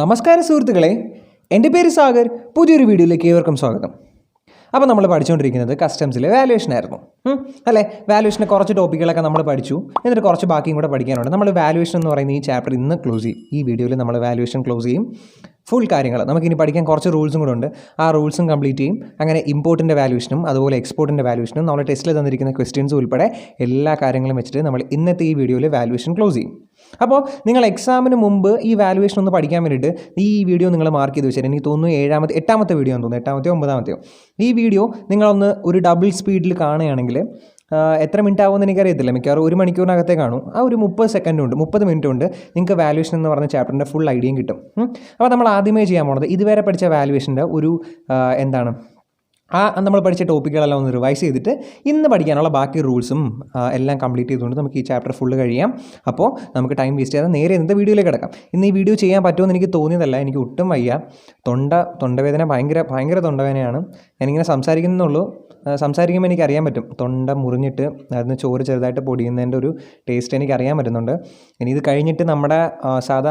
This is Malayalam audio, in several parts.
നമസ്കാരം സുഹൃത്തുക്കളെ, എൻ്റെ പേര് സാഗർ. പുതിയൊരു വീഡിയോയിലേക്ക് ഏവർക്കും സ്വാഗതം. അപ്പോൾ നമ്മൾ പഠിച്ചുകൊണ്ടിരിക്കുന്നത് കസ്റ്റംസിലെ വാല്യുവേഷൻ ആയിരുന്നു അല്ലേ. വാല്യുവേഷൻ്റെ കുറച്ച് ടോപ്പിക്കുകളൊക്കെ നമ്മൾ പഠിച്ചു. എന്നിട്ട് കുറച്ച് ബാക്കിയും കൂടെ പഠിക്കാനുണ്ട്. നമ്മൾ വാല്യുവേഷൻ എന്ന് പറയുന്ന ഈ ചാപ്റ്റർ ഇന്ന് ക്ലോസ് ചെയ്യും. ഈ വീഡിയോയിൽ നമ്മൾ വാല്യുവേഷൻ ക്ലോസ് ചെയ്യും. ഫുൾ കാര്യങ്ങൾ നമുക്കിനി പഠിക്കാൻ കുറച്ച് റൂൾസും കൂടെ ഉണ്ട്. ആ റൂൾസും കംപ്ലീറ്റ് ചെയ്യും. അങ്ങനെ ഇമ്പോർട്ടിൻ്റെ വാല്യുവേഷനും അതുപോലെ എക്സ്പോർട്ടിൻ്റെ വാല്യുവേഷനും നമ്മൾ ടെസ്റ്റിൽ തന്നിരിക്കുന്ന ക്വസ്റ്റ്യൻസും ഉൾപ്പെടെ എല്ലാ കാര്യങ്ങളും വെച്ചിട്ട് നമ്മൾ ഇന്നത്തെ ഈ വീഡിയോയിൽ വാല്യുവേഷൻ ക്ലോസ് ചെയ്യും. അപ്പോൾ നിങ്ങൾ എക്സാമിന് മുമ്പ് ഈ വാല്യുവേഷൻ ഒന്ന് പഠിക്കാൻ വേണ്ടിയിട്ട് ഈ വീഡിയോ നിങ്ങൾ മാർക്ക് ചെയ്ത് വെച്ചാൽ എനിക്ക് തോന്നുന്നു എട്ടാമത്തെ വീഡിയോ എന്ന് തോന്നുന്നു, 8-മത്തെയോ 9-മത്തെയോ ഈ വീഡിയോ നിങ്ങളൊന്ന് ഒരു ഡബിൾ സ്പീഡിൽ കാണുകയാണെങ്കിൽ എത്ര മിനിറ്റ് ആകുമെന്ന് എനിക്കറിയത്തില്ല. മിക്കവാറും 1 മണിക്കൂറിനകത്തേ കാണും. ആ ഒരു 30 മിനിറ്റ് കൊണ്ട് നിങ്ങൾക്ക് വാല്യുവേഷൻ എന്ന് പറഞ്ഞ ചാപ്റ്ററിൻ്റെ ഫുൾ ഐഡിയയും കിട്ടും. അപ്പോൾ നമ്മൾ ആദ്യമേ ചെയ്യാൻ പോകുന്നത് ഇതുവരെ പഠിച്ച വാല്യുവേഷൻ്റെ ഒരു നമ്മൾ പഠിച്ച ടോപ്പിക്കുകളെല്ലാം ഒന്ന് റിവൈസ് ചെയ്തിട്ട് ഇന്ന് പഠിക്കാനുള്ള ബാക്കി റൂൾസും എല്ലാം കംപ്ലീറ്റ് ചെയ്തുകൊണ്ട് നമുക്ക് ഈ ചാപ്റ്റർ ഫുള്ള് കഴിയാം. അപ്പോൾ നമുക്ക് ടൈം വേസ്റ്റ് ചെയ്യാതെ നേരെ ഇന്നത്തെ വീഡിയോയിലേക്ക് കിടക്കാം. ഇന്ന് ഈ വീഡിയോ ചെയ്യാൻ പറ്റുമെന്ന് എനിക്ക് തോന്നിയതല്ല, എനിക്ക് ഒട്ടും വയ്യ. തൊണ്ടവേദന ഭയങ്കര തൊണ്ടവേദനയാണ്. ഞാനിങ്ങനെ സംസാരിക്കുമ്പോൾ എനിക്കറിയാൻ പറ്റും തൊണ്ട മുറിഞ്ഞിട്ട് അതിന് ചോറ് ചെറുതായിട്ട് പൊടിയുന്നതിൻ്റെ ഒരു ടേസ്റ്റ് എനിക്കറിയാൻ പറ്റുന്നുണ്ട്. ഇനി ഇത് കഴിഞ്ഞിട്ട് നമ്മുടെ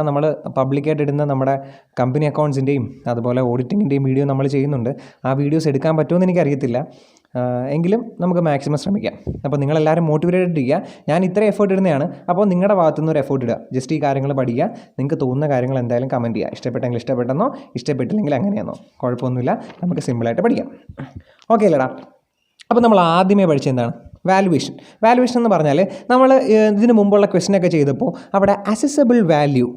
നമ്മൾ പബ്ലിക്കായിട്ട് ഇടുന്ന നമ്മുടെ കമ്പനി അക്കൗണ്ട്സിൻ്റെയും അതുപോലെ ഓഡിറ്റിങ്ങിൻ്റെയും വീഡിയോ നമ്മൾ ചെയ്യുന്നുണ്ട്. ആ വീഡിയോസ് എടുക്കാൻ പറ്റുമെന്ന് എനിക്കറിയത്തില്ല. എങ്കിലും നമുക്ക് മാക്സിമം ശ്രമിക്കാം. അപ്പോൾ നിങ്ങളെല്ലാവരും മോട്ടിവേറ്റഡ് ഇരിക്കുക. ഞാൻ ഇത്ര എഫേർട്ട് ഇടുന്നതാണ്. അപ്പോൾ നിങ്ങളുടെ ഭാഗത്തുനിന്ന് ഒരു എഫേർട്ട് ഇടുക. ജസ്റ്റ് ഈ കാര്യങ്ങൾ പഠിക്കുക. നിങ്ങൾക്ക് തോന്നുന്ന കാര്യങ്ങൾ എന്തായാലും കമൻറ്റ് ചെയ്യുക. ഇഷ്ടപ്പെട്ടെങ്കിൽ ഇഷ്ടപ്പെട്ടെന്നോ ഇഷ്ടപ്പെട്ടില്ലെങ്കിൽ അങ്ങനെയാണോ കുഴപ്പമൊന്നുമില്ല. നമുക്ക് സിമ്പിളായിട്ട് പഠിക്കാം. ഓക്കെ അല്ലേടാ. അപ്പോൾ നമ്മൾ ആദ്യമേ പഠിച്ചത് എന്താണ്? വാല്യുവേഷൻ എന്ന് പറഞ്ഞാൽ നമ്മൾ ഇതിന് മുമ്പുള്ള ക്വസ്റ്റ്യനൊക്കെ ചെയ്തപ്പോൾ അവിടെ അസസബിൾ വാല്യൂ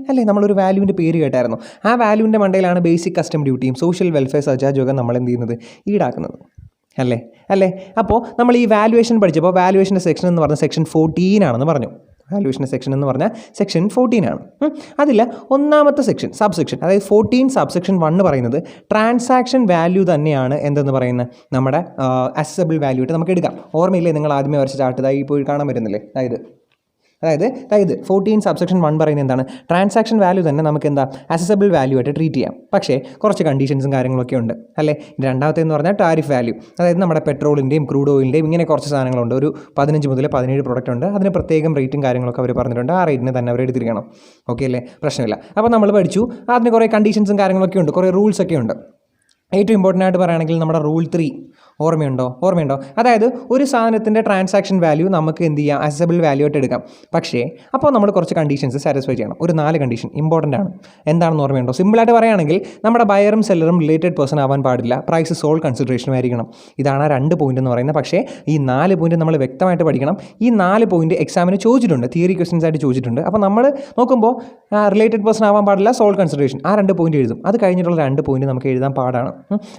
അല്ലേ, നമ്മളൊരു വാല്യൂവിൻ്റെ പേര് കേട്ടായിരുന്നു. ആ വാല്യൂവിൻ്റെ മണ്ടയിലാണ് ബേസിക് കസ്റ്റം ഡ്യൂട്ടിയും സോഷ്യൽ വെൽഫെയർ സർചാർജൊക്കെ നമ്മൾ എന്ത് ചെയ്യുന്നത്, ഈടാക്കുന്നത് അല്ലേ. അപ്പോൾ നമ്മൾ ഈ വാല്യുവേഷൻ പഠിച്ചപ്പോൾ വാല്യുവേഷൻ്റെ സെക്ഷൻ എന്ന് പറഞ്ഞാൽ സെക്ഷൻ 14 ആണെന്ന് പറഞ്ഞു. വാല്യുവേഷൻ്റെ സെക്ഷൻ എന്ന് പറഞ്ഞാൽ സെക്ഷൻ 14 ആണ്. അതിൽ ഒന്നാമത്തെ സബ്സെക്ഷൻ അതായത് 14 സബ്സെക്ഷൻ 1 പറയുന്നത് ട്രാൻസാക്ഷൻ വാല്യൂ തന്നെയാണ് എന്തെന്ന് പറയുന്നത് നമ്മുടെ അസസബിൾ വാല്യൂ ആയിട്ട് നമുക്ക് എടുക്കാം. ഓർമ്മയില്ലേ, നിങ്ങൾ ആദ്യമേ വരച്ച ചാർട്ട് ഇതായി പോയി കാണാൻ പറ്റുന്നില്ലേ? അതായത് 14 സബ്സെക്ഷൻ 1 പറയുന്നത് എന്താണ്? ട്രാൻസാക്ഷൻ വാല്യൂ തന്നെ നമുക്ക് എന്താ അസസബിൾ വാല്യൂ ആയിട്ട് ട്രീറ്റ് ചെയ്യാം. പക്ഷേ കുറച്ച് കണ്ടീഷൻസും കാര്യങ്ങളൊക്കെ ഉണ്ട് അല്ലേ. രണ്ടാമത്തെ എന്ന് പറഞ്ഞാൽ ടാരിഫ് വാല്യൂ, അതായത് നമ്മുടെ പെട്രോളിൻ്റെയും ക്രൂഡ് ഓയിലിൻ്റെയും ഇങ്ങനെ കുറച്ച് സാധനങ്ങളുണ്ട്. ഒരു 15 മുതൽ 17 പ്രൊഡക്റ്റ് ഉണ്ട്. അതിന് പ്രത്യേകം റേറ്റും കാര്യങ്ങളൊക്കെ അവർ പറഞ്ഞിട്ടുണ്ട്. ആ റേറ്റിന് തന്നെ അവർ എടുത്തിരിക്കണം. ഓക്കെ അല്ലേ, പ്രശ്നമില്ല. അപ്പോൾ നമ്മൾ പഠിച്ചു അതിന് കുറേ കണ്ടീഷൻസും കാര്യങ്ങളൊക്കെ ഉണ്ട്, കുറേ റൂൾസൊക്കെ ഉണ്ട്. ഏറ്റവും ഇമ്പോർട്ടൻ്റ് ആയിട്ട് പറയുകയാണെങ്കിൽ നമ്മുടെ റൂൾ 3 ഓർമ്മയുണ്ടോ? അതായത് ഒരു സാധനത്തിൻ്റെ ട്രാൻസാക്ഷൻ വാല്യൂ നമുക്ക് എന്ത് ചെയ്യാം, അസസബിൾ വാല്യൂ ആയിട്ട് എടുക്കാം. പക്ഷേ അപ്പോൾ നമ്മൾ കുറച്ച് കണ്ടീഷൻസ് സാറ്റിസ്ഫൈ ചെയ്യണം. ഒരു 4 കണ്ടീഷൻ ഇമ്പോർട്ടൻ്റ് ആണ്. എന്താണെന്ന് ഓർമ്മയുണ്ടോ? സിമ്പിളായിട്ട് പറയുകയാണെങ്കിൽ നമ്മുടെ ബയറും സെല്ലറും റിലേറ്റഡ് പേഴ്സൺ ആവാൻ പാടില്ല. പ്രൈസ് സോൾ കൺസിഡറേഷനും ആയിരിക്കണം. ഇതാണ് 2 പോയിന്റ് എന്ന് പറയുന്നത്. പക്ഷേ ഈ 4 പോയിന്റ് നമ്മൾ വ്യക്തമായിട്ട് പഠിക്കണം. ഈ 4 പോയിന്റ് എക്സാമിന് ചോദിച്ചിട്ടുണ്ട്, തിയറി ക്വസ്റ്റ്യൻസ് ആയിട്ട് ചോദിച്ചിട്ടുണ്ട്. അപ്പോൾ നമ്മൾ നോക്കുമ്പോൾ റിലേറ്റഡ് പേഴ്സൺ ആവാൻ പാടില്ല, സോൾ കൺസിഡറേഷൻ, ആ 2 പോയിന്റ് എഴുതും. അത് കഴിഞ്ഞിട്ടുള്ള 2 പോയിന്റ് നമുക്ക് എഴുതാൻ പാടാണ്.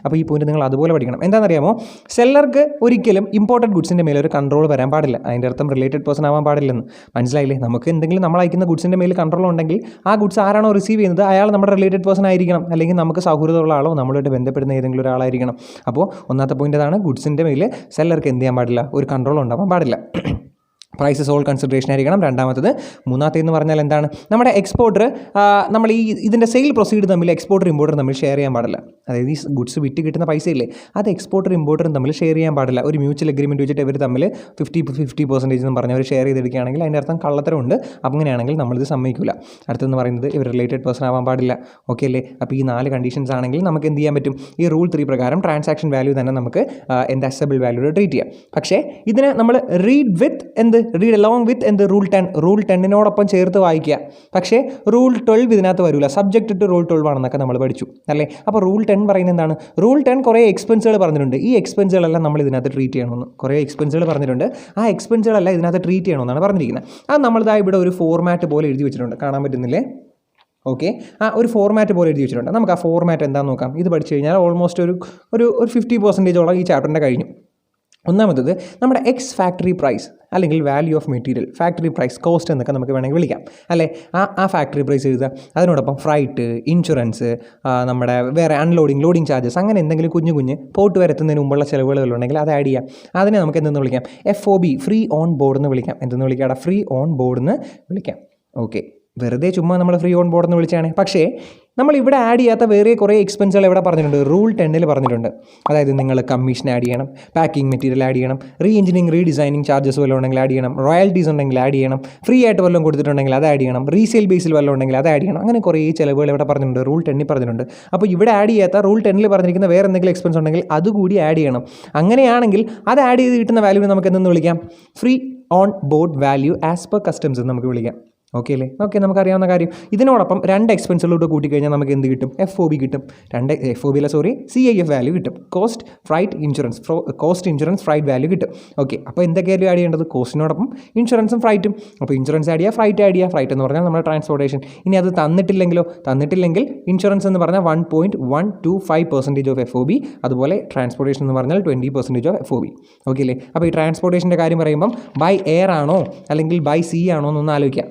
അപ്പോൾ ഈ പോയിന്റ് നിങ്ങൾ അതുപോലെ പഠിക്കണം. എന്താണെന്നറിയാമോ? സെല്ലർക്ക് ഒരിക്കലും ഇമ്പോർട്ടഡ് ഗുഡ്സിൻ്റെ മേലെ ഒരു കൺട്രോൾ വരാൻ പാടില്ല. അതിൻ്റെ അർത്ഥം റിലേറ്റഡ് പേഴ്സൺ ആവാൻ പാടില്ലെന്ന് മനസ്സിലായില്ലേ? നമുക്ക് എന്തെങ്കിലും നമ്മൾ അയക്കുന്ന ഗുഡ്സിൻ്റെ മേൽ കൺട്രോൾ ഉണ്ടെങ്കിൽ ആ ഗുഡ്സ് ആരാണോ റിസീവ് ചെയ്യുന്നത് അയാൾ നമ്മുടെ റിലേറ്റഡ് പേഴ്സൺ ആയിരിക്കണം. അല്ലെങ്കിൽ നമുക്ക് സൗഹൃദമുള്ള ആളോ നമ്മളുമായിട്ട് ബന്ധപ്പെടുന്ന ഏതെങ്കിലും ഒരാളായിരിക്കണം. അപ്പോൾ ഒന്നാമത്തെ പോയിന്റ് അതാണ്, ഗുഡ്സിൻ്റെ മേൽ സെല്ലർക്ക് എന്ത് ചെയ്യാൻ പാടില്ല, ഒരു കൺട്രോൾ ഉണ്ടാവാൻ പാടില്ല. പ്രൈസ് സോൾ കൺസിഡറേഷൻ ആയിരിക്കണം. മൂന്നാമത്തെ എന്ന് പറഞ്ഞാൽ എന്താണ്, നമ്മുടെ എക്സ്പോർട്ടർ നമ്മൾ ഇതിൻ്റെ സെയിൽ പ്രൊസീഡ് തമ്മിൽ എക്സ്പോർട്ടർ ഇമ്പോർട്ടർ തമ്മിൽ ഷെയർ ചെയ്യാൻ പാടില്ല. അതായത് ഈ ഗുഡ്സ് വിറ്റ് കിട്ടുന്ന പൈസ ഇല്ലേ, അത് എക്സ്പോർട്ടർ ഇമ്പോർട്ടറും തമ്മിൽ ഷെയർ ചെയ്യാൻ പാടില്ല. ഒരു മ്യൂച്വൽ എഗ്രിമെൻറ്റ് വെച്ചിട്ട് ഇവർ തമ്മിൽ 50% എന്ന് പറഞ്ഞ് അവർ ഷെയർ ചെയ്തെടുക്കുകയാണെങ്കിൽ അതിൻ്റെ അർത്ഥം കള്ളത്തരമുണ്ട്. അങ്ങനെയാണെങ്കിൽ നമ്മളിത് സമ്മതിക്കില്ല. അടുത്തെന്ന് പറയുന്നത് ഇവർ റിലേറ്റഡ് പേഴ്സൺ ആവാൻ പാടില്ല. ഓക്കെ അല്ലേ? അപ്പോൾ ഈ 4 കണ്ടീഷൻസ് ആണെങ്കിൽ നമുക്ക് എന്ത് ചെയ്യാൻ പറ്റും, ഈ റൂൾ 3 പ്രകാരം ട്രാൻസാക്ഷൻ വാല്യൂ തന്നെ നമുക്ക് അസസബിൾ വാല്യൂ ട്രീറ്റ് ചെയ്യാം. പക്ഷേ ഇതിനെ നമ്മൾ റീഡ് അലോങ് വിത്ത് റൂൾ 10 ചേർത്ത് വായിക്കുക. പക്ഷേ റൂൾ 12 ഇതിനകത്ത് വരില്ല. സബ്ജക്റ്റ് ടു റൂൾ 12 ആണെന്നൊക്കെ നമ്മൾ പഠിച്ചു അല്ലേ. അപ്പോൾ റൂൾ 10 പറയുന്നത് എന്താണ്? റൂൾ 10 കുറേ എക്സ്പെൻസുകൾ പറഞ്ഞിട്ടുണ്ട്. ഈ എക്സ്പെൻസുകളെല്ലാം നമ്മൾ ഇതിനകത്ത് ട്രീറ്റ് ചെയ്യണമെന്ന് കുറേ എക്സ്പെൻസുകൾ പറഞ്ഞിട്ടുണ്ട്. ആ എക്സ്പെൻസുകളെല്ലാം ഇതിനകത്ത് ട്രീറ്റ് ചെയ്യണമെന്നാണ് പറഞ്ഞിരിക്കുന്നത്. അത് നമ്മളിതാ ഇവിടെ ഒരു ഫോർമാറ്റ് പോലെ എഴുതി വെച്ചിട്ടുണ്ട്, കാണാൻ പറ്റുന്നില്ലേ? ഓക്കെ, ഒരു ഫോർമാറ്റ് പോലെ എഴുതി വെച്ചിട്ടുണ്ട്. നമുക്ക് ആ ഫോർമാറ്റ് എന്താണെന്ന് നോക്കാം. ഇത് പഠിച്ചു കഴിഞ്ഞാൽ ഓൾമോസ്റ്റ് ഒരു 50% ഈ ചാപ്റ്ററിൻ്റെ കഴിഞ്ഞു. ഒന്നാമത്തത് നമ്മുടെ എക്സ് ഫാക്ടറി പ്രൈസ് അല്ലെങ്കിൽ value of material, factory price, cost എന്നൊക്കെ നമുക്ക് വേണമെങ്കിൽ വിളിക്കാം അല്ലേ. ആ ഫാക്ടറി പ്രൈസ് എഴുതുക. അതിനോടൊപ്പം ഫ്രൈറ്റ്, ഇൻഷുറൻസ്, നമ്മുടെ വേറെ ലോഡിങ് ചാർജസ്, അങ്ങനെ എന്തെങ്കിലും കുഞ്ഞ് പോർട്ട് വരെ എത്തുന്നതിന് മുമ്പുള്ള ചിലവുകളുണ്ടെങ്കിൽ അത് ആഡ് ചെയ്യാം. അതിനെ നമുക്ക് എന്തെന്ന് വിളിക്കാം? FOB, ഫ്രീ ഓൺ ബോർഡ് എന്ന് വിളിക്കാം. എന്തെന്ന് വിളിക്കാം? ഫ്രീ ഓൺ ബോർഡ് എന്ന് വിളിക്കാം. ഓക്കെ, വെറുതെ ചുമ്മാ നമ്മൾ ഫ്രീ ഓൺ ബോർഡ് എന്ന് വിളിച്ചാണ്. പക്ഷേ നമ്മൾ ഇവിടെ ആഡ് ചെയ്യാത്ത വേറെ കുറേ എക്സ്പെൻസുകൾ ഇവിടെ പറഞ്ഞിട്ടുണ്ട്. റൂൾ 10 പറഞ്ഞിട്ടുണ്ട്. അതായത് നിങ്ങൾ കമ്മീഷൻ ആഡ് ചെയ്യണം, പാക്കിംഗ് മെറ്റീരിയൽ ആഡ് ചെയ്യണം, റീ എഞ്ചിനീയറിംഗ് റീഡിസൈനിങ് ചാർജസ് വല്ലതും ഉണ്ടെങ്കിൽ ആഡ് ചെയ്യണം, റോയൽറ്റീസ് ഉണ്ടെങ്കിൽ ആഡ് ചെയ്യണം, ഫ്രീ ആയിട്ട് വല്ലതും കൊടുത്തിട്ടുണ്ടെങ്കിൽ അത് ആഡ് ചെയ്യണം, റീസെയിൽ ബേസിൽ വല്ലതും ഉണ്ടെങ്കിൽ അത് ആഡ് ചെയ്യണം. അങ്ങനെ കുറേ ചിലവുകൾ ഇവിടെ പറഞ്ഞിട്ടുണ്ട്. റൂൾ 10 പറഞ്ഞിട്ടുണ്ട്. അപ്പോൾ ഇവിടെ ആഡ് ചെയ്യാത്ത റൂൾ 10 പറഞ്ഞിരിക്കുന്ന വേറെ എന്തെങ്കിലും എക്സ്പെൻസ് ഉണ്ടെങ്കിൽ അതുകൂടി ആഡ് ചെയ്യണം. അങ്ങനെയാണെങ്കിൽ അത് ആഡ് ചെയ്ത് കിട്ടുന്ന വാല്യൂവിനെ നമുക്ക് എന്തെന്ന് വിളിക്കാം? Free on board value as per customs എന്ന് നമുക്ക് വിളിക്കാം. ഓക്കെ അല്ലേ? ഓക്കെ, നമുക്കറിയാവുന്ന കാര്യം. ഇതിനോടൊപ്പം 2 എക്സ്പെൻസുകളോട് കൂട്ടിക്കഴിഞ്ഞാൽ നമുക്ക് എന്ത് കിട്ടും? FOB കിട്ടും. CIF വാല്യൂ കിട്ടും. കോസ്റ്റ് ഇൻഷുറൻസ് ഫ്രൈറ്റ് വാല്യൂ കിട്ടും. ഓക്കെ, അപ്പോൾ എന്തൊക്കെയായാലും ആഡ് ചെയ്യേണ്ടത്? കോസ്റ്റിനോടൊപ്പം ഇൻഷുറൻസും ഫ്രൈറ്റും. അപ്പോൾ ഇൻഷുറൻസ് ആഡ് ചെയ്യുക, ഫ്രൈറ്റ് ആഡ് ചെയ്യുക. ഫ്രൈറ്റ് എന്ന് പറഞ്ഞാൽ നമ്മുടെ ട്രാൻസ്പോർട്ടേഷൻ. ഇനി അത് തന്നിട്ടില്ലെങ്കിൽ ഇൻഷുറൻസ് എന്ന് പറഞ്ഞാൽ 1.125% ഓഫ് FOB. അതുപോലെ ട്രാൻസ്പോർട്ടേഷൻ എന്ന് പറഞ്ഞാൽ 20% ഓഫ് FOB. ഓക്കെ അല്ലേ? അപ്പോൾ ഈ ട്രാൻസ്പോർട്ടേഷൻ്റെ കാര്യം പറയുമ്പം ബൈ എയർ ആണോ അല്ലെങ്കിൽ ബൈ സീ ആണോ എന്നൊന്ന് ആലോചിക്കാം.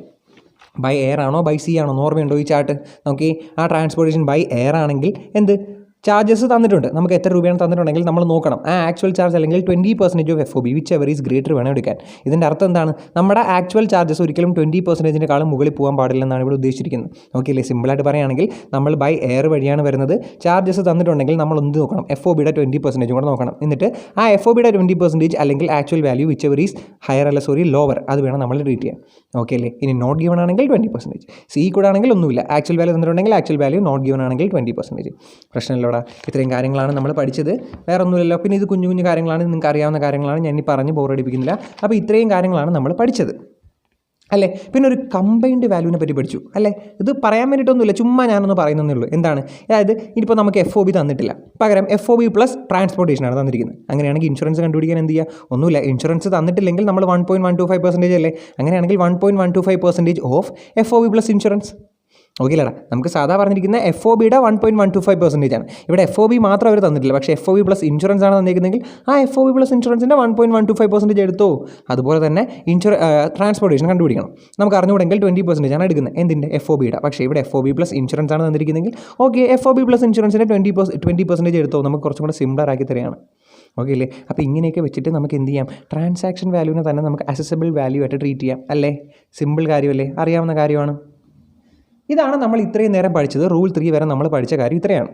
ബൈ എയർ ആണോ ബൈ സീ ആണോ? ഓർമ്മയുണ്ടോ ഈ ചാർട്ട്? ഓക്കെ, ആ ട്രാൻസ്പോർട്ടേഷൻ ബൈ എയർ ആണെങ്കിൽ എന്ത് ചാർജസ് തന്നിട്ടുണ്ട്, നമുക്ക് എത്ര രൂപയാണ് തന്നിട്ടുണ്ടെങ്കിൽ നമ്മൾ നോക്കണം ആ ആക്ച്വൽ ചാർജ് അല്ലെങ്കിൽ 20% of FOB which ever is greater വേണം എടുക്കാൻ. ഇതിൻ്റെ അർത്ഥം എന്താണ്? നമ്മുടെ ആക്ച്വൽ ചാർജസ് ഒരിക്കലും 20%-നെക്കാളും മുകളിൽ പോകാൻ പാടില്ലെന്നാണ് ഇവിടെ ഉദ്ദേശിച്ചിരിക്കുന്നത്. ഓക്കെ അല്ലേ? സിമ്പിളായിട്ട് പറയുകയാണെങ്കിൽ നമ്മൾ ബൈ എയർ വഴിയാണ് വരുന്നത്. ചാർജസ് തന്നിട്ടുണ്ടെങ്കിൽ നമ്മൾ എന്ത് നോക്കണം? FOBയുടെ 20% കൂടെ നോക്കണം. എന്നിട്ട് ആ FOBയുടെ 20% അല്ലെങ്കിൽ actual value which ever is higher lower അത് വേണം നമ്മൾ ട്രീറ്റ് ചെയ്യാൻ. ഓക്കെ അല്ലേ? ഇനി നോട്ട് ഗിവൺ ആണെങ്കിൽ 20%. സി കൂടെ ആണെങ്കിൽ ഒന്നുമില്ല. ആക്ച്വൽ വാല്യൂ തന്നിട്ടുണ്ടെങ്കിൽ ആക്ച്വൽ വാല്യൂ, നോട്ട് ഗിവൺ ആണെങ്കിൽ 20%. പ്രശ്നമില്ല. ഇത്രയും കാര്യങ്ങളാണ് നമ്മൾ പഠിച്ചത്, വേറെ ഒന്നുമില്ലല്ലോ. പിന്നെ ഇത് കുഞ്ഞു കുഞ്ഞു കാര്യങ്ങളാണ്, നിങ്ങൾക്ക് അറിയാവുന്ന കാര്യങ്ങളാണ്, ഞാൻ ഈ പറഞ്ഞ് ബോറടിപ്പിക്കുന്നില്ല. അപ്പോൾ ഇത്രയും കാര്യങ്ങളാണ് നമ്മൾ പഠിച്ചത് അല്ലേ? പിന്നെ ഒരു കമ്പൈൻഡ് വാല്യൂവിനെ പറ്റി പഠിച്ചു അല്ലേ? ഇത് പറയാൻ വേണ്ടിയിട്ടൊന്നുമില്ല, ചുമ്മാ ഞാനൊന്ന് പറയുന്നേ ഉള്ളൂ. എന്താണ്? അതായത് ഇനിയിപ്പോൾ നമുക്ക് FOB തന്നിട്ടില്ല, പകരം FOB പ്ലസ് ട്രാൻസ്പോർട്ടേഷനാണ് തന്നിരിക്കുന്നത്. അങ്ങനെയാണെങ്കിൽ ഇൻഷുറൻസ് കണ്ടുപിടിക്കാൻ എന്ത് ചെയ്യുക? ഒന്നുമില്ല. ഇൻഷുറൻസ് തന്നിട്ടില്ലെങ്കിൽ നമ്മൾ 1.125% അല്ലേ? അങ്ങനെയാണെങ്കിൽ 1.125% of FOB plus insurance. Okay അല്ലേടാ? നമുക്ക് സാധാ പറഞ്ഞിരിക്കുന്ന FOBയുടെ 1.125% ആണ്. ഇവിടെ FOB മാത്രം അവർ തന്നിട്ടില്ല, പക്ഷേ FOB പ്ലസ് ഇൻഷുറൻസ് ആണ് തന്നിരിക്കുന്നതെങ്കിൽ ആ FOB പ്ലസ് ഇൻഷുറൻസിൻ്റെ 1.125% എടുത്തോ. അതുപോലെ തന്നെ ട്രാൻസ്പോർട്ടേഷൻ കണ്ടുപിടിക്കണം. നമുക്ക് അറിഞ്ഞുകൂടെങ്കിൽ 20% ആണ് എടുക്കുന്നത്. എന്തിൻ്റെ? FOBയുടെ. പക്ഷേ ഇവിടെ FOB പ്ലസ് ഇൻഷുറൻസ് ആണ് തന്നിരിക്കുന്നതെങ്കിൽ ഓക്കെ, FOB പ്ലസ് ഇൻഷുറൻസിൻ്റെ 20% എടുത്തോ. നമുക്ക് കുറച്ചും കൂടെ സിമ്പിളർ ആക്കി തരികയാണ്. ഓക്കെ അല്ലേ? അപ്പോൾ ഇങ്ങനെയൊക്കെ വെച്ചിട്ട് നമുക്ക് എന്ത് ചെയ്യാം? ട്രാൻസാക്ഷൻ വാല്യൂവിനെ തന്നെ നമുക്ക് അസസബിൾ വാല്യൂ ആയിട്ട് ട്രീറ്റ് ചെയ്യാം അല്ലേ? സിമ്പിൾ കാര്യമല്ലേ? അറിയാവുന്ന കാര്യമാണ്. ഇതാണ് നമ്മൾ ഇത്രയും നേരം പഠിച്ചത്. റൂൾ 3 വരെ നമ്മൾ പഠിച്ച കാര്യം ഇത്രയാണ്.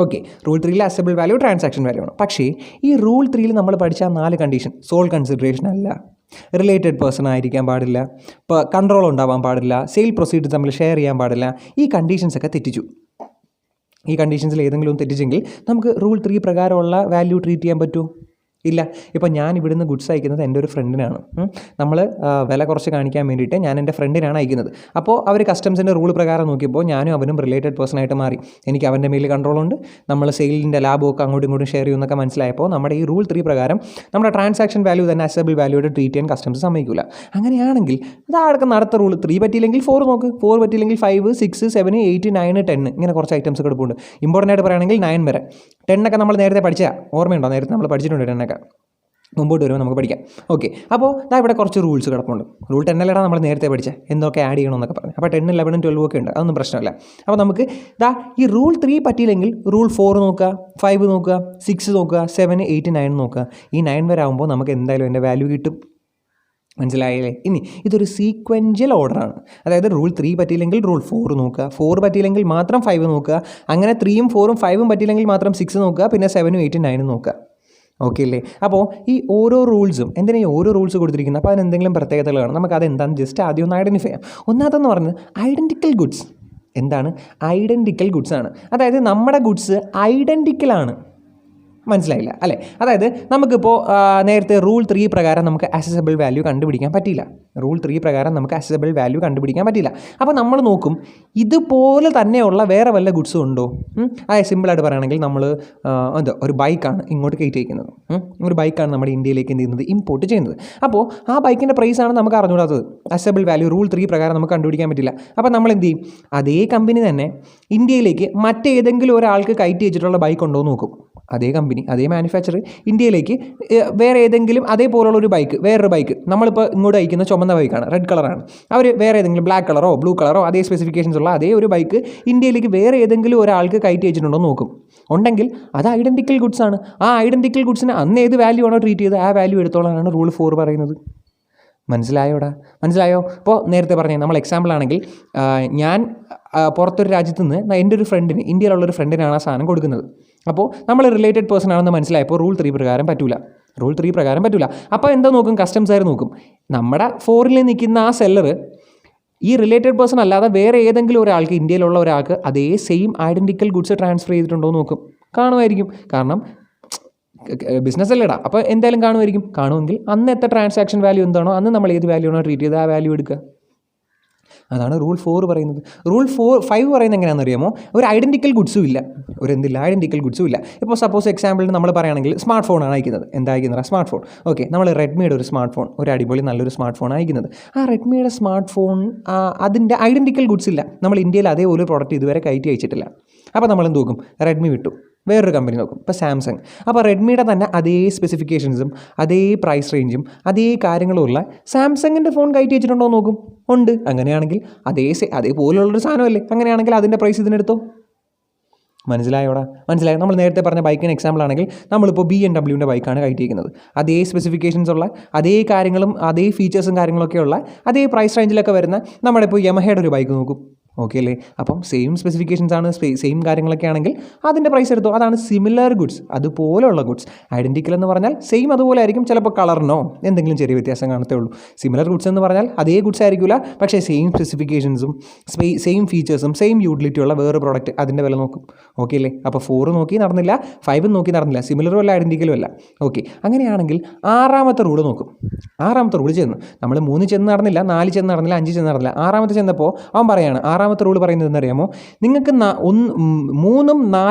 Okay, rule 3 assessable value, transaction value ആണ്. പക്ഷേ ഈ റൂൾ 3 നമ്മൾ പഠിച്ച 4 കണ്ടീഷൻ, സോൾ കൺസിഡറേഷൻ അല്ല, റിലേറ്റഡ് പേഴ്സൺ ആയിരിക്കാൻ പാടില്ല, ഇപ്പോൾ കൺട്രോൾ ഉണ്ടാവാൻ പാടില്ല, സെയിൽ പ്രൊസീഡ് തമ്മിൽ ഷെയർ ചെയ്യാൻ പാടില്ല, ഈ കണ്ടീഷൻസൊക്കെ തെറ്റിച്ചു. ഈ കണ്ടീഷൻസിൽ ഏതെങ്കിലും തെറ്റിച്ചെങ്കിൽ നമുക്ക് റൂൾ 3 പ്രകാരമുള്ള വാല്യൂ ട്രീറ്റ് ചെയ്യാൻ പറ്റുമോ? ഇല്ല. ഇപ്പോൾ ഞാൻ ഇവിടുന്ന് ഗുഡ്സ് അയക്കുന്നത് എൻ്റെ ഒരു ഫ്രണ്ടിനാണ്. നമ്മൾ വില കുറച്ച് കാണിക്കാൻ വേണ്ടിയിട്ട് ഞാൻ എൻ്റെ ഫ്രണ്ടിനാണ് അയക്കുന്നത്. അപ്പോൾ അവർ കസ്റ്റംസിൻ്റെ റൂൾ പ്രകാരം നോക്കിയപ്പോൾ ഞാനും അവനും റിലേറ്റഡ് പേഴ്സണായിട്ട് മാറി. എനിക്ക് അവൻ്റെ മേലിൽ കൺട്രോളുണ്ട്, നമ്മൾ സെയിലിൻ്റെ ലാഭമൊക്കെ അങ്ങോട്ടും ഇങ്ങോട്ടും ഷെയർ ചെയ്യുമെന്നൊക്കെ മനസ്സിലായപ്പോൾ നമ്മുടെ ഈ റൂൾ 3 പ്രകാരം നമ്മുടെ ട്രാൻസാക്ഷൻ വാല്യൂ തന്നെ അസബിൾ വാല്യൂയുടെ ട്രീറ്റ് ചെയ്യാൻ കസ്റ്റംസ് സമ്മതിക്കില്ല. അങ്ങനെയാണെങ്കിൽ അതാടക്കം അടുത്ത റൂൾ 3 പറ്റിയില്ലെങ്കിൽ 4 നോക്ക്, 4 പറ്റിയില്ലെങ്കിൽ 5, 6, 7, 8, 9, 10 ഇങ്ങനെ കുറച്ച് ഐറ്റംസ് കിടപ്പുണ്ട്. ഇമ്പോർട്ടൻ്റ് ആയിട്ട് പറയുകയാണെങ്കിൽ 9 വരെ. 10 ഒക്കെ നമ്മൾ നേരത്തെ പഠിച്ചാൽ ഓർമ്മയുണ്ടോ? നേരത്തെ നമ്മൾ പഠിച്ചിട്ടുണ്ട് 10 ഒക്കെ. മുമ്പോട്ട് വരുമ്പോൾ നമുക്ക് പഠിക്കാം. ഓക്കെ, അപ്പോൾ ഇവിടെ കുറച്ച് റൂൾസ് കിടപ്പുണ്ട്. റൂൾ 10 നമ്മൾ നേരത്തെ പഠിച്ചാൽ എന്തൊക്കെ ആഡ് ചെയ്യണമെന്നൊക്കെ പറഞ്ഞു. അപ്പോൾ 10, 11, 12 ഒക്കെ ഉണ്ട്, അതൊന്നും പ്രശ്നമില്ല. അപ്പോൾ നമുക്ക് ഈ റൂൾ 3 പറ്റിയില്ലെങ്കിൽ റൂൾ 4 നോക്കുക, 5 നോക്കുക, 6 നോക്കുക, 7, 8, 9 നോക്കുക. ഈ 9 വരെ ആകുമ്പോൾ നമുക്ക് എന്തായാലും എൻ്റെ വാല്യൂ കിട്ടും. മനസ്സിലായില്ലേ? ഇനി ഇതൊരു സീക്വൻഷ്യൽ ഓർഡറാണ്. അതായത് റൂൾ 3 പറ്റിയില്ലെങ്കിൽ റൂൾ 4 നോക്കുക, 4 പറ്റിയില്ലെങ്കിൽ മാത്രം 5 നോക്കുക, അങ്ങനെ 3ഉം 4ഉം 5ഉം പറ്റിയില്ലെങ്കിൽ മാത്രം 6 നോക്കുക, പിന്നെ 7, 8, 9 നോക്കുക. ഓക്കെ അല്ലേ? അപ്പോൾ ഈ ഓരോ റൂൾസും എന്തിനാ ഈ ഓരോ റൂൾസ് കൊടുത്തിരിക്കുന്നത്? അപ്പോൾ അതിന് എന്തെങ്കിലും പ്രത്യേകതകൾ കാണും. നമുക്ക് അതെന്താണെന്ന് ജസ്റ്റ് ആദ്യം ഒന്ന് ഐഡൻറ്റിഫൈ ചെയ്യാം. ഒന്നാമതെന്ന് പറഞ്ഞത് ഐഡൻറ്റിക്കൽ ഗുഡ്സ്. എന്താണ്? ഐഡൻറ്റിക്കൽ ഗുഡ്സ് ആണ്. അതായത് നമ്മുടെ ഗുഡ്സ് ഐഡൻറ്റിക്കലാണ്. മനസ്സിലായില്ല അല്ലേ? അതായത് നമുക്കിപ്പോൾ നേരത്തെ റൂൾ 3 പ്രകാരം നമുക്ക് അസസബിൾ വാല്യൂ കണ്ടുപിടിക്കാൻ പറ്റിയില്ല. റൂൾ 3 പ്രകാരം നമുക്ക് അസസബിൾ വാല്യൂ കണ്ടുപിടിക്കാൻ പറ്റില്ല. അപ്പോൾ നമ്മൾ നോക്കും ഇതുപോലെ തന്നെയുള്ള വേറെ വല്ല ഗുഡ്സും ഉണ്ടോ. അതായത് സിമ്പിളായിട്ട് പറയുകയാണെങ്കിൽ നമ്മൾ ഒരു ബൈക്കാണ് ഇങ്ങോട്ട് കയറ്റി വയ്ക്കുന്നത്. ഒരു ബൈക്കാണ് നമ്മുടെ ഇന്ത്യയിലേക്ക് എന്ത് ചെയ്യുന്നത്? ഇമ്പോർട്ട് ചെയ്യുന്നത്. അപ്പോൾ ആ ബൈക്കിൻ്റെ പ്രൈസാണ് നമുക്ക് അറിഞ്ഞുകൂടാത്തത്. അസസബിൾ വാല്യൂ റൂൾ 3 പ്രകാരം നമുക്ക് കണ്ടുപിടിക്കാൻ പറ്റില്ല. അപ്പോൾ നമ്മൾ എന്ത് ചെയ്യും? അതേ കമ്പനി തന്നെ ഇന്ത്യയിലേക്ക് മറ്റേതെങ്കിലും ഒരാൾക്ക് കയറ്റി വെച്ചിട്ടുള്ള ബൈക്ക് ഉണ്ടോ എന്ന് നോക്കും. അതേ കമ്പനി, അതേ മാനുഫാക്ചർ ഇന്ത്യയിലേക്ക് വേറെ ഏതെങ്കിലും അതേപോലുള്ള ഒരു ബൈക്ക്, വേറൊരു ബൈക്ക് നമ്മളിപ്പോൾ ഇങ്ങോട്ട് അയക്കുന്ന ചുമന്ന ബൈക്കാണ്, റെഡ് കളറാണ്. അവർ വേറെ ഏതെങ്കിലും ബ്ലാക്ക് കളറോ ബ്ലൂ കളറോ അതേ സ്പെസിഫിക്കേഷൻസ് ഉള്ള അതേ ഒരു ബൈക്ക് ഇന്ത്യയിലേക്ക് വേറെ ഏതെങ്കിലും ഒരാൾക്ക് കയറ്റി വെച്ചിട്ടുണ്ടോ എന്ന് നോക്കും. ഉണ്ടെങ്കിൽ അത് ഐഡൻറ്റിക്കൽ ഗുഡ്സ് ആണ്. ആ ഐഡൻറ്റിക്കൽ ഗുഡ്സിന് അന്ന് ഏത് വാല്യൂ ആണോ ട്രീറ്റ് ചെയ്ത് ആ വാല്യൂ എടുത്തോളാനാണ് റൂൾ 4 പറയുന്നത്. മനസ്സിലായോ? ഇപ്പോൾ നേരത്തെ പറഞ്ഞ നമ്മൾ എക്സാമ്പിൾ ആണെങ്കിൽ ഞാൻ പുറത്തൊരു രാജ്യത്ത് നിന്ന് എൻ്റെ ഒരു ഫ്രണ്ടിന്, ഇന്ത്യയിലുള്ളൊരു ഫ്രണ്ടിനാണ് ആ സാധനം കൊടുക്കുന്നത്. അപ്പോൾ നമ്മൾ റിലേറ്റഡ് പേഴ്സൺ ആണെന്ന് മനസ്സിലായപ്പോൾ റൂൾ 3 പ്രകാരം പറ്റില്ല. അപ്പോൾ എന്താ നോക്കും? കസ്റ്റംസുകാർ നോക്കും, നമ്മുടെ ഫോറിനിൽ നിൽക്കുന്ന ആ സെല്ലർ ഈ റിലേറ്റഡ് പേഴ്സൺ അല്ലാതെ വേറെ ഏതെങ്കിലും ഒരാൾക്ക്, ഇന്ത്യയിലുള്ള ഒരാൾക്ക് അതേ സെയിം ഐഡൻറ്റിക്കൽ ഗുഡ്സ് ട്രാൻസ്ഫർ ചെയ്തിട്ടുണ്ടോ എന്ന് നോക്കും. കാണുമായിരിക്കും, കാരണം ബിസിനസ് അല്ലേടാ, അപ്പോൾ എന്തായാലും കാണുമെങ്കിൽ അന്ന് എത്ര ട്രാൻസാക്ഷൻ വാല്യൂ എന്താണോ, അന്ന് നമ്മൾ ഏത് വാല്യൂ ആണോ ട്രീറ്റ് ചെയ്ത് ആ വാല്യൂ എടുക്കുക. അതാണ് റൂൾ 4 പറയുന്നത്. റൂൾ 5 പറയുന്നത് എങ്ങനെയാണെന്ന് അറിയാമോ? ഒരു ഐഡൻറ്റിക്കൽ ഗുഡ്സും ഇല്ല, ഐഡൻറ്റിക്കൽ ഗുഡ്സും ഇല്ല. ഇപ്പോൾ സപ്പോസ് എക്സാമ്പിളിന് നമ്മൾ പറയുകയാണെങ്കിൽ സ്മാർട്ട് ഫോണാണ് അയക്കുന്നത്. എന്താ അയക്കുന്നത്? Smart phone. ഓക്കെ, നമ്മൾ റെഡ്മിയുടെ ഒരു സ്മാർട്ട് ഫോൺ, ഒരു അടിപൊളി നല്ലൊരു സ്മാർട്ട് ഫോൺ അയക്കുന്നത്. ആ റെഡ്മിയുടെ സ്മാർട്ട് ഫോൺ അതിൻ്റെ ഐഡൻറ്റിക്കൽ ഗുഡ്സ് ഇല്ല. നമ്മൾ ഇന്ത്യയിൽ അതേപോലെ പ്രോഡക്റ്റ് ഇതുവരെ കയറ്റി അയച്ചിട്ടില്ല. അപ്പോൾ നമ്മൾ എന്ത് നോക്കും? റെഡ്മി വിട്ടു, വേറൊരു കമ്പനി നോക്കും, ഇപ്പോൾ സാംസങ്. അപ്പോൾ റെഡ്മിയുടെ തന്നെ അതേ സ്പെസിഫിക്കേഷൻസും അതേ പ്രൈസ് റേഞ്ചും അതേ കാര്യങ്ങളും ഉള്ള സാംസങ്ങിൻ്റെ ഫോൺ കയറ്റി വെച്ചിട്ടുണ്ടോ നോക്കും. ഉണ്ട്. അങ്ങനെയാണെങ്കിൽ അതേപോലുള്ളൊരു സാധനമല്ലേ, അങ്ങനെയാണെങ്കിൽ അതിൻ്റെ പ്രൈസ് ഇതിനെടുത്തോ. മനസ്സിലായോ? നമ്മൾ നേരത്തെ പറഞ്ഞ ബൈക്കിന് എക്സാമ്പിൾ ആണെങ്കിൽ നമ്മളിപ്പോൾ BMW ബൈക്കാണ് കയറ്റിയിരിക്കുന്നത്. അതേ സ്പെസിഫിക്കേഷൻസ് ഉള്ള അതേ കാര്യങ്ങളും അതേ ഫീച്ചേഴ്സും കാര്യങ്ങളൊക്കെ ഉള്ള അതേ പ്രൈസ് റേഞ്ചിലൊക്കെ വരുന്ന നമ്മുടെ ഇപ്പോൾ യമഹയുടെ ഒരു ബൈക്ക് നോക്കും. ഓക്കെ അല്ലേ? അപ്പം സെയിം സ്പെസിഫിക്കേഷൻസ് ആണ്, സെയിം കാര്യങ്ങളൊക്കെ ആണെങ്കിൽ അതിൻ്റെ പ്രൈസ് എടുത്തോ. അതാണ് സിമിലർ ഗുഡ്സ്, അതുപോലെയുള്ള ഗുഡ്സ്. ഐഡൻറ്റിക്കൽ എന്ന് പറഞ്ഞാൽ സെയിം അതുപോലെ ആയിരിക്കും, ചിലപ്പോൾ കളറിനോ എന്തെങ്കിലും ചെറിയ വ്യത്യാസം കാണത്തേ ഉള്ളൂ. സിമിലർ ഗുഡ്സ് എന്ന് പറഞ്ഞാൽ അതേ ഗുഡ്സ് ആയിരിക്കില്ല, പക്ഷേ സെയിം സ്പെസിഫിക്കേഷൻസും സെയിം ഫീച്ചേഴ്സും സെയിം യൂട്ടിലിറ്റി ഉള്ള വേറെ പ്രോഡക്റ്റ്, അതിൻ്റെ വില നോക്കും. ഓക്കെ അല്ലേ? അപ്പോൾ 4 നോക്കി നടന്നില്ല, 5 നോക്കി നടന്നില്ല, സിമിലറും അല്ല ഐഡൻറ്റിക്കലും അല്ല. ഓക്കെ, അങ്ങനെയാണെങ്കിൽ 6ാമത്തെ റൂള് നോക്കും. 6ാമത്തെ റൂള് ചെന്നു. നമ്മൾ 3 ചെന്ന് നടന്നില്ല, 4 ചെന്ന് നടന്നില്ല, 5 ചെന്ന് നടന്നില്ല. 6ാമത്തെ ചെന്നപ്പോൾ അവൻ പറയാണ്, 6ാമത്തെ റൂൾ പറയുന്നത് എന്നറിയാമോ? നിങ്ങൾക്ക് 3ഉം 4ഉം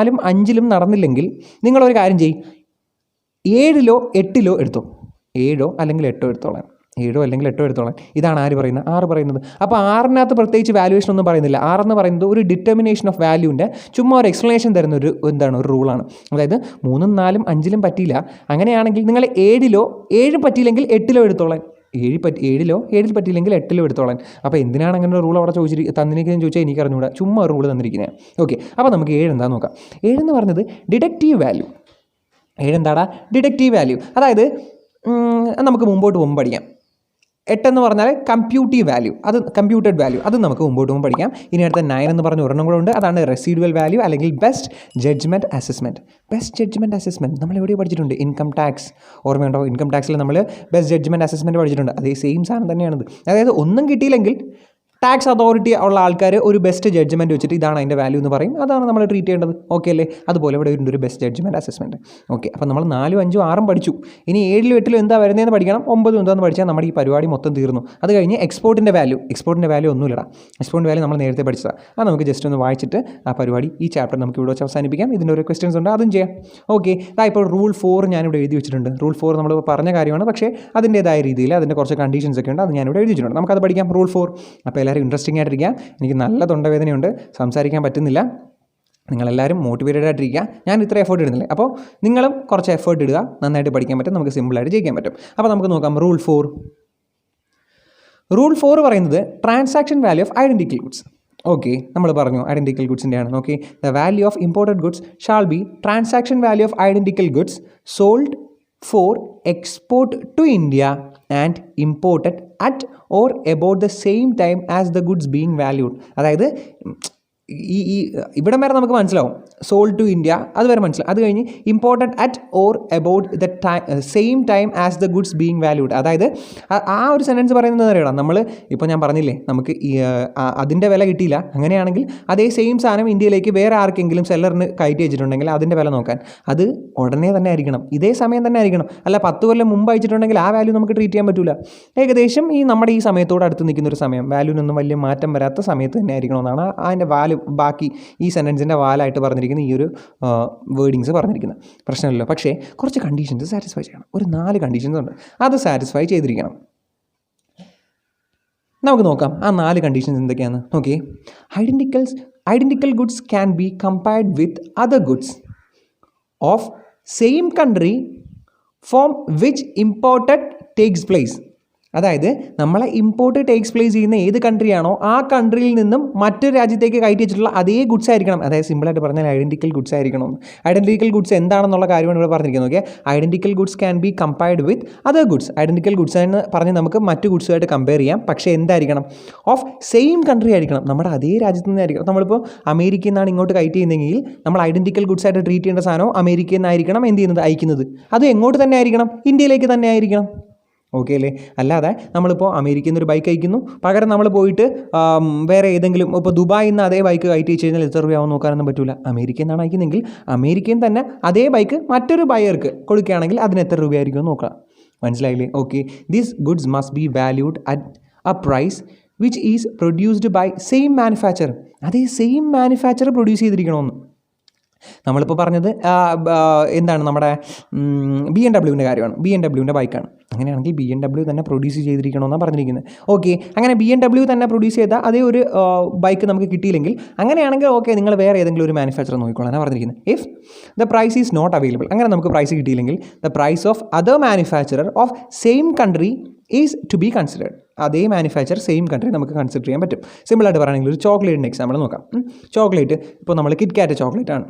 5ലും നടന്നില്ലെങ്കിൽ നിങ്ങളൊരു കാര്യം ചെയ്യും, 7ലോ 8ലോ എടുത്തോ. 7 അല്ലെങ്കിൽ 8 എടുത്തോളാം. 7 അല്ലെങ്കിൽ 8 എടുത്തോളാം. ഇതാണ് ആര് പറയുന്നത്? 6 പറയുന്നത്. അപ്പോൾ 6നകത്ത് പ്രത്യേകിച്ച് വാല്യുവേഷൻ ഒന്നും പറയുന്നില്ല. 6 എന്ന് പറയുന്നത് ഒരു ഡിറ്റർമിനേഷൻ ഓഫ് വാല്യൂവിൻ്റെ ചുമ്മാ ഒരു എക്സ്പ്ലനേഷൻ തരുന്ന ഒരു ഒരു റൂളാണ്. അതായത് 3ഉം 4ഉം 5ലും പറ്റിയില്ല, അങ്ങനെയാണെങ്കിൽ നിങ്ങൾ 7 പറ്റിയില്ലെങ്കിൽ 8ലോ എടുത്തോളാം. 7ൽ പറ്റിയില്ലെങ്കിൽ 8ലോ എടുത്തോളാൻ. അപ്പോൾ എന്തിനാണ് അങ്ങനെ ഒരു റൂൾ അവിടെ തന്നിരിക്കുന്നതെന്ന് ചോദിച്ചാൽ എനിക്ക് അറിഞ്ഞുകൂടാ, ചുമ്മാ ഒരു റൂൾ തന്നിരിക്കുന്നത്. ഓക്കെ, അപ്പോൾ നമുക്ക് 7 എന്താണെന്ന് നോക്കാം. 7 എന്ന് പറയുന്നത് ഡിഡക്റ്റീവ് വാല്യൂ. 7 എന്താടാ? Deductive value. അതായത് നമുക്ക് മുമ്പോട്ട് പോകുമ്പോൾ പഠിക്കാം. 8 എന്ന് പറഞ്ഞാൽ കമ്പ്യൂട്ടീവ് വാല്യൂ, അത് കമ്പ്യൂട്ടഡ് വാല്യൂ, അത് നമുക്ക് മുമ്പോട്ട് പോകുമ്പോൾ പഠിക്കാം. ഇനി അടുത്ത 9 എന്ന് പറഞ്ഞ ഒരെണ്ണം കൂടെ ഉണ്ട്, അതാണ് റെസിഡ്യുവൽ വാല്യൂ അല്ലെങ്കിൽ ബെസ്റ്റ് ജഡ്ജ്മെൻറ്റ് അസസ്മെൻറ്റ്. നമ്മൾ എവിടെയോ പഠിച്ചിട്ടുണ്ട്, ഇൻകം ടാക്സ് ഓർമ്മയുണ്ടോ? ഇൻകം ടാക്സിൽ നമ്മൾ ബെസ്റ്റ് ജഡ്ജ്മെൻറ്റ് അസസ്മെൻറ്റ് പഠിച്ചിട്ടുണ്ട്. അതേ സെയിം സാധനം തന്നെയാണിത്. അതായത് ഒന്നും കിട്ടിയില്ലെങ്കിൽ ടാക്സ് അതോറിറ്റി ഉള്ള ആൾക്കാർ ഒരു ബെസ്റ്റ് ജഡ്ജ്മെൻറ്റ് വെച്ചിട്ട് ഇതാണ് അതിൻ്റെ വാല്യൂ എന്ന് പറയും, അതാണ് നമ്മൾ ട്രീറ്റ് ചെയ്യേണ്ടത്. ഓക്കെ അല്ലേ? അതുപോലെ ഇവിടെ ഒരു ബെസ്റ്റ് ജഡ്ജ്മെൻറ്റ് അസസ്മെൻറ്റ്. ഓക്കെ, അപ്പോൾ നമ്മൾ 4ഉം 5ഉം 6ഉം പഠിച്ചു. ഇനി 7ലും 8ലും എന്താ വരുന്നതെന്ന് പഠിക്കണം. 9ഉം എന്താണെന്ന് പഠിച്ചാൽ നമ്മുടെ ഈ പരിപാടി മൊത്തം തീർന്നു. അത് കഴിഞ്ഞ് എക്സ്പോർട്ടിൻ്റെ വാല്യൂ ഒന്നുമില്ലടാ. എക്സ്പോർട്ടിൻ്റെ വാല്യൂ നമ്മൾ നേരത്തെ പഠിച്ചതാണ്. അത് നമുക്ക് ജസ്റ്റ് ഒന്ന് വായിച്ചിട്ട് ആ പരിപാടി, ഈ ചാപ്റ്റർ നമുക്ക് ഇവിടെ വെച്ച് അവസാനിപ്പിക്കാം. ഇതിൻ്റെ ഒരു ക്വസ്റ്റ്യൻസ് ഉണ്ട്, അതും ചെയ്യാം. ഓക്കെ, ഇപ്പോൾ റൂൾ 4 ഞാനിവിടെ എഴുതി വെച്ചിട്ടുണ്ട്. റൂൾ 4 നമ്മൾ പറഞ്ഞ കാര്യമാണ്, പക്ഷേ അതിൻ്റേതായ രീതിയിൽ അതിൻ്റെ കുറച്ച് കണ്ടീഷൻസ് ഒക്കെ ഉണ്ട്, അത് ഞാനിവിടെ എഴുതി വെച്ചിട്ടുണ്ട്. നമുക്കത് പഠിക്കാം. റൂൾ 4. അപ്പോൾ എല്ലാവരും ഇൻട്രസ്റ്റിംഗ് ആയിട്ടിരിക്കുക. എനിക്ക് നല്ല തൊണ്ടവേദനയുണ്ട്, സംസാരിക്കാൻ പറ്റുന്നില്ല. നിങ്ങളെല്ലാവരും മോട്ടിവേറ്റഡ് ആയിട്ടിരിക്കുക. ഞാൻ ഇത്ര എഫേർട്ട് ഇടുന്നില്ല, അപ്പോൾ നിങ്ങളും കുറച്ച് എഫേർട്ട് ഇടുക. നന്നായിട്ട് പഠിക്കാൻ പറ്റും, നമുക്ക് സിമ്പിളായിട്ട് ജയിക്കാൻ പറ്റും. അപ്പോൾ നമുക്ക് നോക്കാം റൂൾ 4. റൂൾ 4 പറയുന്നത് transaction value of identical goods. Okay, നമ്മൾ പറഞ്ഞു ഐഡൻറ്റിക്കൽ ഗുഡ്സിൻ്റെയാണ്. Okay, the value of imported goods shall be transaction value of identical goods sold for export to India and imported at or about the same time as the goods being valued. അതായത് ഇവിടം വരെ നമുക്ക് മനസ്സിലാവും, സോൾഡ് ടു ഇന്ത്യ അത് വരെ മനസ്സിലാവും. അത് കഴിഞ്ഞ് important at or about the same time as the goods being valued. അതായത് ആ ഒരു സെൻറ്റൻസ് പറയുന്നത് അറിയണം. നമ്മൾ ഇപ്പോൾ ഞാൻ പറഞ്ഞില്ലേ, നമുക്ക് അതിൻ്റെ വില കിട്ടിയില്ല, അങ്ങനെയാണെങ്കിൽ അതേ സെയിം സാധനം ഇന്ത്യയിലേക്ക് വേറെ ആർക്കെങ്കിലും സെല്ലറിന് കയറ്റി വെച്ചിട്ടുണ്ടെങ്കിൽ അതിൻ്റെ വില നോക്കാൻ അത് ഉടനെ തന്നെ ആയിരിക്കണം, ഇതേ സമയം തന്നെ ആയിരിക്കണം. അല്ല 10 കൊല്ലം മുമ്പ് അയച്ചിട്ടുണ്ടെങ്കിൽ ആ വാല്യൂ നമുക്ക് ട്രീറ്റ് ചെയ്യാൻ പറ്റില്ല. ഏകദേശം നമ്മുടെ ഈ സമയത്തോട് അടുത്ത് നിൽക്കുന്നൊരു സമയം, വാല്യൂനൊന്നും വലിയ മാറ്റം വരാത്ത സമയത്ത് തന്നെ ആയിരിക്കണമെന്നാണ് അതിൻ്റെ വാല്യൂ ബാക്കി ഈ സെൻറ്റൻസിൻ്റെ വാലായിട്ട് പറഞ്ഞിരിക്കുന്ന ഈ ഒരു വേർഡിങ്സ് പറഞ്ഞിരിക്കുന്നത്. പ്രശ്നമില്ലല്ലോ. പക്ഷേ കുറച്ച് കണ്ടീഷൻസ് സാറ്റിസ്ഫൈ ചെയ്യണം. ഒരു 4 കണ്ടീഷൻസ് ഉണ്ട്, അത് സാറ്റിസ്ഫൈ ചെയ്തിരിക്കണം. നമുക്ക് നോക്കാം ആ 4 കണ്ടീഷൻസ് എന്തൊക്കെയാണ്. Okay, identical goods can be compared with other goods of same country from which imported takes place. അതായത് നമ്മളെ ഇമ്പോർട്ട് ടേക്സ് പ്ലേസ് ചെയ്യുന്ന ഏത് കൺട്രിയാണോ ആ കൺട്രിയിൽ നിന്നും മറ്റൊരു രാജ്യത്തേക്ക് കയറ്റി വെച്ചിട്ടുള്ള അതേ ഗുഡ്സ് ആയിരിക്കണം. അതായത് സിമ്പിളായിട്ട് പറഞ്ഞാൽ ഐഡൻറ്റിക്കൽ ഗുഡ്സ് ആയിരിക്കണം. ഐഡൻറ്റിക്കൽ ഗുഡ്സ് എന്താണെന്നുള്ള കാര്യമാണ് ഇവിടെ പറഞ്ഞിരിക്കുന്നത്. Okay, identical goods can be compared with other goods. Identical goods എന്ന് പറഞ്ഞ് നമുക്ക് മറ്റു ഗുഡ്സുമായിട്ട് കമ്പയർ ചെയ്യാം. പക്ഷേ എന്തായിരിക്കണം? ഓഫ് സെയിം കൺട്രി ആയിരിക്കണം, നമ്മുടെ അതേ രാജ്യത്ത് നിന്നായിരിക്കണം. നമ്മളിപ്പോൾ അമേരിക്കയിൽ നിന്നാണ് ഇങ്ങോട്ട് കയറ്റി ചെയ്യുന്നതെങ്കിൽ നമ്മൾ ഐഡൻറ്റിക്കൽ ഗുഡ്സ് ആയിട്ട് ട്രീറ്റ് ചെയ്യേണ്ട സാധനം അമേരിക്കയിൽ നിന്നായിരിക്കണം എന്ത് ചെയ്യുന്നത്, അയക്കുന്നത്. അത് എങ്ങോട്ട് തന്നെ ആയിരിക്കണം? ഇന്ത്യയിലേക്ക് തന്നെ ആയിരിക്കണം. ഓക്കെ അല്ലേ? അല്ലാതെ നമ്മളിപ്പോൾ അമേരിക്കയിൽ നിന്നൊരു ബൈക്ക് അയക്കുന്നു, പകരം നമ്മൾ പോയിട്ട് വേറെ ഏതെങ്കിലും ഇപ്പോൾ ദുബായിൽ നിന്ന് അതേ ബൈക്ക് കയറ്റി വെച്ച് കഴിഞ്ഞാൽ എത്ര രൂപയാവും നോക്കാനൊന്നും പറ്റില്ല. അമേരിക്കയിൽ നിന്നാണ് അയക്കുന്നതെങ്കിൽ അമേരിക്കയിൽ തന്നെ അതേ ബൈക്ക് മറ്റൊരു ബയർക്ക് കൊടുക്കുകയാണെങ്കിൽ അതിന് എത്ര രൂപയായിരിക്കും നോക്കാം. മനസ്സിലായില്ലേ? Okay, these goods must be valued at a price which is produced by same manufacture. അതേ സെയിം മാനുഫാക്ചർ പ്രൊഡ്യൂസ് ചെയ്തിരിക്കണമെന്ന്. നമ്മളിപ്പോൾ പറഞ്ഞത് എന്താണ്, നമ്മുടെ BMW കാര്യമാണ്. BMW ബൈക്കാണ്. അങ്ങനെയാണെങ്കിൽ BMW തന്നെ പ്രൊഡ്യൂസ് ചെയ്തിരിക്കണമെന്നാണ് പറഞ്ഞിരിക്കുന്നത്. ഓക്കെ, അങ്ങനെ BMW തന്നെ പ്രൊഡ്യൂസ് ചെയ്ത അതേ ഒരു ബൈക്ക് നമുക്ക് കിട്ടിയില്ലെങ്കിൽ അങ്ങനെയാണെങ്കിൽ ഓക്കെ, നിങ്ങൾ വേറെ ഏതെങ്കിലും ഒരു മാനുഫാക്ചർ നോക്കിക്കോളാനാണ് പറഞ്ഞിരിക്കുന്നത്. If the price is not available, അങ്ങനെ നമുക്ക് പ്രൈസ് കിട്ടിയില്ലെങ്കിൽ the price of other manufacturer of same country is to be considered. അതേ മാനുഫാക്ചർ സെയിം കൺട്രി നമുക്ക് കൺസിഡർ ചെയ്യാൻ പറ്റും. സിമ്പിളായിട്ട് പറയുകയാണെങ്കിൽ ഒരു ചോക്ലേറ്റിൻ്റെ എക്സാമ്പിൾ നോക്കാം. ചോക്ലേറ്റ് ഇപ്പോൾ നമ്മൾ കിറ്റ്കാറ്റ് ചോക്ലേറ്റ് ആണ്.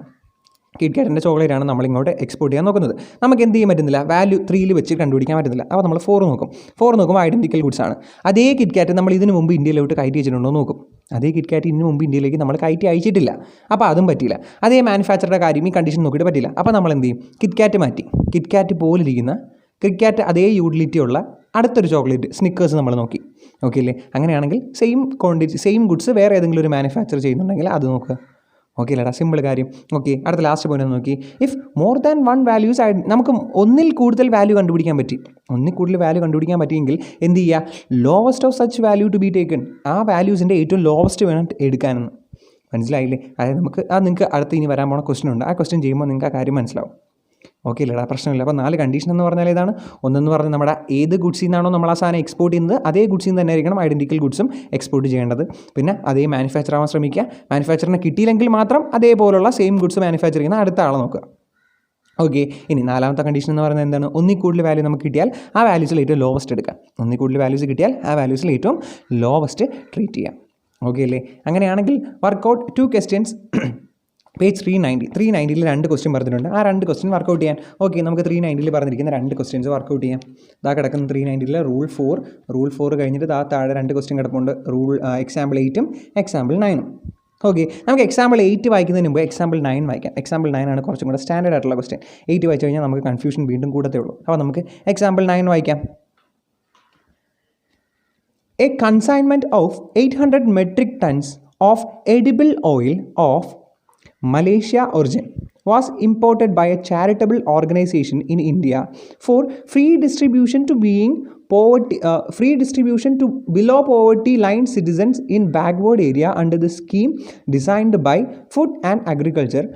കിറ്റ്കാറ്റിൻ്റെ ചോക്ലേറ്റാണ് നമ്മളിങ്ങോട്ട് എക്സ്പോർട്ട് ചെയ്യാൻ നോക്കുന്നത്. നമുക്ക് എന്ത് ചെയ്യാൻ പറ്റുന്നില്ല, വാല്യൂ 3ൽ വെച്ച് കണ്ടുപിടിക്കാൻ പറ്റുന്നില്ല. അപ്പോൾ നമ്മൾ 4 നോക്കും. 4 നോക്കുമ്പോൾ ഐഡൻറ്റിക്കൽ ഗുഡ്സ് ആണ്. അതേ കിറ്റ്കാറ്റ് നമ്മൾ ഇതിന് മുമ്പ് ഇന്ത്യയിലോട്ട് കയറ്റി വെച്ചിട്ടുണ്ടോ നോക്കും. അതേ കിറ്റ്കാറ്റ് ഇതിന് മുമ്പ് ഇന്ത്യയിലേക്ക് നമ്മൾ കയറ്റി അയച്ചിട്ടില്ല, അപ്പോൾ അതും പറ്റില്ല. അതേ മാനുഫാക്ചറുടെ കാര്യം ഈ കണ്ടീഷൻ നോക്കിയിട്ട് പറ്റില്ല. അപ്പോൾ നമ്മൾ എന്ത് ചെയ്യും, കിറ്റ്കാറ്റ് മാറ്റി കിറ്റ്കാറ്റ് പോലിരിക്കുന്ന കിറ്റ്കാറ്റ് അതേ യൂട്ടിലിറ്റി ഉള്ള അടുത്തൊരു ചോക്ലേറ്റ് സ്നിക്കേഴ്സ് നമ്മൾ നോക്കി. ഓക്കെ അല്ലേ? അങ്ങനെയാണെങ്കിൽ സെയിം ക്വാണ്ടിറ്റി സെയിം ഗുഡ്സ് വേറെ ഏതെങ്കിലും ഒരു മാനുഫാക്ചർ ചെയ്യുന്നുണ്ടെങ്കിൽ അത് നോക്കുക. ഓക്കെ അല്ലേടാ, സിമ്പിൾ കാര്യം. ഓക്കെ, അടുത്ത ലാസ്റ്റ് പോയിന്റ് നോക്കി. ഇഫ് മോർ ദാൻ 1 വാല്യൂസ് നമുക്ക് ഒന്നിൽ കൂടുതൽ വാല്യൂ കണ്ടുപിടിക്കാൻ പറ്റി, ഒന്നിൽ കൂടുതൽ വാല്യൂ കണ്ടുപിടിക്കാൻ പറ്റിയെങ്കിൽ എന്ത് ചെയ്യുക, lowest of such value to be taken. ആ വാല്യൂസിൻ്റെ ഏറ്റവും ലോവസ്റ്റ് വേണം എടുക്കാനെന്ന്. മനസ്സിലായില്ലേ? അതായത് നിങ്ങൾക്ക് അടുത്ത് ഇനി വരാൻ പോണ ക്വസ്റ്റൻ ഉണ്ട്. ആ ക്വസ്റ്റൻ ചെയ്യുമ്പോൾ നിങ്ങൾക്ക് ആ കാര്യം മനസ്സിലാവും. ഓക്കെ അല്ലേടാ, പ്രശ്നമില്ല. അപ്പോൾ 4 കണ്ടീഷൻ എന്ന് പറഞ്ഞാൽ ഏതാണ്? ഒന്നെന്ന് പറഞ്ഞാൽ നമ്മുടെ ഏത് ഗുഡ്സിൽ നിന്നാണോ നമ്മൾ ആ സാധനം എക്സ്പോർട്ട് ചെയ്യുന്നത് അതേ ഗുഡ്സിൽ നിന്ന് തന്നെ ആയിരിക്കണം ഐഡൻറ്റിക്കൽ ഗുഡ്സും എക്സ്പോർട്ട് ചെയ്യേണ്ടത്. പിന്നെ അതേ മാനുഫാക്ചർ ആവാൻ ശ്രമിക്കുക. മാനുഫാക്ചറിനെ കിട്ടിയില്ലെങ്കിൽ മാത്രം അതേപോലുള്ള സെയിം ഗുഡ്സ് മാനുഫാക്ചർ ചെയ്യുന്ന അടുത്ത ആളെ നോക്കുക. ഓക്കെ, ഇനി 4ാമത്തെ കണ്ടീഷൻ എന്ന് പറയുന്നത് എന്താണ്? ഒന്നിൽ കൂടുതൽ വാല്യൂ നമുക്ക് കിട്ടിയാൽ ആ വാല്യൂസിൽ ഏറ്റവും ലോവസ്റ്റ് എടുക്കാം. ഒന്നിൽ കൂടുതൽ വാല്യൂസ് കിട്ടിയാൽ ആ വാല്യൂസിൽ ഏറ്റവും ലോവസ്റ്റ് ട്രീറ്റ് ചെയ്യാം. ഓക്കെ അല്ലേ? അങ്ങനെയാണെങ്കിൽ വർക്കൗട്ട് 2 ക്വസ്റ്റ്യൻസ് പേജ് 390 2 ക്വസ്റ്റ്യൻ പറഞ്ഞിട്ടുണ്ട്. ആ 2 ക്വസ്റ്റ്യൻ വർക്കൗട്ട് ചെയ്യാൻ. ഓക്കെ, നമുക്ക് 390 പറഞ്ഞിരിക്കുന്ന 2 ക്വസ്റ്റ്യൻസ് വർക്കൗട്ട് ചെയ്യാം. ഇതാ കിടക്കുന്ന 390 റൂൾ 4 കഴിഞ്ഞിട്ട് താഴെ 2 ക്വസ്റ്റ്യൻ കിടപ്പുണ്ട്. എക്സാമ്പിൾ 8ഉം എക്സാമ്പിൾ 9ഉം. ഓക്കെ, നമുക്ക് എക്സാമ്പിൾ 8 വായിക്കുന്നതിന് മുമ്പ് എക്സാമ്പിൾ 9 വായിക്കാം. എക്സാമ്പിൾ 9 ആണ് കുറച്ചും കൂടെ സ്റ്റാൻഡേർഡ് ആയിട്ടുള്ള ക്വസ്റ്റ്യൻ. 8 വായിച്ചു കഴിഞ്ഞാൽ നമുക്ക് കൺഫ്യൂഷൻ വീണ്ടും കൂടത്തേ ഉള്ളൂ. അപ്പോൾ നമുക്ക് എക്സാമ്പിൾ 9 വായിക്കാം. A consignment of 800 metric tons of edible oil of Malaysia origin was imported by a charitable organization in India for free distribution to below poverty line citizens in backward area under the scheme designed by Food and Agriculture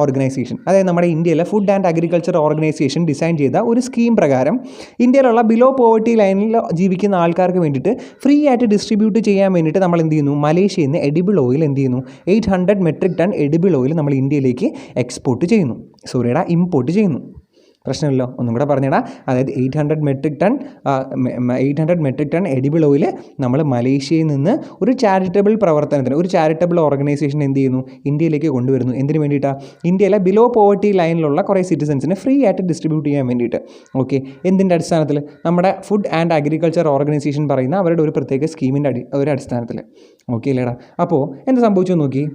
organisation. അതായത് നമ്മുടെ ഇന്ത്യയിലെ food and agriculture organisation design ചെയ്ത ഒരു സ്കീം പ്രകാരം ഇന്ത്യയിലുള്ള ബിലോ പോവർട്ടി ലൈനിൽ ജീവിക്കുന്ന ആൾക്കാർക്ക് വേണ്ടിയിട്ട് ഫ്രീ ആയിട്ട് ഡിസ്ട്രിബ്യൂട്ട് ചെയ്യാൻ വേണ്ടിയിട്ട് നമ്മൾ എന്ത് ചെയ്യുന്നു, മലേഷ്യയിൽ നിന്ന് എഡിബിൾ ഓയിൽ എന്ത് ചെയ്യുന്നു, 800 മെട്രിക് ടൺ എഡിബിൾ ഓയിൽ നമ്മൾ ഇന്ത്യയിലേക്ക് ഇമ്പോർട്ട് ചെയ്യുന്നു. പ്രശ്നമില്ലല്ലോ, ഒന്നും കൂടെ പറഞ്ഞിടാം. അതായത് 800 മെട്രിക് ടൺ എഡിബിൾ ഓയിൽ നമ്മൾ മലേഷ്യയിൽ നിന്ന് ഒരു ചാരിറ്റബിൾ പ്രവർത്തനത്തിന് ഒരു ചാരിറ്റബിൾ ഓർഗനൈസേഷൻ എന്ത് ചെയ്യുന്നു, ഇന്ത്യയിലേക്ക് കൊണ്ടുവരുന്നു. എന്തിനു വേണ്ടിയിട്ടാണ്? ഇന്ത്യയിലെ ബിലോ പോവർട്ടി ലൈനിലുള്ള കുറേ സിറ്റിസൻസിന് ഫ്രീ ആയിട്ട് ഡിസ്ട്രിബ്യൂട്ട് ചെയ്യാൻ വേണ്ടിയിട്ട്. ഓക്കെ, എന്തിൻ്റെ അടിസ്ഥാനത്തിൽ? നമ്മുടെ ഫുഡ് ആൻഡ് അഗ്രികൾച്ചർ ഓർഗനൈസേഷൻ പറയുന്ന അവരുടെ ഒരു പ്രത്യേക സ്കീമിൻ്റെ ഒരു അടിസ്ഥാനത്തിൽ. ഓക്കെ അല്ലേടാ? അപ്പോൾ എന്ത് സംഭവിച്ചു നോക്കി.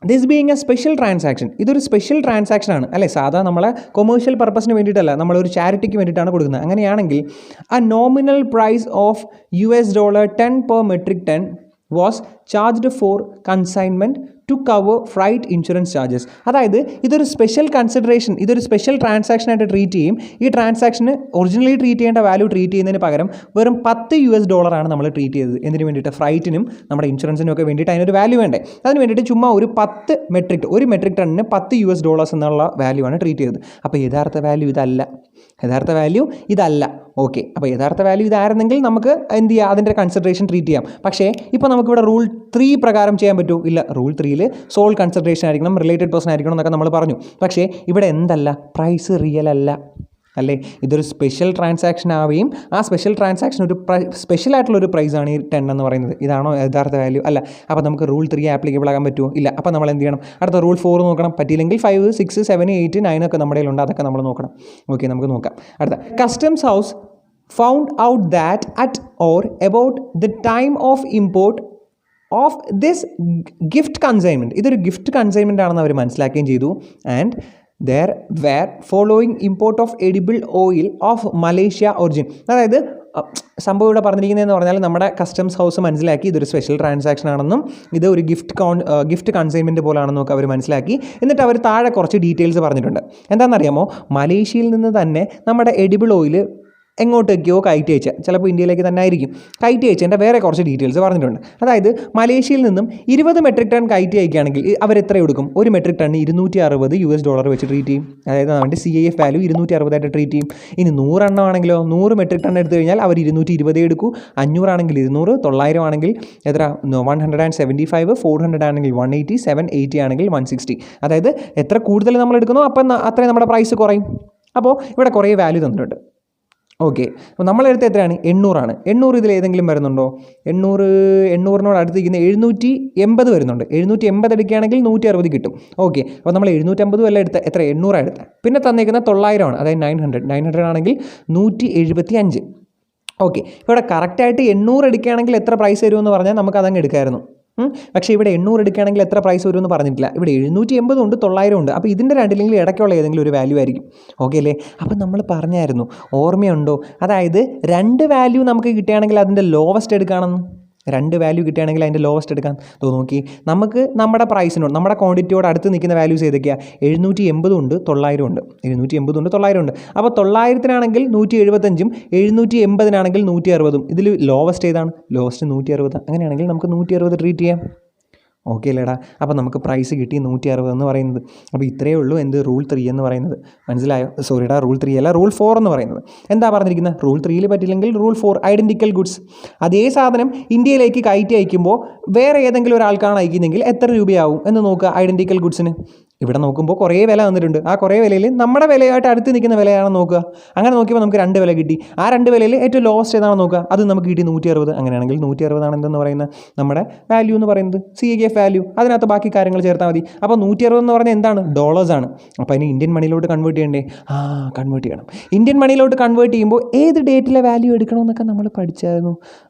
This being A special transaction, ഇതൊരു സ്പെഷ്യൽ ട്രാൻസാക്ഷൻ ആണ് അല്ലേ? സാധാരണ നമ്മളെ കൊമേഴ്ഷ്യൽ പർപ്പസിന് വേണ്ടിയിട്ടല്ല, നമ്മളൊരു ചാരിറ്റിക്ക് വേണ്ടിയിട്ടാണ് കൊടുക്കുന്നത്. അങ്ങനെയാണെങ്കിൽ a nominal price of $10 per metric ton was charged for consignment to cover freight insurance charges. അതായത് ഇതൊരു സ്പെഷ്യൽ കൺസിഡറേഷൻ, ഇതൊരു സ്പെഷ്യൽ ട്രാൻസാക്ഷനായിട്ട് ട്രീറ്റ് ചെയ്യും. ഈ ട്രാൻസാക്ഷന് ഒറിജിനലി ട്രീറ്റ് ചെയ്യേണ്ട വാല്യൂ ട്രീറ്റ് ചെയ്യുന്നതിന് പകരം വെറും $10 നമ്മൾ ട്രീറ്റ് ചെയ്തത്. എന്തിനു വേണ്ടിയിട്ട്? ഫ്രൈറ്റിനും നമ്മുടെ ഇൻഷുറൻസിനും ഒക്കെ വേണ്ടിയിട്ട് അതിനൊരു വാല്യൂ വേണ്ടേ. അതിന് വേണ്ടിയിട്ട് ചുമ്മാ ഒരു മെട്രിക് ടണ്ണിന് $10 എന്നുള്ള വാല്യൂ ആണ് ട്രീറ്റ് ചെയ്തത്. അപ്പോൾ യഥാർത്ഥ വാല്യൂ ഇതല്ല. ഓക്കെ, അപ്പോൾ യഥാർത്ഥ വാല്യൂ ഇതായിരുന്നെങ്കിൽ നമുക്ക് എന്ത് ചെയ്യാം, അതിൻ്റെ കൺസിഡറേഷൻ ട്രീറ്റ് ചെയ്യാം. പക്ഷേ ഇപ്പോൾ നമുക്കിവിടെ റൂൾ 3 പ്രകാരം ചെയ്യാൻ പറ്റുമോ? ഇല്ല. റൂൾ 3 സോൾ കൺസിഡറേഷൻ ആയിരിക്കണം, റിലേറ്റഡ് പേഴ്സൺ ആയിരിക്കണം എന്നൊക്കെ നമ്മൾ പറഞ്ഞു. പക്ഷേ ഇവിടെ എന്തല്ല, പ്രൈസ് റിയൽ അല്ല. അല്ലേ? ഇതൊരു സ്പെഷ്യൽ ട്രാൻസാക്ഷൻ ആവുകയും ആ സ്പെഷ്യൽ ട്രാൻസാക്ഷൻ ഒരു സ്പെഷ്യലായിട്ടുള്ളൊരു പ്രൈസാണ് ഈ 10 എന്ന് പറയുന്നത്. ഇതാണോ യഥാർത്ഥ വാല്യൂ? അല്ല. അപ്പോൾ നമുക്ക് റൂൾ 3 ആപ്ലിക്കബിൾ ആകാൻ പറ്റുമോ? ഇല്ല. അപ്പോൾ നമ്മൾ എന്ത് ചെയ്യണം? അടുത്ത റൂൾ 4 നോക്കണം. പറ്റിയില്ലെങ്കിൽ 5, 6, 7, 8, 9 ഒക്കെ നമ്മുടെ കയ്യിലുണ്ട്. അതൊക്കെ നമ്മൾ നോക്കണം. ഓക്കെ, നമുക്ക് നോക്കാം. അടുത്ത customs house found out that at or about the time of import of this gift consignment, ഇതൊരു ഗിഫ്റ്റ് കൺസൈൻമെൻ്റ് ആണെന്ന് അവർ മനസ്സിലാക്കുകയും ചെയ്തു. And there were following import of edible oil of Malaysia origin. അതായത് സംഭവം ഇവിടെ പറഞ്ഞിരിക്കുന്നതെന്ന് പറഞ്ഞാൽ നമ്മുടെ കസ്റ്റംസ് ഹൗസ് മനസ്സിലാക്കി ഇതൊരു സ്പെഷ്യൽ ട്രാൻസാക്ഷൻ ആണെന്നും ഇത് ഒരു ഗിഫ്റ്റ് കൺസൈൻമെൻറ്റ് പോലാണെന്നും ഒക്കെ അവർ മനസ്സിലാക്കി. എന്നിട്ട് അവർ താഴെ കുറച്ച് ഡീറ്റെയിൽസ് പറഞ്ഞിട്ടുണ്ട്. എന്താണെന്നറിയാമോ? മലേഷ്യയിൽ നിന്ന് തന്നെ നമ്മുടെ എഡിബിൾ ഓയിൽ എങ്ങോട്ടേക്കോ കയറ്റി അയച്ച, ചിലപ്പോൾ ഇന്ത്യയിലേക്ക് തന്നെ ആയിരിക്കും കയറ്റി അയച്ചതിൻ്റെ വേറെ കുറച്ച് ഡീറ്റെയിൽസ് പറഞ്ഞിട്ടുണ്ട്. അതായത് മലേഷ്യയിൽ നിന്നും 20 മെട്രിക് ടൺ കയറ്റി അയക്കുകയാണെങ്കിൽ അവരെത്ര എടുക്കും? ഒരു മെട്രിക് ടണ്ണ് $260 വെച്ച് ട്രീറ്റ് ചെയ്യും. അതായത് നമ്മുടെ CIF വാല്യൂ 260 ആയിട്ട് ട്രീറ്റ് ചെയ്യും. ഇനി 100 എണ്ണം ആണെങ്കിലോ 100 മെട്രിക് ടൺ എടുത്തു കഴിഞ്ഞാൽ അവർ 220 എടുക്കൂ. 500 ആണെങ്കിൽ 200, 900 ആണെങ്കിൽ എത്ര? 175, 400 ആണെങ്കിൽ 180, 780 ആണെങ്കിൽ 160. അതായത് എത്ര കൂടുതൽ നമ്മൾ എടുക്കുന്നോ അപ്പം അത്രയും നമ്മുടെ പ്രൈസ് കുറയും. അപ്പോൾ ഇവിടെ കുറേ വാല്യൂ തന്നിട്ടുണ്ട്. ഓക്കെ, അപ്പോൾ നമ്മളെടുത്ത് എത്രയാണ്? 800 ആണ്. 800 ഇതിൽ ഏതെങ്കിലും വരുന്നുണ്ടോ? 800 അടുത്തിരിക്കുന്ന 780 വരുന്നുണ്ട്. 780 എടുക്കുകയാണെങ്കിൽ 160 കിട്ടും. ഓക്കെ, അപ്പോൾ നമ്മൾ 750 അല്ല എടുത്ത, എത്ര? 800 എടുത്ത. പിന്നെ തന്നേക്കുന്ന 900 ആണ്, അതായത് 900 ആണെങ്കിൽ 175. ഓക്കെ, ഇവിടെ കറക്റ്റായിട്ട് 800 എടുക്കുകയാണെങ്കിൽ എത്ര പ്രൈസ് വരുമെന്ന് പറഞ്ഞാൽ നമുക്ക് അതങ്ങ് എടുക്കാമായിരുന്നു. പക്ഷേ ഇവിടെ 800 എടുക്കുകയാണെങ്കിൽ എത്ര പ്രൈസ് വരുമെന്ന് പറഞ്ഞിട്ടില്ല. ഇവിടെ 780 ഉണ്ട്, 900 ഉണ്ട്. അപ്പോൾ ഇതിൻ്റെ രണ്ടില്ലെങ്കിൽ ഇടയ്ക്കുള്ള ഏതെങ്കിലും ഒരു വാല്യൂ ആയിരിക്കും. ഓക്കെ അല്ലേ? അപ്പോൾ നമ്മൾ പറഞ്ഞായിരുന്നു, ഓർമ്മയുണ്ടോ? അതായത് 2 വാല്യൂ നമുക്ക് കിട്ടുകയാണെങ്കിൽ അതിൻ്റെ ലോവസ്റ്റ് എടുക്കുകയാണെന്ന്. 2 വാല്യൂ കിട്ടുകയാണെങ്കിൽ അതിൻ്റെ ലോവസ്റ്റ് എടുക്കാൻ നോക്കി. നമുക്ക് നമ്മുടെ പ്രൈസിനോട്, നമ്മുടെ ക്വാണ്ടിറ്റിയോട് അടുത്ത് നിൽക്കുന്ന വാല്യൂസ് ഏതൊക്കെയാണ്? 780 ഉണ്ട്, 900 ഉണ്ട്. 780 ഉണ്ട്, 900 ഉണ്ട്. അപ്പോൾ 900-നാണെങ്കിൽ 175ഉം 780-നാണെങ്കിൽ 160ഉം. ഇതിൽ ലോവസ്റ്റ് ഏതാണ്? ലോവസ്റ്റ് 160. അങ്ങനെയാണെങ്കിൽ നമുക്ക് 160 ട്രീറ്റ് ചെയ്യാം. ഓക്കെ അല്ലേടാ? അപ്പോൾ നമുക്ക് പ്രൈസ് കിട്ടി 160 എന്ന് പറയുന്നത്. അപ്പോൾ ഇത്രയേ ഉള്ളൂ എന്ത്? റൂൾ 3 എന്ന് പറയുന്നത്. മനസ്സിലായോ? സോറിടാ, റൂൾ 3 അല്ല, റൂൾ 4 എന്ന് പറയുന്നത്. എന്താ പറഞ്ഞിരിക്കുന്നത്? റൂൾ 3 പറ്റില്ലെങ്കിൽ റൂൾ 4, ഐഡൻറ്റിക്കൽ ഗുഡ്സ്. അതേ സാധനം ഇന്ത്യയിലേക്ക് കയറ്റി അയക്കുമ്പോൾ വേറെ ഏതെങ്കിലും ഒരാൾക്കാണ് അയക്കുന്നതെങ്കിൽ എത്ര രൂപയാവും എന്ന് നോക്കുക ഐഡൻറ്റിക്കൽ ഗുഡ്സിന്. ഇവിടെ നോക്കുമ്പോൾ കുറേ വില തന്നിട്ടുണ്ട്. ആ കുറേ വിലയിൽ നമ്മുടെ വിലയായിട്ട് അടുത്ത് നിൽക്കുന്ന വിലയാണെന്ന് നോക്കുക. അങ്ങനെ നോക്കിയപ്പോൾ നമുക്ക് 2 വില കിട്ടി. ആ 2 വിലയിൽ ഏറ്റവും ലോവസ്റ്റ് ഏതാണെന്ന് നോക്കുക. അത് നമുക്ക് കിട്ടി 160. അങ്ങനെയാണെങ്കിൽ 160 ആണ് എന്തെന്ന് പറയുന്നത്? നമ്മുടെ വാല്യൂ എന്ന് പറയുന്നത് CIF വാല്യൂ. അതിനകത്ത് ബാക്കി കാര്യങ്ങൾ ചേർത്താൽ മതി. അപ്പോൾ 160 എന്ന് പറഞ്ഞാൽ എന്താണ്? ഡോളേഴ്സാണ്. അപ്പോൾ അതിന് ഇന്ത്യൻ മണിയിലോട്ട് കൺവേർട്ട് ചെയ്യണ്ടേ? കൺവേർട്ട് ചെയ്യണം. ഇന്ത്യൻ മണിയിലോട്ട് കൺവേർട്ട് ചെയ്യുമ്പോൾ ഏത് ഡേറ്റിലെ വാല്യൂ എടുക്കണമെന്നൊക്കെ നമ്മൾ പഠിച്ചായിരുന്നു.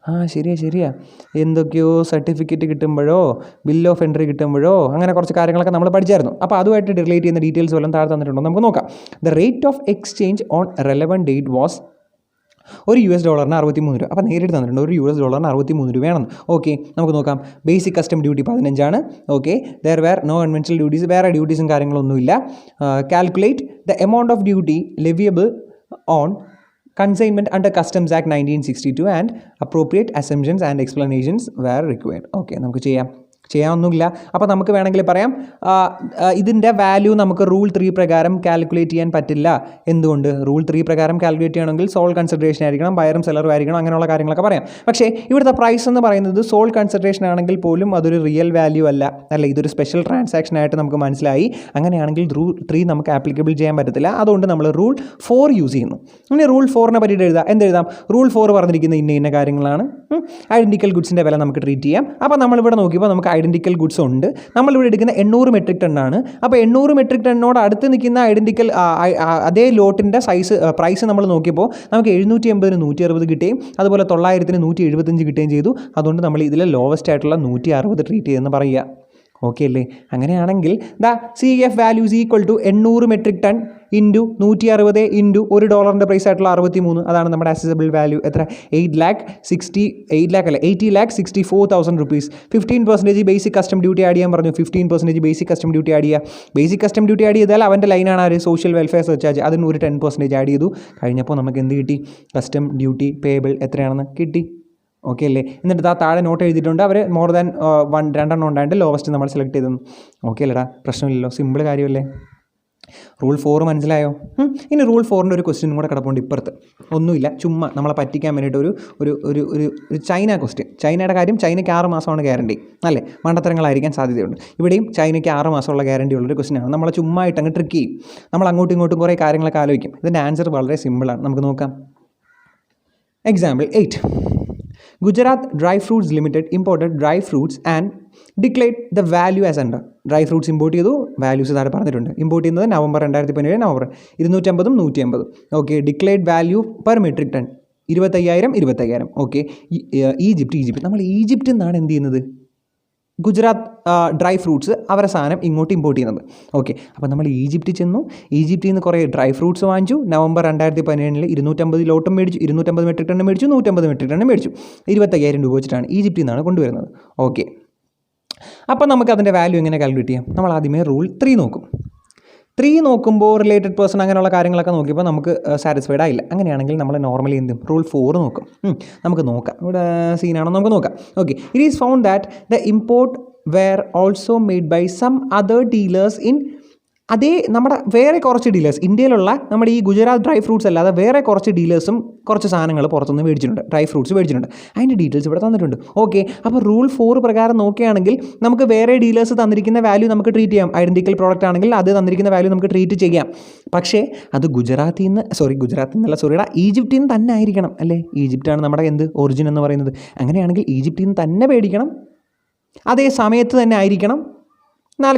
ശരിയാ. എന്തൊക്കെയോ സർട്ടിഫിക്കറ്റ് കിട്ടുമ്പോഴോ ബിൽ ഓഫ് എൻട്രി കിട്ടുമ്പോഴോ അങ്ങനെ കുറച്ച് കാര്യങ്ങളൊക്കെ നമ്മൾ പഠിച്ചായിരുന്നു. അപ്പോൾ അതുമായിട്ട് റിലേറ്റ് ചെയ്യുന്ന ഡീറ്റെയിൽസ് വല്ലതും താഴെ തന്നിട്ടുണ്ടോ നമുക്ക് നോക്കാം. The rate of exchange on relevant date was ഒരു $63 63 രൂപ. അപ്പോൾ നേരിട്ട് തന്നിട്ടുണ്ട് ഒരു $63 63 രൂപയാണെന്ന്. ഓക്കെ, നമുക്ക് നോക്കാം. Basic custom duty 15 okay, there were no conventional duties. വേറെ ഡ്യൂട്ടീസും കാര്യങ്ങളൊന്നുമില്ല. Calculate the amount of duty leviable on consignment under customs act 1962 and appropriate assumptions and explanations where required. Okay, നമുക്ക് ചെയ്യാനൊന്നുമില്ല. അപ്പോൾ നമുക്ക് വേണമെങ്കിൽ പറയാം ഇതിൻ്റെ വാല്യൂ നമുക്ക് റൂൾ 3 പ്രകാരം കാൽക്കുലേറ്റ് ചെയ്യാൻ പറ്റില്ല. എന്തുകൊണ്ട്? റൂൾ 3 പ്രകാരം കാൽക്കുലേറ്റ് ചെയ്യണമെങ്കിൽ സോൾ കൺസിഡറേഷൻ ആയിരിക്കണം, ബയറും സെല്ലറും ആയിരിക്കണം, അങ്ങനെയുള്ള കാര്യങ്ങളൊക്കെ പറയാം. പക്ഷേ ഇവിടുത്തെ പ്രൈസ് എന്ന് പറയുന്നത് സോൾ കൺസിഡറേഷൻ ആണെങ്കിൽ പോലും അതൊരു റിയൽ വാല്യൂ അല്ല, ഇതൊരു സ്പെഷ്യൽ ട്രാൻസാക്ഷൻ ആയിട്ട് നമുക്ക് മനസ്സിലായി. അങ്ങനെയാണെങ്കിൽ റൂൾ 3 നമുക്ക് ആപ്ലിക്കബിൾ ചെയ്യാൻ പറ്റത്തില്ല. അതുകൊണ്ട് നമ്മൾ റൂൾ 4 യൂസ് ചെയ്യുന്നു. ഇനി റൂൾ 4നെ പറ്റിയിട്ട് എന്തെഴുതാം? റൂൾ 4 പറഞ്ഞിരിക്കുന്ന ഇന്ന കാര്യങ്ങളാണ്. ഐഡൻറ്റിക്കൽ ഗുഡ്സിൻ്റെ വില നമുക്ക് ട്രീറ്റ് ചെയ്യാം. അപ്പോൾ നമ്മളിവിടെ നോക്കിയപ്പോൾ നമുക്ക് ഐഡൻറ്റിക്കൽ ഗുഡ്സ് ഉണ്ട്. നമ്മളിവിടെ എടുക്കുന്ന 800 മെട്രിക് ടണ്ണാണ്. അപ്പോൾ 800 മെട്രിക് ടണ്ണോട് അടുത്ത് നിൽക്കുന്ന ഐഡൻറ്റിക്കൽ അതേ ലോട്ടിൻ്റെ പ്രൈസ് നമ്മൾ നോക്കിയപ്പോൾ നമുക്ക് 780-ന് 160 കിട്ടുകയും അതുപോലെ 900-ന് 175 കിട്ടുകയും ചെയ്തു. അതുകൊണ്ട് നമ്മൾ ഇതിലെ ലോവസ്റ്റ് ആയിട്ടുള്ള 160 ട്രീറ്റ് ചെയ്തെന്ന് പറയുക. ഓക്കെ അല്ലേ? അങ്ങനെയാണെങ്കിൽ CIF value is equal to 800 metric ton into 160 into $1 price ആയിട്ടുള്ള 63. അതാണ് നമ്മുടെ അസസബിൾ വാല്യൂ. എത്ര? 80,64,000 rupees. 15% basic custom duty add ചെയ്യാൻ പറഞ്ഞു. 15% ബേസിക് കസ്റ്റം ഡ്യൂട്ടി ആഡ് ചെയ്യുക. ബേസിക് കസ്റ്റം ഡ്യൂട്ടി ആഡ് ചെയ്താൽ അവൻ്റെ ലൈനാണ് ആര്? Social welfare surcharge. അതിന് ഒരു 10% ആഡ് ചെയ്തു. കഴിഞ്ഞപ്പോൾ നമുക്ക് എന്ത് കിട്ടി? കസ്റ്റം ഡ്യൂട്ടി പേയബിൾ എത്രയാണെന്ന് കിട്ടി. ഓക്കെ അല്ലേ? എന്നിട്ട് താഴെ നോട്ട് എഴുതിയിട്ടുണ്ട്. അവർ മോർ ദാൻ 2 ഉണ്ടായിട്ട് ലോവസ്റ്റ് നമ്മൾ സെലക്ട് ചെയ്തെന്ന്. ഓക്കെ അല്ലേടാ? പ്രശ്നമില്ലല്ലോ, സിമ്പിൾ കാര്യമല്ലേ? റൂൾ 4 മനസ്സിലായോ? ഇനി റൂൾ 4ൻ്റെ ഒരു ക്വസ്റ്റ്യനും കൂടെ കിടപ്പുണ്ട് ഇപ്പുറത്ത്. ഒന്നുമില്ല, ചുമ്മാ നമ്മളെ പറ്റിക്കാൻ വേണ്ടിയിട്ട് ഒരു ഒരു ഒരു ഒരു ഒരു ചൈന ക്വസ്റ്റ്യൻ. ചൈനയുടെ കാര്യം, ചൈനയ്ക്ക് 6 മാസമാണ് ഗ്യാരണ്ടി അല്ലേ? മണ്ടത്തരങ്ങളായിരിക്കാൻ സാധ്യതയുണ്ട്. ഇവിടെയും ചൈനയ്ക്ക് 6 മാസമുള്ള ഗ്യാരണ്ടി ഉള്ളൊരു ക്വസ്റ്റ്യനാണ്. നമ്മളെ ചുമ്മാ ഇട്ടങ്ങ് ട്രിക്ക് ചെയ്യും. നമ്മൾ അങ്ങോട്ടും ഇങ്ങോട്ടും കുറേ കാര്യങ്ങളൊക്കെ ആലോചിക്കും. ഇതിൻ്റെ ആൻസർ വളരെ സിമ്പിളാണ്, നമുക്ക് നോക്കാം. Example 8. Gujarat Dry Fruits Limited imported dry fruits and declared the value as under. Dry fruits import ചെയ്തു, വാല്യൂസ് താഴെ പറഞ്ഞിട്ടുണ്ട്. ഇമ്പോർട്ട് ചെയ്യുന്നത് November 2017 November 250 150. Okay. Declared value per metric ton 25,000. Okay. Egypt നമ്മൾ ഈജിപ്തിൽ നിന്നാണ് എന്ത് ചെയ്യുന്നത്? ഗുജറാത്ത് ഡ്രൈ ഫ്രൂട്ട്സ് അവരെ സാധനം ഇങ്ങോട്ട് ഇമ്പോർട്ട് ചെയ്യുന്നത്. ഓക്കെ. അപ്പോൾ നമ്മൾ ഈജിപ്തിൽ ചെന്നു, ഈജിപ്തിൽ നിന്ന് കുറേ ഡ്രൈ ഫ്രൂട്ട്സ് വാങ്ങിച്ചു. നവംബർ 2017 250 ലോട്ടും മേടിച്ചു, 250 മെട്രിക് ടണ്ണ് മേടിച്ചു, 150 മെട്രിക് ടണ്ണ് മേടിച്ചു. 25,000 രൂപ വെച്ചിട്ടാണ് ഈജിപ്തിൽ നിന്നാണ് കൊണ്ടുവരുന്നത്. ഓക്കെ. അപ്പോൾ നമുക്ക് അതിൻ്റെ വാല്യൂ എങ്ങനെ കാൽക്കുലേറ്റ് ചെയ്യാം? നമ്മൾ ആദ്യമേ റൂൾ 3 നോക്കും. 3 നോക്കുമ്പോൾ റിലേറ്റഡ് പേഴ്സൺ അങ്ങനെയുള്ള കാര്യങ്ങളൊക്കെ നോക്കിയപ്പോൾ നമുക്ക് സാറ്റിസ്ഫൈഡ് ആയില്ല. അങ്ങനെയാണെങ്കിൽ നമ്മൾ നോർമലി എന്തും റൂൾ 4 നോക്കും. നമുക്ക് നോക്കാം, ഇവിടെ സീനാണോ നമുക്ക് നോക്കാം. Okay. It is found that the import were also made by some other dealers in. അതേ നമ്മുടെ വേറെ കുറച്ച് ഡീലേഴ്സ് ഇന്ത്യയിലുള്ള നമ്മുടെ ഈ ഗുജറാത്ത് ഡ്രൈ ഫ്രൂട്ട്സ് അല്ലാതെ വേറെ കുറച്ച് ഡീലേഴ്സും കുറച്ച് സാധനങ്ങൾ പുറത്തുനിന്ന് മേടിച്ചിട്ടുണ്ട്, ഡ്രൈ ഫ്രൂട്ട്സ് മേടിച്ചിട്ടുണ്ട്. അതിൻ്റെ ഡീറ്റെയിൽസ് ഇവിടെ തന്നിട്ടുണ്ട്. ഓക്കെ. അപ്പോൾ റൂൾ 4 പ്രകാരം നോക്കുകയാണെങ്കിൽ നമുക്ക് വേറെ ഡീലേഴ്സ് തന്നിരിക്കുന്ന വാല്യൂ നമുക്ക് ട്രീറ്റ് ചെയ്യാം. ഐഡൻറ്റിക്കൽ പ്രോഡക്റ്റ് ആണെങ്കിൽ അത് തന്നിരിക്കുന്ന വാല്യൂ നമുക്ക് ട്രീറ്റ് ചെയ്യാം. പക്ഷേ അത് ഗുജറാത്തിൽ നിന്നല്ല, ഈജിപ്തിൽ നിന്ന് തന്നെ ആയിരിക്കണം അല്ലേ? ഈജിപ്റ്റാണ് നമ്മുടെ ഒറിജിൻ എന്ന് പറയുന്നത്. അങ്ങനെയാണെങ്കിൽ ഈജിപ്തിൽ നിന്ന് തന്നെ മേടിക്കണം, അതേ സമയത്ത് തന്നെ ആയിരിക്കണം.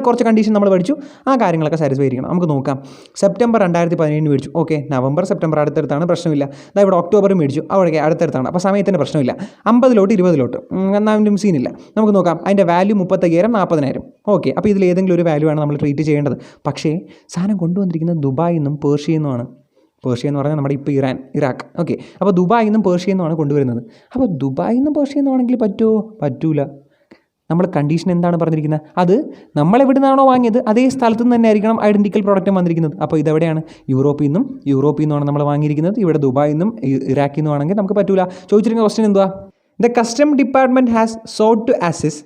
കുറച്ച് കണ്ടീഷൻ നമ്മൾ പഠിച്ചു, ആ കാര്യങ്ങളൊക്കെ സാറ്റിസ്ഫൈ ആയിരിക്കണം. നമുക്ക് നോക്കാം. സെപ്റ്റംബർ 2017 മേടിച്ചു. ഓക്കെ. നവംബർ സെപ്റ്റംബർ അടുത്തടുത്താണ്, പ്രശ്നമില്ല. ഇവിടെ ഒക്ടോബർ മേടിച്ചു, അവിടെ അടുത്തടുത്താണ്. അപ്പോൾ സമയത്തിൻ്റെ പ്രശ്നമില്ല. 50 ലോട്ട് 20 ലോട്ട് എന്നാലും സീനില്ല. നമുക്ക് നോക്കാം. അതിൻ്റെ വാല്യൂ 35,000 40,000. ഓക്കെ. അപ്പോൾ ഇതിൽ ഏതെങ്കിലും ഒരു വാല്യൂ ആണ് നമ്മൾ ട്രീറ്റ് ചെയ്യേണ്ടത്. പക്ഷേ സാധനം കൊണ്ടുവന്നിരിക്കുന്നത് ദുബായിൽ നിന്നും പേർഷ്യയിൽ നിന്നുമാണ്. പേർഷ്യ എന്ന് പറഞ്ഞാൽ നമ്മുടെ ഇപ്പോൾ ഇറാഖ്. ഓക്കെ. അപ്പോൾ ദുബായിൽ നിന്നും പേർഷ്യയിൽ നിന്നുമാണ് കൊണ്ടുവരുന്നത്. അപ്പോൾ ദുബായിൽ നിന്നും പേർഷ്യയിൽ നിന്നാണെങ്കിൽ പറ്റൂല. നമ്മൾ കണ്ടീഷൻ എന്താണ് പറഞ്ഞിരിക്കുന്നത്? അത് നമ്മളെവിടെ നിന്നാണോ വാങ്ങിയത് അതേ സ്ഥലത്ത് നിന്ന് തന്നെ ആയിരിക്കണം ഐഡൻറ്റിക്കൽ പ്രോഡക്റ്റും വന്നിരിക്കുന്നത്. അപ്പോൾ ഇതെവിടെയാണ്? യൂറോപ്പിൽ നിന്നുമാണ് നമ്മൾ വാങ്ങിയിരിക്കുന്നത്. ഇവിടെ ദുബായിൽ നിന്നും ഇറാഖിൽ നിന്നും ആണെങ്കിൽ നമുക്ക് പറ്റൂല. ചോദിച്ചിരിക്കുന്ന ക്വസ്റ്റ്യൻ എന്തുവാ? The custom department has sought to assess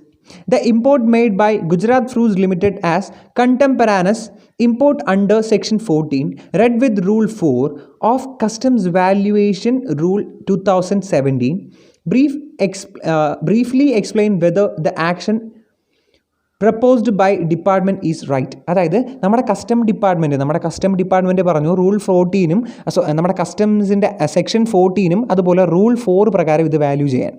the import made by Gujarat Fruits Limited as contemporaneous import under section 14 read with rule 4 of customs valuation rule 2017. Briefly explain whether the action proposed by department is right. അതായത് നമ്മുടെ കസ്റ്റം ഡിപ്പാർട്ട്മെൻറ്റ് പറഞ്ഞു റൂൾ 14 നമ്മുടെ കസ്റ്റംസിൻ്റെ സെക്ഷൻ 14 അതുപോലെ റൂൾ 4 പ്രകാരം ഇത് വാല്യൂ ചെയ്യാൻ.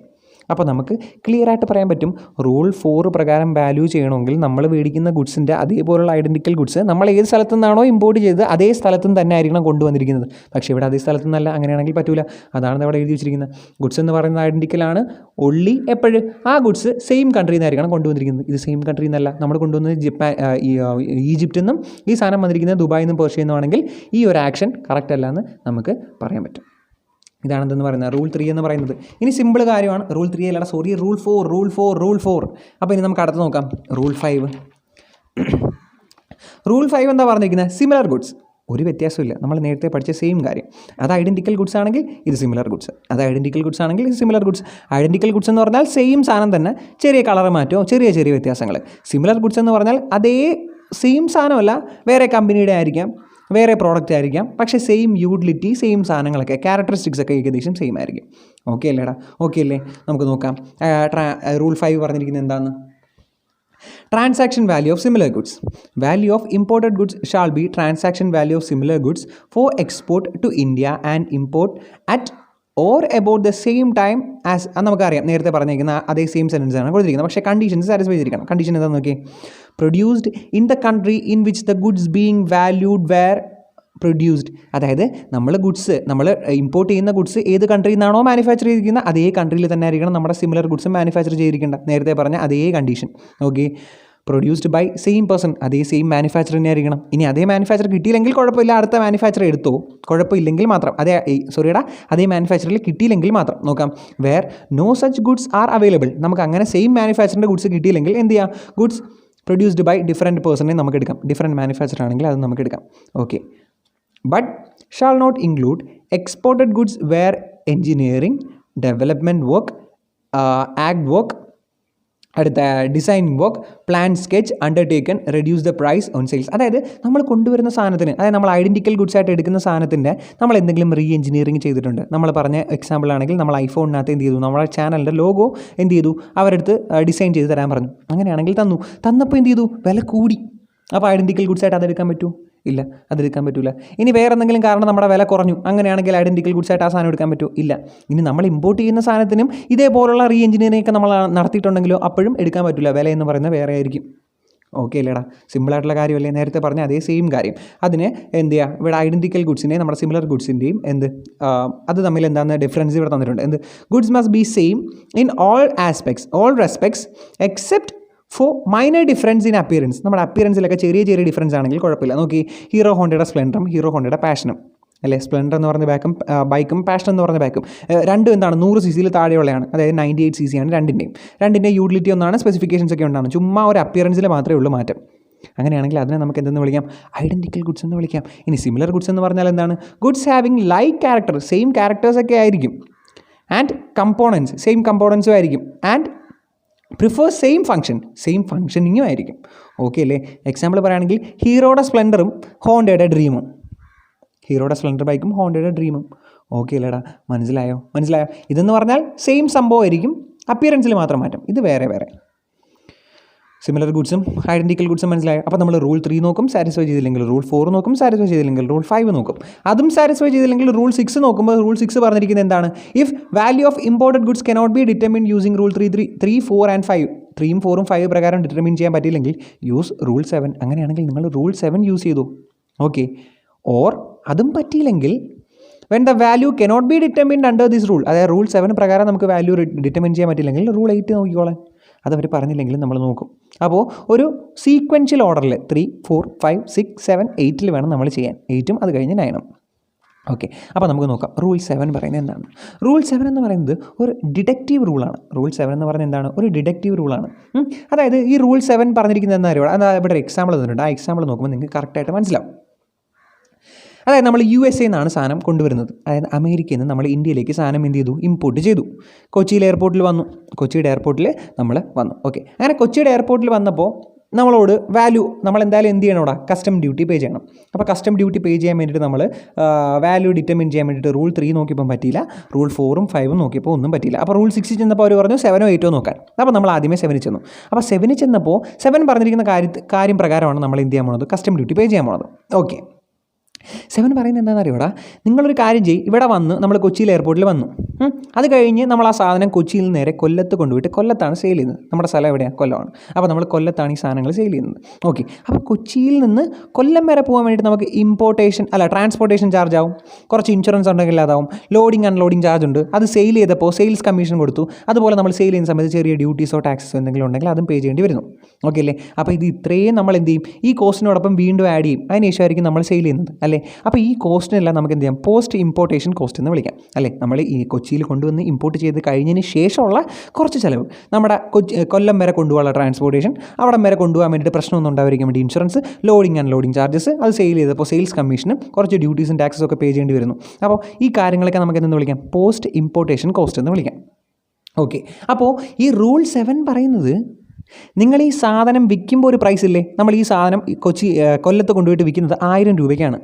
അപ്പോൾ നമുക്ക് ക്ലിയർ ആയിട്ട് പറയാൻ പറ്റും, റൂൾ 4 പ്രകാരം വാല്യൂ ചെയ്യണമെങ്കിൽ നമ്മൾ മേടിക്കുന്ന ഗുഡ്സിൻ്റെ അതേപോലുള്ള ഐഡൻറ്റിക്കൽ ഗുഡ്സ് നമ്മൾ ഏത് സ്ഥലത്തു നിന്നാണോ ഇമ്പോർട്ട് ചെയ്തത് അതേ സ്ഥലത്തു നിന്ന് തന്നെ ആയിരിക്കണം കൊണ്ടുവന്നിരിക്കുന്നത്. പക്ഷേ ഇവിടെ അതേ സ്ഥലത്തു നിന്നല്ല, അങ്ങനെയാണെങ്കിൽ പറ്റൂല. അതാണ് അവിടെ എഴുതി വെച്ചിരിക്കുന്നത്. ഗുഡ്സ് എന്ന് പറയുന്നത് ഐഡൻറ്റിക്കലാണ് ഒള്ളി എപ്പോഴും ആ ഗുഡ്സ് സെയിം കൺട്രിയിൽ നിന്നായിരിക്കണം കൊണ്ടുവന്നിരിക്കുന്നത്. ഇത് സെയിം കൺട്രിയിൽ നിന്നല്ല, നമ്മൾ കൊണ്ടുവന്നത് ഈജിപ്തിൽ നിന്നും ഈ സാധനം വന്നിരിക്കുന്നത് ദുബായിൽ നിന്നും പേർഷ്യയിൽ നിന്നും ആണെങ്കിൽ ഈ ഒരു ആക്ഷൻ കറക്റ്റ് അല്ല എന്ന് നമുക്ക് പറയാൻ പറ്റും. ഇതാണ് എന്തെന്ന് പറയുന്നത് റൂൾ 3 എന്ന് പറയുന്നത്. ഇനി സിമ്പിൾ കാര്യമാണ്. റൂൾ 3 അല്ല, സോറി, റൂൾ 4. അപ്പോൾ ഇനി നമുക്ക് അടുത്ത് നോക്കാം. റൂൾ 5 എന്താ പറഞ്ഞിരിക്കുന്നത്? Similar goods. ഒരു വ്യത്യാസമില്ല, നമ്മൾ നേരത്തെ പഠിച്ച സെയിം കാര്യം. അത് ഐഡൻറ്റിക്കൽ ഗുഡ്സ് ആണെങ്കിൽ ഇത് സിമിലർ ഗുഡ്സ്, ഐഡൻറ്റിക്കൽ ഗുഡ്സ് എന്ന് പറഞ്ഞാൽ സെയിം സാധനം തന്നെ, ചെറിയ കളർ മാറ്റമോ ചെറിയ വ്യത്യാസങ്ങൾ. സിമിലർ ഗുഡ്സ് എന്ന് പറഞ്ഞാൽ അതേ സെയിം സാധനമല്ല, വേറെ കമ്പനിയുടെ ആയിരിക്കാം, വേറെ പ്രോഡക്റ്റ് ആയിരിക്കാം, പക്ഷേ സെയിം യൂട്ടിലിറ്റി, സെയിം സാധനങ്ങളൊക്കെ, ക്യാരക്ടറിസ്റ്റിക്സ് ഒക്കെ ഏകദേശം സെയിം ആയിരിക്കും. ഓക്കെ അല്ലേ? നമുക്ക് നോക്കാം. റൂൾ 5 പറഞ്ഞിരിക്കുന്നത് എന്താണ്? Transaction value of similar goods. Value of imported goods shall be transaction value of similar goods for export to India and import at or about the same time as. നമുക്കറിയാം, നേരത്തെ പറഞ്ഞിരിക്കുന്ന അതേ സെയിം സെൻറ്റൻസ് ആണ് കൊടുത്തിരിക്കുന്നത്. പക്ഷേ കണ്ടീഷൻസ് സാറ്റിസ്ഫൈ ചെയ്തിരിക്കണം. കണ്ടീഷൻ എന്താണെന്ന് നോക്കി. Produced in the country in which the goods being valued were produced. അതായത് നമ്മൾ ഇമ്പോർട്ട് ചെയ്യുന്ന ഗുഡ്സ് ഏത് കൺട്രിയിൽ നിന്നാണോ മാനുഫാക്ചർ ചെയ്തിരിക്കുന്നത് അതേ കൺട്രിയിൽ തന്നെ ആയിരിക്കണം നമ്മുടെ സിമിലർ ഗുഡ്സ് മാനുഫാക്ചർ ചെയ്തിരിക്കേണ്ട. നേരത്തെ പറഞ്ഞ അതേ condition. Okay. Produced by same person, അതേ സെയിം മാനുഫാക്ചർ തന്നെ ആയിരിക്കണം. ഇനി അതേ മാനുഫാക്ചർ കിട്ടിയില്ലെങ്കിൽ കുഴപ്പമില്ല, അടുത്ത മാനുഫാക്ചർ എടുത്തോ, കുഴപ്പമില്ലെങ്കിൽ മാത്രം. അതേ മാനുഫാക്ചറിൽ കിട്ടിയില്ലെങ്കിൽ മാത്രം നോക്കാം. Where no such goods are available. നമുക്ക് അങ്ങനെ സെയിം മാനുഫാക്ചറിൻ്റെ ഗുഡ്സ് കിട്ടിയില്ലെങ്കിൽ എന്ത് ചെയ്യാം? ഗുഡ്സ് പ്രൊഡ്യൂസ്ഡ് ബൈ ഡിഫറെൻറ്റ് പേഴ്സണെ നമുക്ക് എടുക്കാം. ഡിഫറെൻറ്റ് മാനുഫാക്ചർ ആണെങ്കിൽ അത് നമുക്ക് എടുക്കാം. Okay. But shall not include exported goods where engineering, development work, ag work, അടുത്ത designing work, plan sketch, undertaken, reduce the price on sales. അതായത് നമ്മൾ കൊണ്ടുവരുന്ന സാധനത്തിന്, അതായത് നമ്മൾ ഐഡൻറ്റിക്കൽ ഗുഡ്സ് ആയിട്ട് എടുക്കുന്ന സാധനത്തിൻ്റെ നമ്മൾ എന്തെങ്കിലും റീ എഞ്ചിനീയറിംഗ് ചെയ്തിട്ടുണ്ട്. നമ്മൾ പറഞ്ഞ എക്സാമ്പിൾ ആണെങ്കിൽ നമ്മൾ ഐഫോണിനകത്ത് എന്ത് ചെയ്തു, നമ്മുടെ ചാനലിൻ്റെ ലോഗോ എന്ത് ചെയ്തു, അവരെടുത്ത് ഡിസൈൻ ചെയ്ത് തരാൻ പറഞ്ഞു. അങ്ങനെയാണെങ്കിൽ തന്നപ്പോൾ എന്ത് ചെയ്തു, വില കൂടി. അപ്പോൾ ഐഡൻറ്റിക്കൽ ഗുഡ്സ് ആയിട്ട് അതെടുക്കാൻ പറ്റുമോ? ഇല്ല, അതെടുക്കാൻ പറ്റില്ല. ഇനി വേറെ എന്തെങ്കിലും കാരണം നമ്മുടെ വില കുറഞ്ഞു, അങ്ങനെയാണെങ്കിൽ ഐഡൻറ്റിക്കൽ ഗുഡ്സ് ആയിട്ട് ആ സാധനം എടുക്കാൻ പറ്റുമോ? ഇല്ല. ഇനി നമ്മൾ ഇമ്പോർട്ട് ചെയ്യുന്ന സാധനത്തിനും ഇതേപോലുള്ള റീ എഞ്ചിനീയറിംഗ് ഒക്കെ നമ്മൾ നടത്തിയിട്ടുണ്ടെങ്കിലോ അപ്പോഴും എടുക്കാൻ പറ്റില്ല. വില എന്ന് പറയുന്നത് വേറെ ആയിരിക്കും. ഓക്കെ അല്ലേടാ, സിമ്പിളായിട്ടുള്ള കാര്യമല്ലേ, നേരത്തെ പറഞ്ഞ അതേ സെയിം കാര്യം. അതിന് എന്ത് ചെയ്യുക, ഇവിടെ ഐഡൻറ്റിക്കൽ ഗുഡ്സിൻ്റെയും നമ്മുടെ സിമിലർ ഗുഡ്സിൻ്റെയും അത് തമ്മിൽ എന്താണെന്ന് ഡിഫറൻസ് ഇവിടെ തന്നിട്ടുണ്ട്. Goods must B same in all respects except for minor difference in appearance. നമ്മുടെ അപ്പിയറൻസിലൊക്കെ ചെറിയ ഡിഫറൻസ് ആണെങ്കിൽ കുഴപ്പമില്ല. നോക്കി, ഹീറോ ഹോണ്ടയുടെ സ്പ്ലെൻഡറും ഹീറോ ഹോണ്ടയുടെ പാഷനും അല്ലേ, സ്പ്ലെൻഡർ എന്ന് പറഞ്ഞ ബൈക്കും പാഷൻ എന്ന് പറഞ്ഞ ബൈക്കും രണ്ടും എന്താണ്, 100 cc താഴെയുള്ളതാണ്. അതായത് 98 cc ആണ് രണ്ടിൻ്റെയും യൂട്ടിലിറ്റി ഒന്നാണ്, സ്പെസിഫിക്കേഷൻസ് ഒക്കെ ഉണ്ടാണ്. ചുമ്മാ ഒരു അപ്പിയറൻസിൽ മാത്രമേ ഉള്ളൂ മാറ്റം. അങ്ങനെയാണെങ്കിൽ അതിനെ നമുക്ക് എന്തെന്ന് വിളിക്കാം, ഐഡൻറ്റിക്കൽ ഗുഡ്സ് എന്ന് വിളിക്കാം. ഇനി സിമിലർ ഗുഡ്സ് എന്ന് പറഞ്ഞാൽ എന്താണ്, goods having like character, same ക്യാരക്ടേഴ്സൊക്കെ ആയിരിക്കും, ആൻഡ് കമ്പോണൻസ് സെയിം കമ്പോണൻസും ആയിരിക്കും, ആൻഡ് പ്രിഫർ സെയിം ഫങ്ഷനിങ്ങും ആയിരിക്കും. ഓക്കെ അല്ലേ. എക്സാമ്പിൾ പറയുകയാണെങ്കിൽ ഹീറോയുടെ സ്പ്ലെൻഡറും ഹോണ്ടയുടെ ഡ്രീമും, ഹീറോയുടെ സ്പ്ലെൻഡർ ബൈക്കും ഹോണ്ടയുടെ ഡ്രീമും. ഓക്കെ അല്ലേടാ, മനസ്സിലായോ? ഇതെന്ന് പറഞ്ഞാൽ സെയിം സംഭവമായിരിക്കും, അപ്പിയറൻസിൽ മാത്രം മാറ്റം. ഇത് വേറെ സിമിലർ ഗുഡ്സും ഐഡൻറ്റിക്കൽ ഗുഡ്സും മനസ്സിലായോ? അപ്പോൾ നമ്മൾ റൂൾ 3 നോക്കും, സാറ്റിസ്ഫൈ ചെയ്തില്ലെങ്കിൽ റൂൾ 4 നോക്കും, സാറ്റിസ്ഫൈ ചെയ്തില്ലെങ്കിൽ റൂൾ 5 നോക്കും. അതും സാറ്റിസ്ഫൈ ചെയ്തില്ലെങ്കിൽ റൂൾ 6 നോക്കുമ്പോൾ റൂൾ 6 പറഞ്ഞിരിക്കുന്നത് എന്താണ്, if value of imported goods cannot be determine using rule 3, 4 and 5. 3, 4, 5 പ്രകാരം ഡിറ്റർമിൻ ചെയ്യാൻ പറ്റിയില്ലെങ്കിൽ യൂസ് റൂൾ 7. അങ്ങനെയാണെങ്കിൽ നിങ്ങൾ റൂൾ 7 യൂസ് ചെയ്തു. ഓക്കെ. ഓർ അതും പറ്റിയില്ലെങ്കിൽ when the value cannot be determined under this rule, അതായത് റൂൾ 7 പ്രകാരം നമുക്ക് വാല്യൂ ഡിറ്റർമിൻ ചെയ്യാൻ പറ്റില്ലെങ്കിൽ റൂൾ 8 നോക്കിക്കോളാം. അതവർ പറഞ്ഞില്ലെങ്കിലും നമ്മൾ നോക്കും. അപ്പോൾ ഒരു സീക്വൻഷ്യൽ ഓർഡറിൽ 3, 4, 5, 6, 7, 8 വേണം നമ്മൾ ചെയ്യാൻ. 8 അത് കഴിഞ്ഞ് 9. ഓക്കെ. അപ്പോൾ നമുക്ക് നോക്കാം റൂൾ 7 പറയുന്നത് എന്താണ്. റൂൾ 7 എന്ന് പറയുന്നത് ഒരു ഡിഡക്റ്റീവ് റൂളാണ്. ഒരു ഡിഡക്റ്റീവ് റൂളാണ്. അതായത് ഈ റൂൾ 7 പറഞ്ഞിരിക്കുന്നത് എന്താ അറിയുമോ? അതായത് ഇവിടെ ഒരു എക്സാമ്പിൾ തന്നിട്ടുണ്ട്. ആ എക്സാമ്പിൾ നോക്കുമ്പോൾ നിങ്ങൾക്ക് കറക്റ്റായിട്ട് മനസ്സിലാവും. അതായത് നമ്മൾ USA നിന്നാണ് സാധനം കൊണ്ടുവരുന്നത്. അതായത് അമേരിക്കയിൽ നിന്ന് നമ്മൾ ഇന്ത്യയിലേക്ക് സാധനം എന്ത് ചെയ്തു, ഇമ്പോർട്ട് ചെയ്തു. കൊച്ചിയുടെ എയർപോർട്ടിൽ നമ്മൾ വന്നു. ഓക്കെ. അങ്ങനെ കൊച്ചിയുടെ എയർപോർട്ടിൽ വന്നപ്പോൾ നമ്മളോട് നമ്മൾ എന്തായാലും എന്ത് ചെയ്യണം, അവിടെ കസ്റ്റം ഡ്യൂട്ടി പേ ചെയ്യണം. അപ്പോൾ കസ്റ്റം ഡ്യൂട്ടി പേ ചെയ്യാൻ വേണ്ടിയിട്ട് നമ്മൾ വാല്യൂ ഡിറ്റർമിൻ ചെയ്യാൻ വേണ്ടിയിട്ട് റൂൾ 3 നോക്കിയപ്പോൾ പറ്റിയില്ല, റൂൾ 4ഉം 5ഉം നോക്കിയപ്പോൾ ഒന്നും പറ്റിയില്ല. അപ്പോൾ റൂൾ 6 ചെന്നപ്പോൾ അവർ പറഞ്ഞു 7, 8 നോക്കാൻ. അപ്പോൾ നമ്മൾ ആദ്യമേ 7 ചെന്നു. അപ്പോൾ 7 ചെന്നപ്പോൾ 7 പറഞ്ഞിരിക്കുന്ന കാര്യം പ്രകാരമാണ് നമ്മൾ എന്ത് ചെയ്യാൻ പോണത്, കസ്റ്റം ഡ്യൂട്ടി പേ ചെയ്യാൻ പോണത്. ഓക്കെ. 7 പറയുന്നത് എന്താണെന്ന് അറിയൂടാ, നിങ്ങളൊരു കാര്യം ചെയ്യും, ഇവിടെ വന്ന് നമ്മൾ കൊച്ചിയിൽ എയർപോർട്ടിൽ വന്നു. അത് കഴിഞ്ഞ് നമ്മൾ ആ സാധനം കൊച്ചിയിൽ നിന്ന് നേരെ കൊല്ലത്ത് കൊണ്ടുപോയിട്ട് കൊല്ലത്താണ് സെയിൽ ചെയ്യുന്നത്. നമ്മുടെ സ്ഥലം എവിടെയാണ്? കൊല്ലമാണ്. അപ്പോൾ നമ്മൾ കൊല്ലത്താണ് ഈ സാധനങ്ങൾ സെയിൽ ചെയ്യുന്നത്. ഓക്കെ. അപ്പോൾ കൊച്ചിയിൽ നിന്ന് കൊല്ലം വരെ പോകാൻ വേണ്ടിയിട്ട് നമുക്ക് ട്രാൻസ്പോർട്ടേഷൻ ചാർജ് ആവും, കുറച്ച് ഇൻഷുറൻസ് ഉണ്ടെങ്കിൽ അതാവും, ലോഡിങ് അൺലോഡിങ് ചാർജ് ഉണ്ട്. അത് സെയിൽ ചെയ്തപ്പോൾ സെയിൽസ് കമ്മീഷൻ കൊടുത്തു. അതുപോലെ നമ്മൾ സെയിൽ ചെയ്യുന്ന സമയത്ത് ചെറിയ ഡ്യൂട്ടീസോ ടാക്സസോ എന്തെങ്കിലും ഉണ്ടെങ്കിൽ അതും പേ ചെയ്യേണ്ടി വരുന്നു. ഓക്കെ അല്ലേ. അപ്പോൾ ഇത് ഇത്രയും നമ്മൾ എന്ത് ചെയ്യും, ഈ കോസ്റ്റിനോടൊപ്പം വീണ്ടും ആഡ് ചെയ്യും. അതിനുശേഷമായിരിക്കും നമ്മൾ സെയിൽ ചെയ്യുന്നത് അല്ലേ. അപ്പോൾ ഈ കോസ്റ്റിനെല്ലാം നമുക്ക് എന്ത് ചെയ്യാം, പോസ്റ്റ് ഇമ്പോർട്ടേഷൻ കോസ്റ്റ് എന്ന് വിളിക്കാം അല്ലേ. നമ്മൾ ഈ കൊച്ചിയിൽ കൊണ്ടുവന്ന് ഇമ്പോർട്ട് ചെയ്ത് കഴിഞ്ഞതിന് ശേഷമുള്ള കുറച്ച് ചിലവ്, നമ്മുടെ കൊല്ലം വരെ കൊണ്ടുപോകാനുള്ള ട്രാൻസ്പോർട്ടേഷൻ, അവിടെ വരെ കൊണ്ടുപോകാൻ വേണ്ടിയിട്ട് പ്രശ്നമൊന്നും ഉണ്ടായിരിക്കാൻ വേണ്ടി ഇൻഷുറൻസ്, ലോഡിങ് അൺലോഡിങ് ചാർജസ്, അത് സെയിൽ ചെയ്തപ്പോൾ സെയിൽസ് കമ്മീഷനും കുറച്ച് ഡ്യൂട്ടീസും ടാക്സസും ഒക്കെ പേ ചെയ്യേണ്ടി വരുന്നു. അപ്പോൾ ഈ കാര്യങ്ങളൊക്കെ നമുക്ക് എന്തെന്ന് വിളിക്കാം, പോസ്റ്റ് ഇമ്പോർട്ടേഷൻ കോസ്റ്റ് എന്ന് വിളിക്കാം. ഓക്കെ. അപ്പോൾ ഈ റൂൾ 7 പറയുന്നത്, നിങ്ങൾ ഈ സാധനം വിൽക്കുമ്പോൾ ഒരു പ്രൈസ് ഇല്ലേ, നമ്മൾ ഈ സാധനം കൊല്ലത്ത് കൊണ്ടുപോയിട്ട് വിൽക്കുന്നത് 1000 രൂപയ്ക്കാണ്.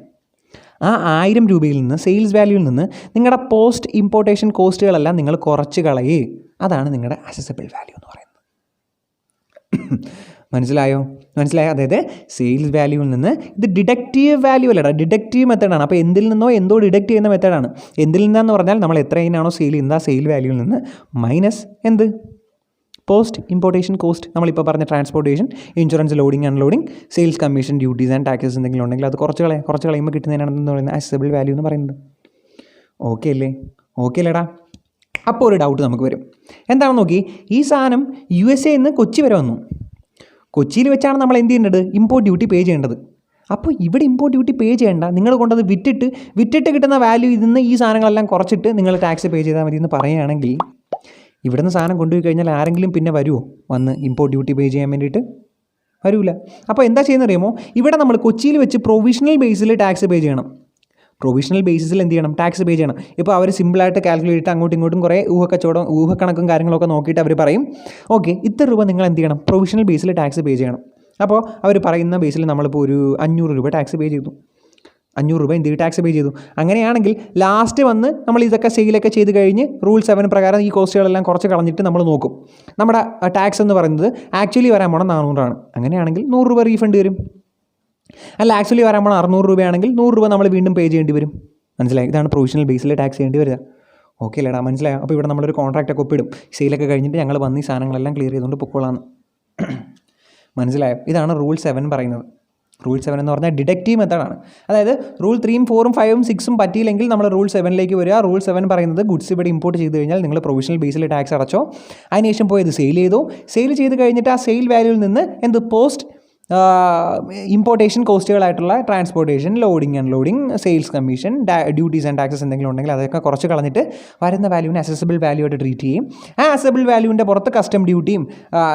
ആ 1000 രൂപയിൽ നിന്ന്, സെയിൽസ് വാല്യൂവിൽ നിന്ന് നിങ്ങളുടെ പോസ്റ്റ് ഇമ്പോർട്ടേഷൻ കോസ്റ്റുകളെല്ലാം നിങ്ങൾ കുറച്ച് കളയേ. അതാണ് നിങ്ങളുടെ അസസബിൾ വാല്യൂ എന്ന് പറയുന്നത്. മനസ്സിലായോ? അതായത് സെയിൽസ് വാല്യൂവിൽ നിന്ന്, ഇത് ഡിഡക്റ്റീവ് വാല്യൂ അല്ലടാ, ഡിഡക്റ്റീവ് മെത്തേഡാണ്. അപ്പോൾ എന്തിൽ നിന്നോ എന്തോ ഡിഡക്റ്റ് ചെയ്യുന്ന മെത്തേഡാണ്. എന്തിൽ നിന്നാന്ന് പറഞ്ഞാൽ നമ്മൾ എത്രയാണോ സെയിൽ ചെയ്യുന്നത് ആ സെയിൽ വാല്യൂവിൽ നിന്ന് മൈനസ് പോസ്റ്റ് ഇമ്പോർട്ടേഷൻ കോസ്റ്റ്, നമ്മളിപ്പോൾ പറഞ്ഞ transportation, insurance, loading unloading, sales commission, duties and taxes എന്തെങ്കിലും ഉണ്ടെങ്കിൽ അത് കുറച്ച് കളയുമ്പോൾ കിട്ടുന്നതിനാണെന്ന് പറയുന്നത് അസസബിൾ വാല്യൂ എന്ന് പറയുന്നത്. ഓക്കെ അല്ലേടാ. അപ്പോൾ ഒരു ഡൗട്ട് നമുക്ക് വരും. എന്താണെന്ന് നോക്കി, ഈ സാധനം USA നിന്ന് കൊച്ചി വരെ വന്നു. കൊച്ചിയിൽ വെച്ചാണ് നമ്മൾ എന്ത് ചെയ്യേണ്ടത്, ഇമ്പോർട്ട് ഡ്യൂട്ടി പേ ചെയ്യേണ്ടത്. അപ്പോൾ ഇവിടെ ഇമ്പോർട്ട് ഡ്യൂട്ടി പേ ചെയ്യേണ്ട, നിങ്ങൾ കൊണ്ടത് വിറ്റിട്ട് കിട്ടുന്ന വാല്യൂ ഇതിൽ നിന്ന് ഈ സാധനങ്ങളെല്ലാം കുറച്ചിട്ട് നിങ്ങൾ ടാക്സ് പേ ചെയ്താൽ മതി എന്ന് പറയുകയാണെങ്കിൽ, ഇവിടുന്ന് സാധനം കൊണ്ടുപോയി കഴിഞ്ഞാൽ ആരെങ്കിലും പിന്നെ വരുമോ വന്ന് ഇമ്പോർട്ട് ഡ്യൂട്ടി പേ ചെയ്യാൻ വേണ്ടിയിട്ട്? വരില്ല. അപ്പോൾ എന്താ ചെയ്യുന്നത് അറിയുമോ, ഇവിടെ നമ്മൾ കൊച്ചിയിൽ വെച്ച് പ്രൊവിഷണൽ ബേസിൽ ടാക്സ് പേ ചെയ്യണം. പ്രൊവിഷണൽ ബേസിസിൽ എന്ത് ചെയ്യണം, ടാക്സ് പേ ചെയ്യണം. ഇപ്പോൾ അവർ സിമ്പിളായിട്ട് കാൽക്കുലേറ്റ് ചെയ്തിട്ട് അങ്ങോട്ടും ഇങ്ങോട്ടും കുറേ ഊഹക്കണക്കും കാര്യങ്ങളൊക്കെ നോക്കിയിട്ട് അവർ പറയും ഓക്കെ ഇത്ര രൂപ നിങ്ങൾ എന്ത് ചെയ്യണം, പ്രൊവിഷണൽ ബേസിൽ ടാക്സ് പേ ചെയ്യണം. അപ്പോൾ അവർ പറയുന്ന ബേസിൽ നമ്മളിപ്പോൾ ഒരു 500 രൂപ ടാക്സ് പേ ചെയ്തു, 500 രൂപ എന്ത് ടാക്സ് പേ ചെയ്തു. അങ്ങനെയാണെങ്കിൽ ലാസ്റ്റ് വന്ന് നമ്മൾ ഇതൊക്കെ സെയിലൊക്കെ ചെയ്ത് കഴിഞ്ഞ് റൂൾ 7 പ്രകാരം ഈ കോസ്റ്റുകളെല്ലാം കുറച്ച് കളഞ്ഞിട്ട് നമ്മൾ നോക്കും. നമ്മുടെ ടാക്സ് എന്ന് പറയുന്നത് ആക്ച്വലി വരാൻ പോണം 400 അങ്ങനെയാണെങ്കിൽ 100 രൂപ റീഫണ്ട് വരും. അല്ല ആക്ച്വലി വരാൻ പോണം 600 രൂപയാണെങ്കിൽ 100 രൂപ നമ്മൾ വീണ്ടും പേ ചെയ്യേണ്ടി വരും. മനസ്സിലായി? ഇതാണ് പ്രൊവിഷണൽ ബേസിൽ ടാക്സ് ചെയ്യേണ്ടി വരിക. ഓക്കെ അല്ലേടാ, മനസ്സിലായോ? അപ്പോൾ ഇവിടെ നമ്മളൊരു കോൺട്രാക്റ്റൊക്കെ ഒപ്പിടും, സെയിലൊക്കെ കഴിഞ്ഞിട്ട് ഞങ്ങൾ വന്ന് ഈ സാധനങ്ങളെല്ലാം ക്ലിയർ ചെയ്തുകൊണ്ട് പൊക്കോളാന്ന്. മനസ്സിലായോ? ഇതാണ് റൂൾ 7 പറയുന്നത്. റൂൾ 7 എന്ന് പറഞ്ഞാൽ ഡിഡക്റ്റീവ് മെത്തേഡാണ്. അതായത് റൂൾ 3, 4, 5, 6 പറ്റിയില്ലെങ്കിൽ നമ്മൾ റൂൾ 7ലേക്ക് വരിക. റൂൾ 7 പറയുന്നത് ഗുഡ്സ് ഇവിടെ ഇമ്പോർട്ട് ചെയ്ത് കഴിഞ്ഞാൽ നിങ്ങൾ പ്രൊവിഷണൽ ബേസിൽ ടാക്സ് അടച്ചോ, അതിനുശേഷം പോയത് സെയിൽ ചെയ്തോ, സെയിൽ ചെയ്ത് കഴിഞ്ഞിട്ട് ആ സെയിൽ വാല്യൂവിൽ നിന്ന് എന്ത് പോസ്റ്റ് ഇമ്പോർട്ടേഷൻ കോസ്റ്റുകളായിട്ടുള്ള transportation, loading unloading, sales commission, duties and taxes എന്തെങ്കിലും ഉണ്ടെങ്കിൽ അതൊക്കെ കുറച്ച് കളഞ്ഞിട്ട് വരുന്ന വാല്യൂവിനെ അസസബിൾ വാല്യൂ ആയിട്ട് ട്രീറ്റ് ചെയ്യും. ആ അസസബിൾ വാല്യൂവിൻ്റെ പുറത്ത് കസ്റ്റം ഡ്യൂട്ടിയും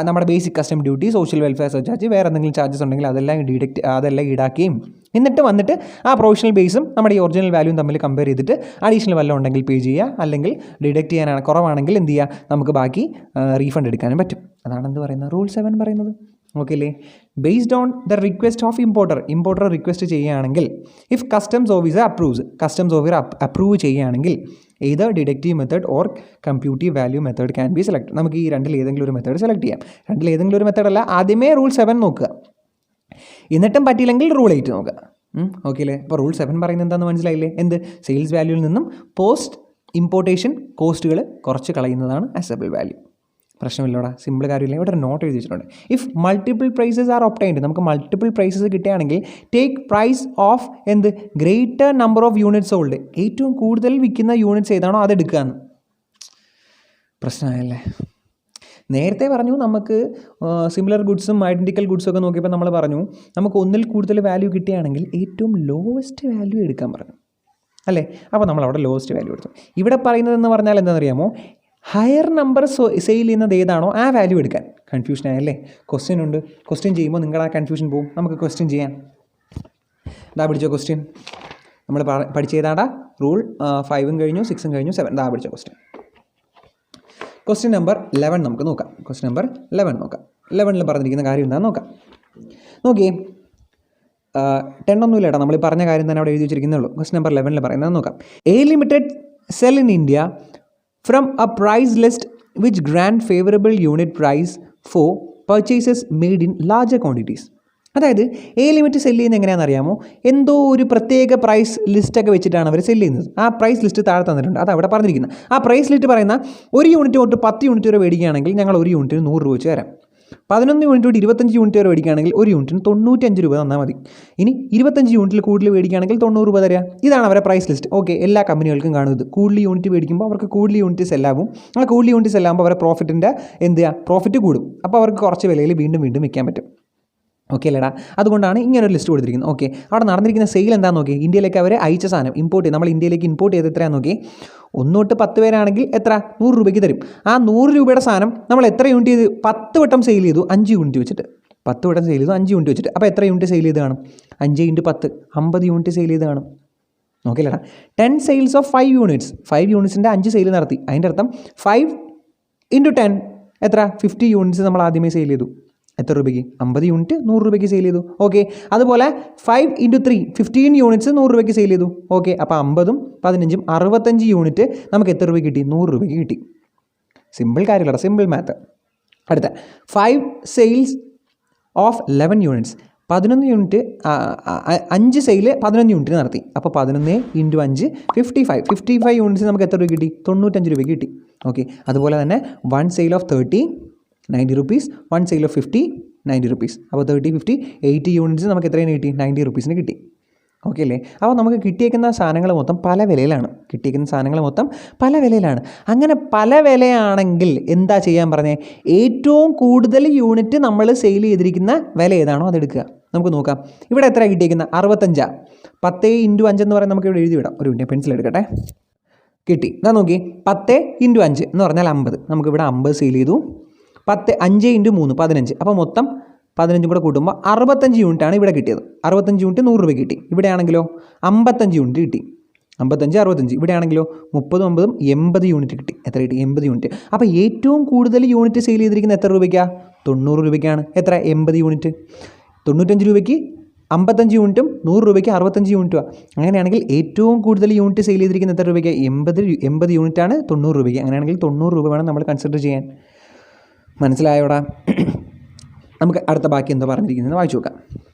നമ്മുടെ basic custom duty, social welfare surcharge, വേറെ എന്തെങ്കിലും ചാർജസ് ഉണ്ടെങ്കിൽ അതെല്ലാം ഈടാക്കുകയും എന്നിട്ട് വന്നിട്ട് ആ പ്രൊവിഷണൽ ബേസും നമ്മുടെ ഈ ഒറിജിനൽ വാല്യൂവും തമ്മിൽ കമ്പയർ ചെയ്തിട്ട് അഡീഷണൽ വല്ലതും ഉണ്ടെങ്കിൽ പേ ചെയ്യുക, അല്ലെങ്കിൽ ഡിഡക്റ്റ് ചെയ്യാനാണ് കുറവാണെങ്കിൽ എന്ത് ചെയ്യുക, നമുക്ക് ബാക്കി റീഫണ്ട് എടുക്കാനും പറ്റും. അതാണ് എന്ത് പറയുന്നത്, റൂൾ 7 പറയുന്നത്. ഓക്കെ അല്ലേ? Based on the request of importer request ചെയ്യുകയാണെങ്കിൽ ഇഫ് കസ്റ്റംസ് ഓഫീസർ അപ്രൂവ് ചെയ്യുകയാണെങ്കിൽ either deductive method or computed value method can be select. നമുക്ക് ഈ രണ്ടിൽ ഏതെങ്കിലും ഒരു മെത്തേഡ് സെലക്ട് ചെയ്യാം. രണ്ടിൽ ഏതെങ്കിലും ഒരു മെത്തേഡല്ല, ആദ്യമേ റൂൾ 7 നോക്കുക, എന്നിട്ടും പറ്റിയില്ലെങ്കിൽ റൂൾ 8 നോക്കുക. ഓക്കെ അല്ലേ? അപ്പോൾ റൂൾ 7 പറയുന്നത് എന്താണെന്ന് മനസ്സിലായില്ലേ? എന്ത്, സെയിൽസ് വാല്യൂവിൽ നിന്നും പോസ്റ്റ് ഇമ്പോർട്ടേഷൻ കോസ്റ്റുകൾ കുറച്ച് കളയുന്നതാണ് അസബിൾ വാല്യൂ. പ്രശ്നമില്ലോടാ, സിമ്പിൾ കാര്യമില്ല. ഇവിടെ ഒരു നോട്ട് എഴുതി വെച്ചിട്ടുണ്ട്. ഇഫ് മൾട്ടിപ്പിൾ പ്രൈസസ് ആർ ഒബ്ടൈൻഡ്, നമുക്ക് മൾട്ടിപ്പിൾ പ്രൈസസ് കിട്ടുകയാണെങ്കിൽ ടേക്ക് പ്രൈസ് ഓഫ് എന്ത് greater number of units sold, ഏറ്റവും കൂടുതൽ വിൽക്കുന്ന യൂണിറ്റ്സ് ഏതാണോ അതെടുക്കുകയെന്ന്. പ്രശ്നമായല്ലേ? നേരത്തെ പറഞ്ഞു നമുക്ക് സിമിലർ ഗുഡ്സും ഐഡൻറ്റിക്കൽ ഗുഡ്സും ഒക്കെ നോക്കിയപ്പോൾ നമ്മൾ പറഞ്ഞു നമുക്ക് ഒന്നിൽ കൂടുതൽ വാല്യൂ കിട്ടുകയാണെങ്കിൽ ഏറ്റവും ലോവസ്റ്റ് വാല്യൂ എടുക്കാൻ പറഞ്ഞു അല്ലേ? അപ്പോൾ നമ്മൾ അവിടെ ലോവസ്റ്റ് വാല്യൂ എടുത്തു. ഇവിടെ പറയുന്നതെന്ന് പറഞ്ഞാൽ എന്താണെന്നറിയാമോ, ഹയർ നമ്പർ സെയിൽ ചെയ്യുന്നത് ഏതാണോ ആ വാല്യൂ എടുക്കാൻ. കൺഫ്യൂഷൻ ആയല്ലേ? ക്വസ്റ്റ്യൻ ഉണ്ട്, ക്വസ്റ്റ്യൻ ചെയ്യുമ്പോൾ നിങ്ങളുടെ ആ കൺഫ്യൂഷൻ പോകും. നമുക്ക് ക്വസ്റ്റ്യൻ ചെയ്യാം. ഇതാ പിടിച്ചോ ക്വസ്റ്റ്യൻ. നമ്മൾ പഠിച്ച ഏതാണ്ടാ, റൂൾ 5 കഴിഞ്ഞു, 6 കഴിഞ്ഞു, 7. ഇതാ പിടിച്ചോ ക്വസ്റ്റ്യൻ. ക്വസ്റ്റ്യൻ നമ്പർ 11 നമുക്ക് നോക്കാം. ക്വസ്റ്റ്യൻ നമ്പർ 11 നോക്കാം. 11ൽ പറഞ്ഞിരിക്കുന്ന കാര്യം എന്താണെന്ന് നോക്കാം. നോക്കിയേ, 10 ഒന്നുമില്ല കേട്ടോ, നമ്മൾ പറഞ്ഞ കാര്യം തന്നെ അവിടെ എഴുതി വെച്ചിരിക്കുന്നുള്ളൂ. ക്വസ്റ്റ്യൻ നമ്പർ 11ൽ പറയുന്നത് നോക്കാം. A limited cell in India from a price list which grant favorable unit price for purchases made in larger quantities. അതായത് എ ലിമിറ്റ് സെല്ല് ചെയ്യുന്നത് എങ്ങനെയാണെന്ന് അറിയാമോ? എന്തോ ഒരു പ്രത്യേക പ്രൈസ് ലിസ്റ്റൊക്കെ വെച്ചിട്ടാണ് അവർ സെല്ല് ചെയ്യുന്നത്. ആ പ്രൈസ് ലിസ്റ്റ് താഴെ തന്നിട്ടുണ്ട്, അത് അവിടെ പറഞ്ഞിരിക്കുന്നത്. ആ പ്രൈസ് ലിസ്റ്റ് പറയുന്ന ഒരു യൂണിറ്റ് തൊട്ട് 10 യൂണിറ്റ് വരെ മേടിക്കുകയാണെങ്കിൽ ഞങ്ങൾ ഒരു യൂണിറ്റിന് 100 രൂപ വെച്ച് തരാം. 11 യൂണിറ്റ് തൊട്ട് 25 യൂണിറ്റ് വരെ മേടിക്കുകയാണെങ്കിൽ ഒരു യൂണിറ്റിന് 95 രൂപ തന്നാൽ മതി. ഇനി 25 യൂണിറ്റിൽ കൂടുതൽ മേടിക്കുകയാണെങ്കിൽ 90 രൂപ തരിക. ഇതാണ് അവരുടെ പ്രൈസ് ലിസ്റ്റ്. ഓക്കെ, എല്ലാ കമ്പനികൾക്കും കാണുന്നത്. കൂടുതൽ യൂണിറ്റ് മേടിക്കുമ്പോൾ അവർക്ക് കൂടുതൽ യൂണിറ്റ് സെല്ലാവും. ആ കൂടുതൽ യൂണിറ്റ് സെല്ലാകുമ്പോൾ അവരുടെ പ്രോഫിറ്റിൻ്റെ പ്രോഫിറ്റ് കൂടും. അപ്പോൾ അവർക്ക് കുറച്ച് വിലയിൽ വീണ്ടും വിൽക്കാൻ പറ്റും. ഓക്കെ അല്ലേടാ? അതുകൊണ്ടാണ് ഇങ്ങനൊരു ലിസ്റ്റ് കൊടുത്തിരിക്കുന്നത്. ഓക്കെ, അവിടെ നടന്നിരിക്കുന്ന സെയിൽ എന്താണെന്ന് നോക്കി. ഇന്ത്യയിലേക്ക് അവർ അയച്ച സാധനം നമ്മൾ ഇന്ത്യയിലേക്ക് ഇമ്പോർട്ട് ചെയ്ത് എത്രയാണെന്ന് നോക്കി. 1 തൊട്ട് 10 പേരാണെങ്കിൽ എത്ര, 100 രൂപയ്ക്ക് തരും. ആ 100 രൂപയുടെ സാധനം നമ്മൾ എത്ര യൂണിറ്റ് ചെയ്ത് 10 വട്ടം സെയിൽ ചെയ്തു, 5 യൂണിറ്റ് വെച്ചിട്ട്. 10 വട്ടം സെയിൽ ചെയ്തു 5 യൂണിറ്റ് വെച്ചിട്ട്. അപ്പോൾ എത്ര യൂണിറ്റ് സെയിൽ ചെയ്ത് കാണും? 5 × 10 50 യൂണിറ്റ് സെയിൽ ചെയ്ത് കാണും. ഓക്കെ അല്ലേടാ? 10 സെയിൽസ് ഓഫ് 5 യൂണിറ്റ്സ്, 5 യൂണിറ്റ്സിൻ്റെ 5 സെയിൽ നടത്തി. അതിൻ്റെ അർത്ഥം 5 × 10 എത്ര, 50 യൂണിറ്റ്സ് നമ്മൾ ആദ്യമേ സെയിൽ ചെയ്തു. എത്ര രൂപയ്ക്ക്? 50 യൂണിറ്റ് 100 രൂപയ്ക്ക് സെയിൽ ചെയ്തു. ഓക്കെ, അതുപോലെ 5 × 3 15 യൂണിറ്റ്സ് 100 രൂപയ്ക്ക് സെയിൽ ചെയ്തു. ഓക്കെ, അപ്പോൾ 50ഉം 15ഉം 65 യൂണിറ്റ് നമുക്ക് എത്ര രൂപയ്ക്ക് കിട്ടി? 100 രൂപയ്ക്ക് കിട്ടി. സിമ്പിൾ കാര്യമല്ല, സിമ്പിൾ മാത്ത്. അടുത്ത 5 sales of 11 units, 11 unit 5 sale 11 unit നടത്തി. അപ്പോൾ 11 × 5 55 യൂണിറ്റ്സ് നമുക്ക് എത്ര രൂപ കിട്ടി? 95 രൂപയ്ക്ക് കിട്ടി. ഓക്കെ, അതുപോലെ തന്നെ 1 sale of 30 90 rupees, 1 sale of 50 90 rupees. അപ്പോൾ 30 50 80 യൂണിറ്റ്സ് നമുക്ക് എത്രയാണ് കിട്ടി? 90 rupeesന് കിട്ടി. ഓക്കെ അല്ലേ? അപ്പോൾ നമുക്ക് കിട്ടിയേക്കുന്ന സാധനങ്ങൾ മൊത്തം പല വിലയിലാണ്. അങ്ങനെ പല വിലയാണെങ്കിൽ എന്താ ചെയ്യാൻ പറഞ്ഞേ? ഏറ്റവും കൂടുതൽ യൂണിറ്റ് നമ്മൾ സെയിൽ ചെയ്തിരിക്കുന്ന വില ഏതാണോ അതെടുക്കുക. നമുക്ക് നോക്കാം. ഇവിടെ എത്ര കിട്ടിയേക്കുന്നത്? 65. 10 × 5 എന്ന് പറയുന്നത് നമുക്ക് ഇവിടെ എഴുതി വിടാം. ഒരു മിനിറ്റ് പെൻസിൽ എടുക്കട്ടെ. കിട്ടി. ഇതാ നോക്കി, 10 × 5 എന്ന് പറഞ്ഞാൽ 50. നമുക്കിവിടെ 50 സെയിൽ ചെയ്തു. 5 × 3 15. അപ്പോൾ മൊത്തം 15 കൂടെ കൂട്ടുമ്പോൾ 65 യൂണിറ്റാണ് ഇവിടെ കിട്ടിയത്. 65 യൂണിറ്റ് 100 രൂപ കിട്ടി. ഇവിടെയാണെങ്കിലോ 55 യൂണിറ്റ് കിട്ടി. 55, 65. ഇവിടെയാണെങ്കിലോ 30, 9, 80 യൂണിറ്റ് കിട്ടി. എത്ര കിട്ടി? 80 യൂണിറ്റ്. അപ്പോൾ ഏറ്റവും കൂടുതൽ യൂണിറ്റ് സെയിൽ ചെയ്തിരിക്കുന്നത് എത്ര രൂപയ്ക്കാണ്? 90 രൂപയ്ക്കാണ്. എത്ര? 80 യൂണിറ്റ്. 95 രൂപയ്ക്ക് 55 യൂണിറ്റും 100 രൂപയ്ക്ക് 65 യൂണിറ്റുമാണ്. അങ്ങനെയാണെങ്കിൽ ഏറ്റവും കൂടുതൽ യൂണിറ്റ് സെയിൽ ചെയ്തിരിക്കുന്നത് എത്ര രൂപയ്ക്ക്? 80 യൂണിറ്റാണ് 90 രൂപയ്ക്ക്. അങ്ങനെയാണെങ്കിൽ 90 രൂപ വേണം നമ്മൾ കൺസിഡർ ചെയ്യാൻ. മനസ്സിലായോടാ? നമുക്ക് അടുത്ത ബാക്കി എന്താ പറഞ്ഞിരിക്കുന്നത് വായിച്ചു നോക്കാം.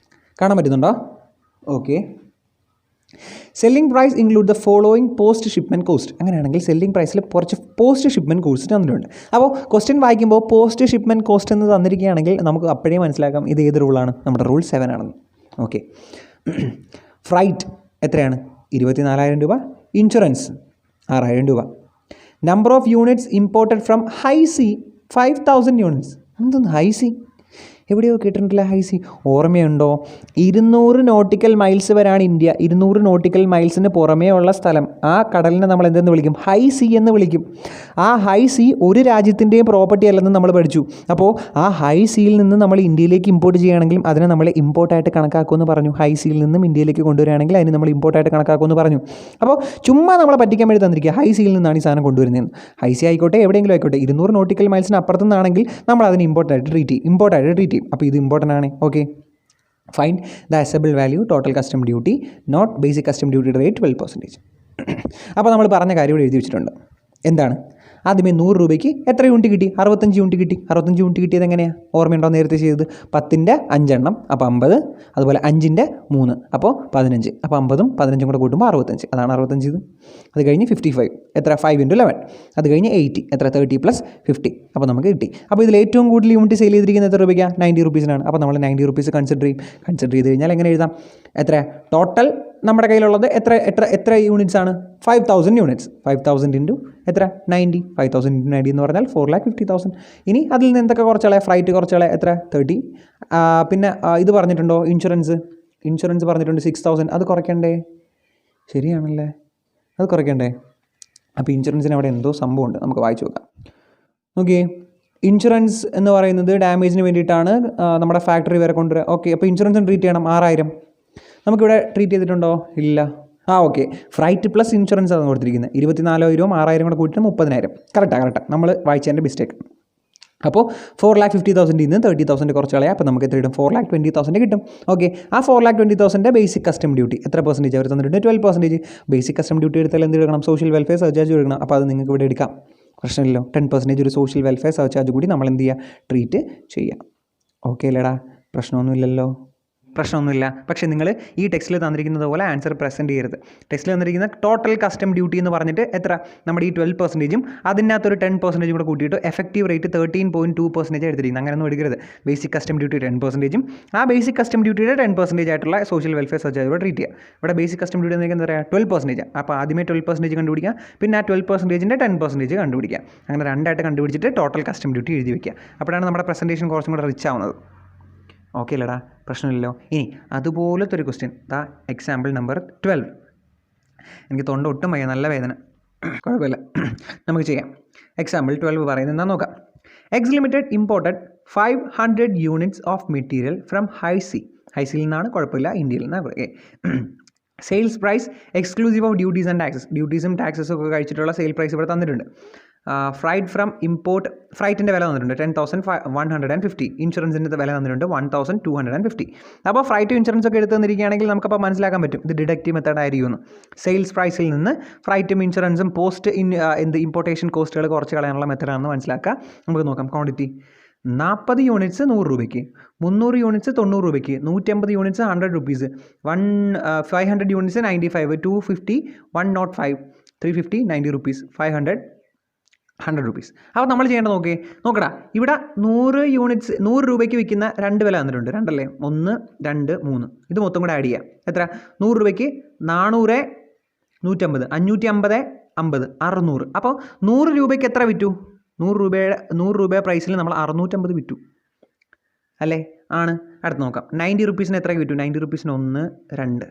കാണാൻ പറ്റുന്നുണ്ടോ? Okay. Selling price include the following post shipment cost. അങ്ങനെയാണെങ്കിൽ സെല്ലിംഗ് പ്രൈസിൽ കുറച്ച് പോസ്റ്റ് ഷിപ്മെൻറ്റ് കോസ്റ്റ് തന്നിട്ടുണ്ട്. അപ്പോൾ ക്വസ്റ്റ്യൻ വായിക്കുമ്പോൾ പോസ്റ്റ് ഷിപ്മെൻറ്റ് കോസ്റ്റ് എന്ന് തന്നിരിക്കുകയാണെങ്കിൽ നമുക്ക് അപ്പോഴേ മനസ്സിലാക്കാം ഇത് ഏത് റൂളാണ്? നമ്മുടെ റൂൾ 7 ആണെന്ന്. ഓക്കെ. ഫ്രൈറ്റ് എത്രയാണ്? 24,000 രൂപ. ഇൻഷുറൻസ് 6,000 രൂപ. Number of units imported from high sea 5,000 units. എന്തൊന്ന് ഹൈ സി? എവിടെയോ കേട്ടിട്ടില്ല ഹൈ സി. ഓർമ്മയുണ്ടോ? 200 നോട്ടിക്കൽ മൈൽസ് വരെയാണ് ഇന്ത്യ. 200 നോട്ടിക്കൽ മൈൽസിന് പുറമേ ഉള്ള സ്ഥലം, ആ കടലിനെ നമ്മൾ എന്തെന്ന് വിളിക്കും? ഹൈ സി എന്ന് വിളിക്കും. ആ ഹൈ സി ഒരു രാജ്യത്തിൻ്റെയും പ്രോപ്പർട്ടി അല്ലെന്ന് നമ്മൾ പഠിച്ചു. അപ്പോൾ ആ ഹൈ സിയിൽ നിന്ന് നമ്മൾ ഇന്ത്യയിലേക്ക് ഇമ്പോർട്ട് ചെയ്യുകയാണെങ്കിലും അതിനെ നമ്മൾ ഇമ്പോർട്ടായിട്ട് കണക്കാക്കുമെന്ന് പറഞ്ഞു. ഹൈ സിയിൽ നിന്നും ഇന്ത്യയിലേക്ക് കൊണ്ടുവരികയാണെങ്കിൽ അതിന് നമ്മൾ ഇമ്പോർട്ടായിട്ട് കണക്കാക്കുമെന്ന് പറഞ്ഞു. അപ്പോൾ ചുമ്മാ നമ്മളെ പറ്റിക്കാൻ വേണ്ടി തന്നിരിക്കുക ഹൈ സിയിൽ നിന്നാണ് ഈ സാധനം കൊണ്ടുവരുന്നതെന്ന്. ഹൈ സി ആയിക്കോട്ടെ എവിടെയെങ്കിലും ആയിക്കോട്ടെ 200 നോട്ടിക്കൽ മൈൽസിന് അപ്പുറത്തു നിന്നാണെങ്കിൽ നമ്മൾ അതിന് ഇമ്പോർട്ടായിട്ട് ട്രീറ്റ് ചെയ്യും. അപ്പോൾ ഇത് ഇമ്പോർട്ടൻ്റ് ആണ്. Okay. Find the assessable value total custom duty note basic custom duty rate 12%. അപ്പോൾ നമ്മൾ പറഞ്ഞ കാര്യം ഇവിടെ എഴുതി വെച്ചിട്ടുണ്ട്. എന്താണ്? ആദ്യമേ 100 രൂപയ്ക്ക് എത്ര യൂണിറ്റ് കിട്ടി? 65 യൂണിറ്റ് കിട്ടി. 65 യൂണിറ്റ് കിട്ടിയത് എങ്ങനെയാണ്? ഓർമ്മയുണ്ടോ? നേരത്തെ ചെയ്തത് 10ൻ്റെ 5 എണ്ണം, അപ്പോൾ 50. അതുപോലെ 5ൻ്റെ 3, അപ്പോൾ 15. അപ്പോൾ 50ഉം 15ഉം കൂടെ കൂട്ടുമ്പോൾ 65. അതാണ് 65. അത് കഴിഞ്ഞ് 55 എത്ര? 5 × 11. അത് കഴിഞ്ഞ് 80 എത്ര? 30 + 50. അപ്പോൾ നമുക്ക് കിട്ടി. അപ്പോൾ ഇതിൽ ഏറ്റവും കൂടുതൽ യൂണിറ്റ് സെയിൽ ചെയ്തിരിക്കുന്നത് എത്ര രൂപയ്ക്കാണ്? 90 റുപ്പീസിനാണ്. അപ്പോൾ നമ്മൾ 90 റുപ്പീസ് കൺസിഡർ ചെയ്ത് കഴിഞ്ഞാൽ എങ്ങനെ എഴുതാം? എത്ര ടോട്ടൽ നമ്മുടെ കയ്യിലുള്ളത്? എത്ര യൂണിറ്റ്സ് ആണ്? 5,000 യൂണിറ്റ്സ്. 5,000 ഇൻറ്റു എത്ര? 90. 5,000 ഇൻറ്റു 90 എന്ന് പറഞ്ഞാൽ 4,50,000. ഇനി അതിൽ നിന്ന് എന്തൊക്കെ കുറച്ചുകളെ? ഫ്രൈറ്റ് കുറച്ചുകളെ എത്ര? 30. പിന്നെ ഇത് പറഞ്ഞിട്ടുണ്ടോ? ഇൻഷുറൻസ് പറഞ്ഞിട്ടുണ്ട് 6,000. അത് കുറയ്ക്കണ്ടേ? ശരിയാണല്ലേ, അത് കുറയ്ക്കണ്ടേ? അപ്പോൾ ഇൻഷുറൻസിന് അവിടെ എന്തോ സംഭവമുണ്ട്, നമുക്ക് വായിച്ചു നോക്കാം. ഓക്കെ. ഇൻഷുറൻസ് എന്ന് പറയുന്നത് ഡാമേജിന് വേണ്ടിയിട്ടാണ് നമ്മുടെ ഫാക്ടറി വരെ കൊണ്ടുവരിക. ഓക്കെ. അപ്പോൾ ഇൻഷുറൻസിന് ട്രീറ്റ് ചെയ്യണം 6,000. നമുക്കിവിടെ ട്രീറ്റ് ചെയ്തിട്ടുണ്ടോ? ഇല്ല. ഓക്കെ. ഫ്രൈറ്റ് പ്ലസ് ഇൻഷുറൻസ് ആണ് കൊടുത്തിരിക്കുന്നത്. 24,000ഉം 6,000 കൂടെ കൂട്ടിയിട്ട് 30,000. കറക്റ്റാണ്. നമ്മൾ വായിച്ചതിൻ്റെ മിസ്റ്റേക്ക്. അപ്പോൾ 4,50,000 നിന്ന് 30,000 കുറച്ച് കളയാം. അപ്പോൾ നമുക്ക് എത്ര കിട്ടും? 4,20,000 കിട്ടും. ഓക്കെ. ആ 4,20,000 ബേസിക് കസ്റ്റം ഡ്യൂട്ടി എത്ര പെർസെൻറ്റേജ് അവർ തന്നിട്ടുണ്ട്? 12%. ബേസിക് കസ്റ്റം ഡ്യൂട്ടി എടുത്താൽ എന്ത് എടുക്കണം? സോഷ്യൽ വെൽഫെയർ സർചാർജ് എടുക്കണം. അപ്പോൾ അത് നിങ്ങൾക്ക് ഇവിടെ എടുക്കാം, പ്രശ്നമില്ലല്ലോ. 10% ഒരു സോഷ്യൽ വെൽഫെയർ സർചാർജ് കൂടി നമ്മൾ എന്ത് ചെയ്യുക? ട്രീറ്റ് ചെയ്യാം. ഓക്കെ അല്ലേടാ? പ്രശ്നമൊന്നുമില്ലല്ലോ. പക്ഷേ നിങ്ങൾ ഈ ടെക്സ്റ്റിൽ തന്നിരിക്കുന്നത് പോലെ ആൻസർ പ്രസൻറ്റ് ചെയ്യരുത്. ടെക്സ്റ്റിൽ തന്നിരിക്കുന്ന ടോട്ടൽ കസ്റ്റം ഡ്യൂട്ടി എന്ന് പറഞ്ഞിട്ട് എത്ര? നമ്മുടെ ഈ 12%ഉം അതിനകത്തൊരു 10% കൂടെ കൂട്ടിയിട്ട് എഫക്റ്റീവ് റേറ്റ് 13.2% എടുത്തിരിക്കുന്നത്. അങ്ങനെയൊന്നും എടുക്കരുത്. ബേസിക് കസ്റ്റം ഡ്യൂട്ടി 10%ഉം ആ ബേസിക് കസ്റ്റം ഡ്യൂട്ടിയുടെ 10% ആയിട്ടുള്ള സോഷ്യൽ വെൽഫെയർ സർചാർജ് കൂടെ ട്രീറ്റ് ചെയ്യുക. ഇവിടെ ബേസിക് കസ്റ്റം ഡ്യൂട്ടി എന്ന് എന്താ പറയുക? 12%. അപ്പോൾ ആദ്യമേ 12% കണ്ടുപിടിക്കുക, പിന്നെ ആ 12%ൻ്റെ 10% കണ്ടുപിടിക്കുക. അങ്ങനെ രണ്ടായിട്ട് കണ്ടുപിടിച്ചിട്ട് ടോട്ടൽ കസ്റ്റം ഡ്യൂട്ടി എഴുതി വയ്ക്കുക. അപ്പോഴാണ് നമ്മുടെ പ്രസൻറ്റേഷൻ കുറച്ചും കൂടെ റിച്ച് ആവുന്നത്. ഓക്കെ അല്ലടാ? പ്രശ്നമില്ലല്ലോ. ഇനി അതുപോലത്തെ ഒരു ക്വസ്റ്റ്യൻ ദാ എക്സാമ്പിൾ നമ്പർ 12. എനിക്ക് തൊണ്ട ഒട്ടും വയ്യ, നല്ല വേദന. കുഴപ്പമില്ല, നമുക്ക് ചെയ്യാം. എക്സാമ്പിൾ 12 പറയുന്നത് എന്താ നോക്കാം. X limited imported 500 units of material from high സിയിൽ നിന്നാണ്, കുഴപ്പമില്ല, ഇന്ത്യയിൽ നിന്നാണ്. Sales price exclusive of duties and taxes. ഡ്യൂട്ടീസും ടാക്സസും ഒക്കെ കഴിച്ചിട്ടുള്ള സെയിൽ പ്രൈസ് ഇവിടെ തന്നിട്ടുണ്ട്. ഫ്രൈറ്റ് ഫ്രം ഇമ്പോർട്ട്, ഫ്രൈറ്റിൻ്റെ വില തന്നിട്ടുണ്ട് 10,150. ഇൻഷുറൻസിൻ്റെ വില തന്നിട്ടുണ്ട് 1,250. അപ്പോൾ ഫ്രൈറ്റ് ഇൻഷുറൻസ് ഒക്കെ എടുത്ത് തന്നിരിക്കുകയാണെങ്കിൽ നമുക്കപ്പോൾ മനസ്സിലാക്കാൻ പറ്റും ഇത് ഡിഡക്റ്റീവ് മെത്തേഡ് ആയിരിക്കുമെന്ന്. സെയിൽസ് പ്രൈസിൽ നിന്ന് ഫ്രൈറ്റും ഇൻഷുറൻസും ഇമ്പോർട്ടേഷൻ കോസ്റ്റുകൾ കുറച്ച് കളയാനുള്ള മെത്തേഡാണെന്ന് മനസ്സിലാക്കുക. നമുക്ക് നോക്കാം. ക്വാണ്ടിറ്റി 40 യൂണിറ്റ്സ് 100 രൂപയ്ക്ക്, 300 യൂണിറ്റ്സ് 90 രൂപയ്ക്ക്, 150 units 100 rupees, 500 units 95, 250 105, 350 90 rupees, 500 100 rupees. അപ്പോൾ നമ്മൾ ചെയ്യേണ്ടത് നോക്കടാ, ഇവിടെ 100 യൂണിറ്റ്സ് 100 രൂപയ്ക്ക് വിൽക്കുന്ന 2 വില തന്നിട്ടുണ്ട്. 2 അല്ലേ? 1, 2, 3. ഇത് മൊത്തം കൂടെ ആഡ് ചെയ്യാം. എത്ര? 100 രൂപയ്ക്ക് 400, 150, 550, 50, 600. അപ്പോൾ 100 രൂപയ്ക്ക് എത്ര വിറ്റു? 100 രൂപ പ്രൈസിൽ നമ്മൾ 650 വിറ്റു അല്ലേ? ആണ്. അടുത്ത് നോക്കാം. 90 റുപ്പീസിന് എത്ര വിറ്റു? 90 റുപ്പീസിന് 1, 2,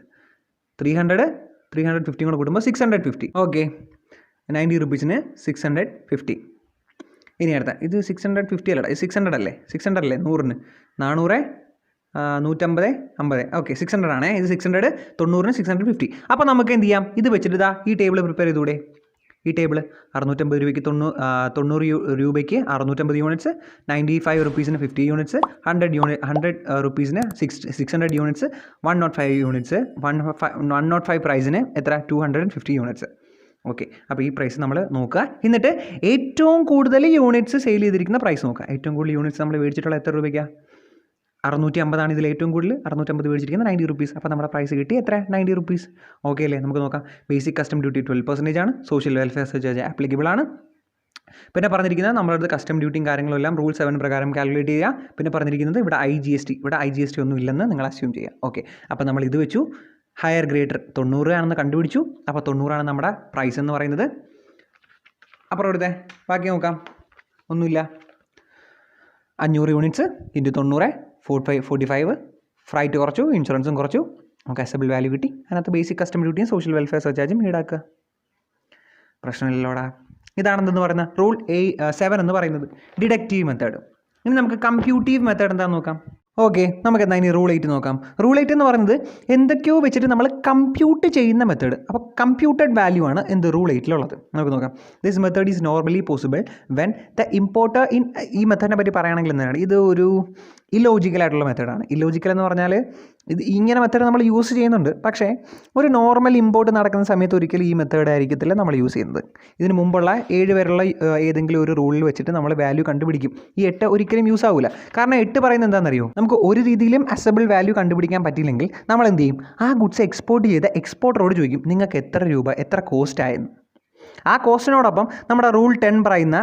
350 കൂടെ കൂട്ടുമ്പോൾ 650. ഓക്കെ. 90 റുപ്പീസിന് 650. ഇനി അടുത്ത ഇത് 650 അല്ലടാ, ഇത് 600 അല്ലേ? 600 അല്ലേ? 100ന് 400, 150 ഓക്കെ 600 ആണേ, ഇത് 600, 90, 650. അപ്പോൾ നമുക്ക് എന്ത് ചെയ്യാം, ഇത് വെച്ചിട്ട് ഇതാ ഈ ടേബിൾ പ്രിപ്പയർ ചെയ്തൂടെ. ഈ ടേബിൾ 650 രൂപയ്ക്ക് 90 രൂപയ്ക്ക് 650 യൂണിറ്റ്സ്, 95 റുപ്പീസിന് 50 യൂണിറ്റ്സ്, 100 റുപ്പീസിന് 600 യൂണിറ്റ്സ്, 105 യൂണിറ്റ്സ്, 105 പ്രൈസിന് എത്ര 250 യൂണിറ്റ്സ്. ഓക്കെ, അപ്പോൾ ഈ പ്രൈസ് നമ്മൾ നോക്കുക. എന്നിട്ട് ഏറ്റവും കൂടുതൽ യൂണിറ്റ്സ് സെയിൽ ചെയ്തിരിക്കുന്ന പ്രൈസ് നോക്കുക. ഏറ്റവും കൂടുതൽ യൂണിറ്റ്സ് നമ്മൾ മേടിച്ചിട്ടുള്ള എത്ര രൂപയ്ക്കാണ്? 650 ഇതിൽ ഏറ്റവും കൂടുതൽ 650 മേടിച്ചിരിക്കുന്നത് 90 റുപ്പീസ്. അപ്പോൾ നമ്മുടെ പ്രൈസ് കിട്ടി എത്ര? 90 റുപ്പീസ്. ഓക്കെ അല്ലേ? നമുക്ക് നോക്കാം. ബേസിക് കസ്റ്റം ഡ്യൂട്ടി 12% ആണ്. സോഷ്യൽ വെൽഫെയർ സർചാർജ് ആപ്ലിക്കബിൾ ആണ്. പിന്നെ പറഞ്ഞിരിക്കുന്നത് നമ്മളടുത്ത് കസ്റ്റം ഡ്യൂട്ടിയും കാര്യങ്ങളും എല്ലാം റൂൾ 7 പ്രകാരം കാൽക്കുലേറ്റ് ചെയ്യുക. പിന്നെ പറഞ്ഞിരിക്കുന്നത് ഇവിടെ IGST ഒന്നും ഇല്ലെന്ന് നിങ്ങൾ അസ്യൂം ചെയ്യുക. ഓക്കെ, അപ്പോൾ നമ്മൾ ഇത് വെച്ചു. ഹയർ ഗ്രേഡർ 90 ആണെന്ന് കണ്ടുപിടിച്ചു. അപ്പോൾ 90 ആണ് നമ്മുടെ പ്രൈസ് എന്ന് പറയുന്നത്. അപ്പുറം എടുത്തേ ബാക്കി നോക്കാം. ഒന്നുമില്ല. 500 യൂണിറ്റ്സ് ഇൻറ്റു 90 45. ഫ്രൈറ്റ് കുറച്ചു, ഇൻഷുറൻസും കുറച്ചു, നമുക്ക് അസബിൾ വാല്യൂ കിട്ടി. അതിനകത്ത് ബേസിക് കസ്റ്റം ഡ്യൂട്ടിയും സോഷ്യൽ വെൽഫെയർ സർചാർജും ഈടാക്കുക. പ്രശ്നമില്ലല്ലോടാ. ഇതാണെന്തെന്ന് പറയുന്നത് റൂൾ 7 എന്ന് പറയുന്നത് ഡിഡക്റ്റീവ് മെത്തേഡ്. ഇനി നമുക്ക് കമ്പ്യൂട്ടീവ് മെത്തേഡ് എന്താണെന്ന് നോക്കാം. ഓക്കെ, നമുക്ക് എന്താ ഇനി റൂൾ 8 നോക്കാം. റൂൾ 8 എന്ന് പറയുന്നത് എന്തൊക്കെയോ വെച്ചിട്ട് നമ്മൾ കമ്പ്യൂട്ട് ചെയ്യുന്ന മെത്തേഡ്. അപ്പോൾ കമ്പ്യൂട്ടഡ് വാല്യൂ ആണ് എന്ത് റൂൾ 8 നമുക്ക് നോക്കാം. This method is normally possible when the importer in. ഈ മെത്തേഡിനെ പറ്റി പറയുകയാണെങ്കിൽ എന്താണ്, ഇത് ഒരു ഇല്ലോജിക്കലായിട്ടുള്ള മെത്തേഡാണ്. ഇല്ലോജിക്കൽ എന്ന് പറഞ്ഞാൽ ഇത് ഇങ്ങനെ മെത്തേഡ് നമ്മൾ യൂസ് ചെയ്യുന്നുണ്ട്, പക്ഷേ ഒരു നോർമൽ ഇമ്പോർട്ട് നടക്കുന്ന സമയത്ത് ഒരിക്കലും ഈ മെത്തേഡ് ആയിരിക്കത്തില്ല നമ്മൾ യൂസ് ചെയ്യുന്നത്. ഇതിന് മുമ്പുള്ള 7 വരെയുള്ള ഏതെങ്കിലും ഒരു റൂളിൽ വെച്ചിട്ട് നമ്മൾ വാല്യൂ കണ്ടുപിടിക്കും. ഈ 8 ഒരിക്കലും യൂസ് ആവില്ല. കാരണം 8 പറയുന്നത് എന്താണെന്നറിയോ, നമുക്ക് ഒരു രീതിയിലും അസബിൾ വാല്യൂ കണ്ടുപിടിക്കാൻ പറ്റിയില്ലെങ്കിൽ നമ്മൾ എന്ത് ചെയ്യും, ആ ഗുഡ്സ് എക്സ്പോർട്ട് ചെയ്ത എക്സ്പോർട്ടറോട് ചോദിക്കും നിങ്ങൾക്ക് എത്ര രൂപ എത്ര കോസ്റ്റ് ആയെന്ന്. ആ കോസ്റ്റിനോടൊപ്പം നമ്മുടെ റൂൾ 10 പറയുന്ന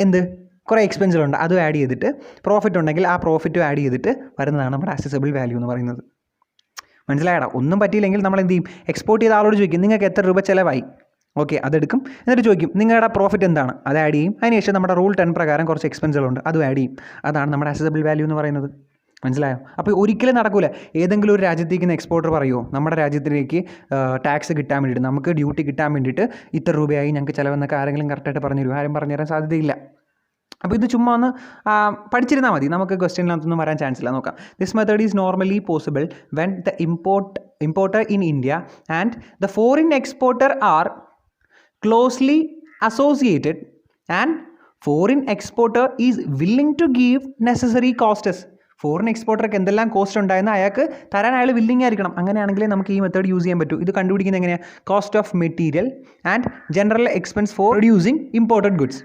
എന്ത് കുറേ എക്സ്പെൻസുകളുണ്ട് അതും ആഡ് ചെയ്തിട്ട്, പ്രോഫിറ്റ് ഉണ്ടെങ്കിൽ ആ പ്രോഫിറ്റും ആഡ് ചെയ്തിട്ട് വരുന്നതാണ് നമ്മുടെ അസസബിൾ വാല്യൂ എന്ന് പറയുന്നത്. മനസ്സിലായടാ? ഒന്നും പറ്റിയില്ലെങ്കിൽ നമ്മൾ എന്ത് ചെയ്യും, എക്സ്പോർട്ട് ചെയ്ത ആളോട് ചോദിക്കും നിങ്ങൾക്ക് എത്ര രൂപ ചിലവായി. ഓക്കെ, അതെടുക്കും. എന്നിട്ട് ചോദിക്കും നിങ്ങളുടെ പ്രോഫിറ്റ് എന്താണ്, അത് ആഡ് ചെയ്യും. അതിനുശേഷം നമ്മുടെ റൂൾ 10 പ്രകാരം കുറച്ച് എക്സ്പെൻസുകളുണ്ട് അതും ആഡ് ചെയ്യും. അതാണ് നമ്മുടെ അസസബിൾ വാല്യൂ എന്ന് പറയുന്നത്. മനസ്സിലായോ? അപ്പോൾ ഒരിക്കലും നടക്കില്ല. ഏതെങ്കിലും ഒരു രാജ്യത്തേക്ക് എക്സ്പോർട്ടർ പറയുമോ നമ്മുടെ രാജ്യത്തിലേക്ക് ടാക്സ് കിട്ടാൻ വേണ്ടിയിട്ട്, നമുക്ക് ഡ്യൂട്ടി കിട്ടാൻ വേണ്ടിയിട്ട് ഇത്ര രൂപയായി ഞങ്ങൾക്ക് ചിലവെന്നൊക്കെ ആരെങ്കിലും കറക്റ്റായിട്ട് പറഞ്ഞു തരും? ആരും പറഞ്ഞു തരാൻ സാധ്യതയില്ല. അപ്പോൾ ഇത് ചുമ്മാ ഒന്ന് പഠിച്ചിരുന്നാൽ മതി, നമുക്ക് ക്വസ്റ്റ്യനിനകത്തൊന്നും വരാൻ ചാൻസ് ഇല്ല. നോക്കാം. This method is normally possible when the importer in India and the foreign exporter are closely associated and foreign exporter is willing to give necessary costs. Foreign എക്സ്പോർട്ടർക്ക് എന്തെല്ലാം കോസ്റ്റ് ഉണ്ടായെന്ന് അയാൾക്ക് തരാൻ അയാൾ വില്ലിംഗ് ആയിരിക്കണം. അങ്ങനെയാണെങ്കിലേ നമുക്ക് ഈ മെത്തേഡ് യൂസ് ചെയ്യാൻ പറ്റൂ. ഇത് കണ്ടുപിടിക്കുന്നത് എങ്ങനെയാണ്? Cost of material and general expense four producing imported goods.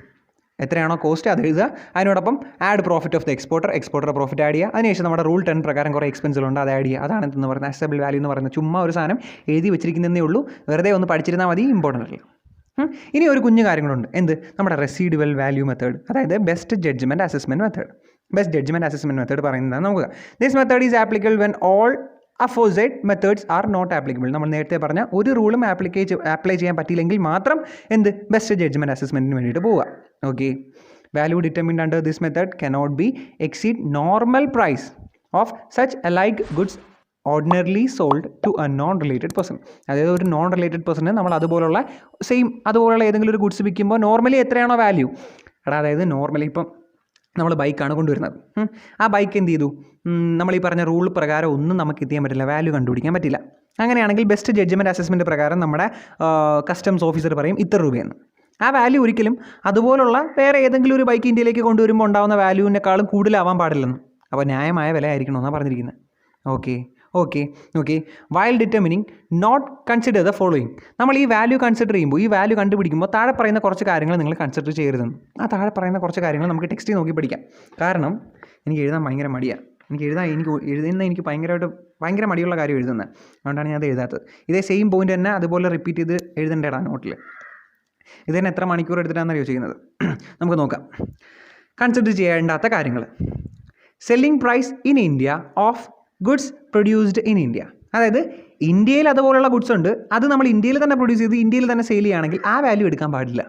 എത്രയാണോ കോസ്റ്റ് അത് എഴുതുക. അതിനോടൊപ്പം add profit of the exporter profit add ചെയ്യുക. അതിനുശേഷം നമ്മുടെ റൂൾ 10 പ്രകാരം കുറേ എക്സ്പെൻസുകളുണ്ട് അത് ആഡ് ചെയ്യുക. അതാണ് എന്തെന്ന് പറയുന്നത് അസബിൾ വാല്യൂ എന്ന് പറയുന്നത്. ചുമ്മാ ഒരു സാധനം എഴുതി വെച്ചിരിക്കുന്നതേ ഉള്ളൂ, വെറുതെ ഒന്ന് പഠിച്ചിരുന്നാൽ മതി, ഇമ്പോർട്ടൻ്റ് അല്ല. ഇനി ഒരു കുഞ്ഞു കാര്യങ്ങളുണ്ട്. എന്ത്? നമ്മുടെ റെസിഡുവൽ വാല്യൂ മെത്തേഡ്, അതായത് ബെസ്റ്റ് ജഡ്ജ്മെൻറ്റ് അസസ്മെൻറ്റ് മെത്തേഡ് പറയുന്നതാണ്. നമുക്ക് this method is applicable when all aforesaid methods are not applicable. നമ്മൾ നേരത്തെ പറഞ്ഞ ഒരു റൂളും അപ്ലൈ ചെയ്യാൻ പറ്റിയില്ലെങ്കിൽ മാത്രം എന്ത് ബെസ്റ്റ് ജഡ്ജ്മെൻറ്റ് അസസ്മെൻറ്റിന് വേണ്ടിയിട്ട് പോവുക. Okay, value determined under this method cannot be exceed normal price of such alike goods ordinarily sold to a non related person. അതായത് ഒരു നോൺ റിലേറ്റഡ് പേഴ്സണ് നമ്മൾ അതുപോലുള്ള ഏതെങ്കിലും ഒരു ഗുഡ്സ് വിൽക്കുമ്പോൾ നോർമലി എത്രയാണോ വാല്യൂ, അതായത് നോർമലി ഇപ്പം നമ്മൾ ബൈക്കാണ് കൊണ്ടുവരുന്നത്. ആ ബൈക്ക് എന്ത് ചെയ്തു, നമ്മൾ ഈ പറഞ്ഞ റൂൾ പ്രകാരം ഒന്നും നമുക്ക് എത്തിയാൻ പറ്റില്ല, വാല്യൂ കണ്ടുപിടിക്കാൻ പറ്റില്ല. അങ്ങനെയാണെങ്കിൽ ബെസ്റ്റ് ജഡ്ജ്മെൻറ്റ് അസസ്മെൻറ്റ് പ്രകാരം നമ്മുടെ കസ്റ്റംസ് ഓഫീസർ പറയും ഇത്ര രൂപയെന്ന്. ആ വാല്യൂ ഒരിക്കലും അതുപോലുള്ള വേറെ ഏതെങ്കിലും ഒരു ബൈക്ക് ഇന്ത്യയിലേക്ക് കൊണ്ടുവരുമ്പോൾ ഉണ്ടാകുന്ന വാല്യൂവിനേക്കാളും കൂടുതലാവാൻ പാടില്ലെന്ന്. അപ്പോൾ ന്യായമായ വില ആയിരിക്കണമെന്നാണ് പറഞ്ഞിരിക്കുന്നത്. Okay while determining not consider the following. നമ്മൾ ഈ വാല്യൂ കൺസിഡർ ചെയ്യുമ്പോൾ, ഈ വാല്യൂ കണ്ടുപിടിക്കുമ്പോൾ താഴെ പറയുന്ന കുറച്ച് കാര്യങ്ങൾ നിങ്ങൾ കൺസിഡർ ചെയ്യരുതെന്ന്. ആ താഴെ പറയുന്ന കുറച്ച് കാര്യങ്ങൾ നമുക്ക് ടെക്സ്റ്റിൽ നോക്കി പഠിക്കാം. കാരണം എനിക്ക് എഴുതാൻ ഭയങ്കര മടിയാണ്. എനിക്ക് ഭയങ്കര മടിയുള്ള കാര്യം എഴുതുന്നത്, അതുകൊണ്ടാണ് ഞാൻ അത് എഴുതാത്തത്. ഇതേ സെയിം പോയിന്റ് തന്നെ അതുപോലെ റിപ്പീറ്റ് ചെയ്ത് എഴുതേണ്ടടാ നോട്ടിൽ. ഇത് തന്നെ എത്ര മണിക്കൂർ എടുത്തിട്ടാണെന്നറിയോ ചെയ്യുന്നത്? നമുക്ക് നോക്കാം. കൺസിഡർ ചെയ്യേണ്ടാത്ത കാര്യങ്ങൾ. Selling price in India of goods produced in India. അതായത് ഇന്ത്യയിൽ അതുപോലുള്ള ഗുഡ്സ് ഉണ്ട്, അത് നമ്മൾ ഇന്ത്യയിൽ തന്നെ പ്രൊഡ്യൂസ് ചെയ്ത് ഇന്ത്യയിൽ തന്നെ സെയിൽ ചെയ്യുകയാണെങ്കിൽ ആ വാല്യൂ എടുക്കാൻ പാടില്ല.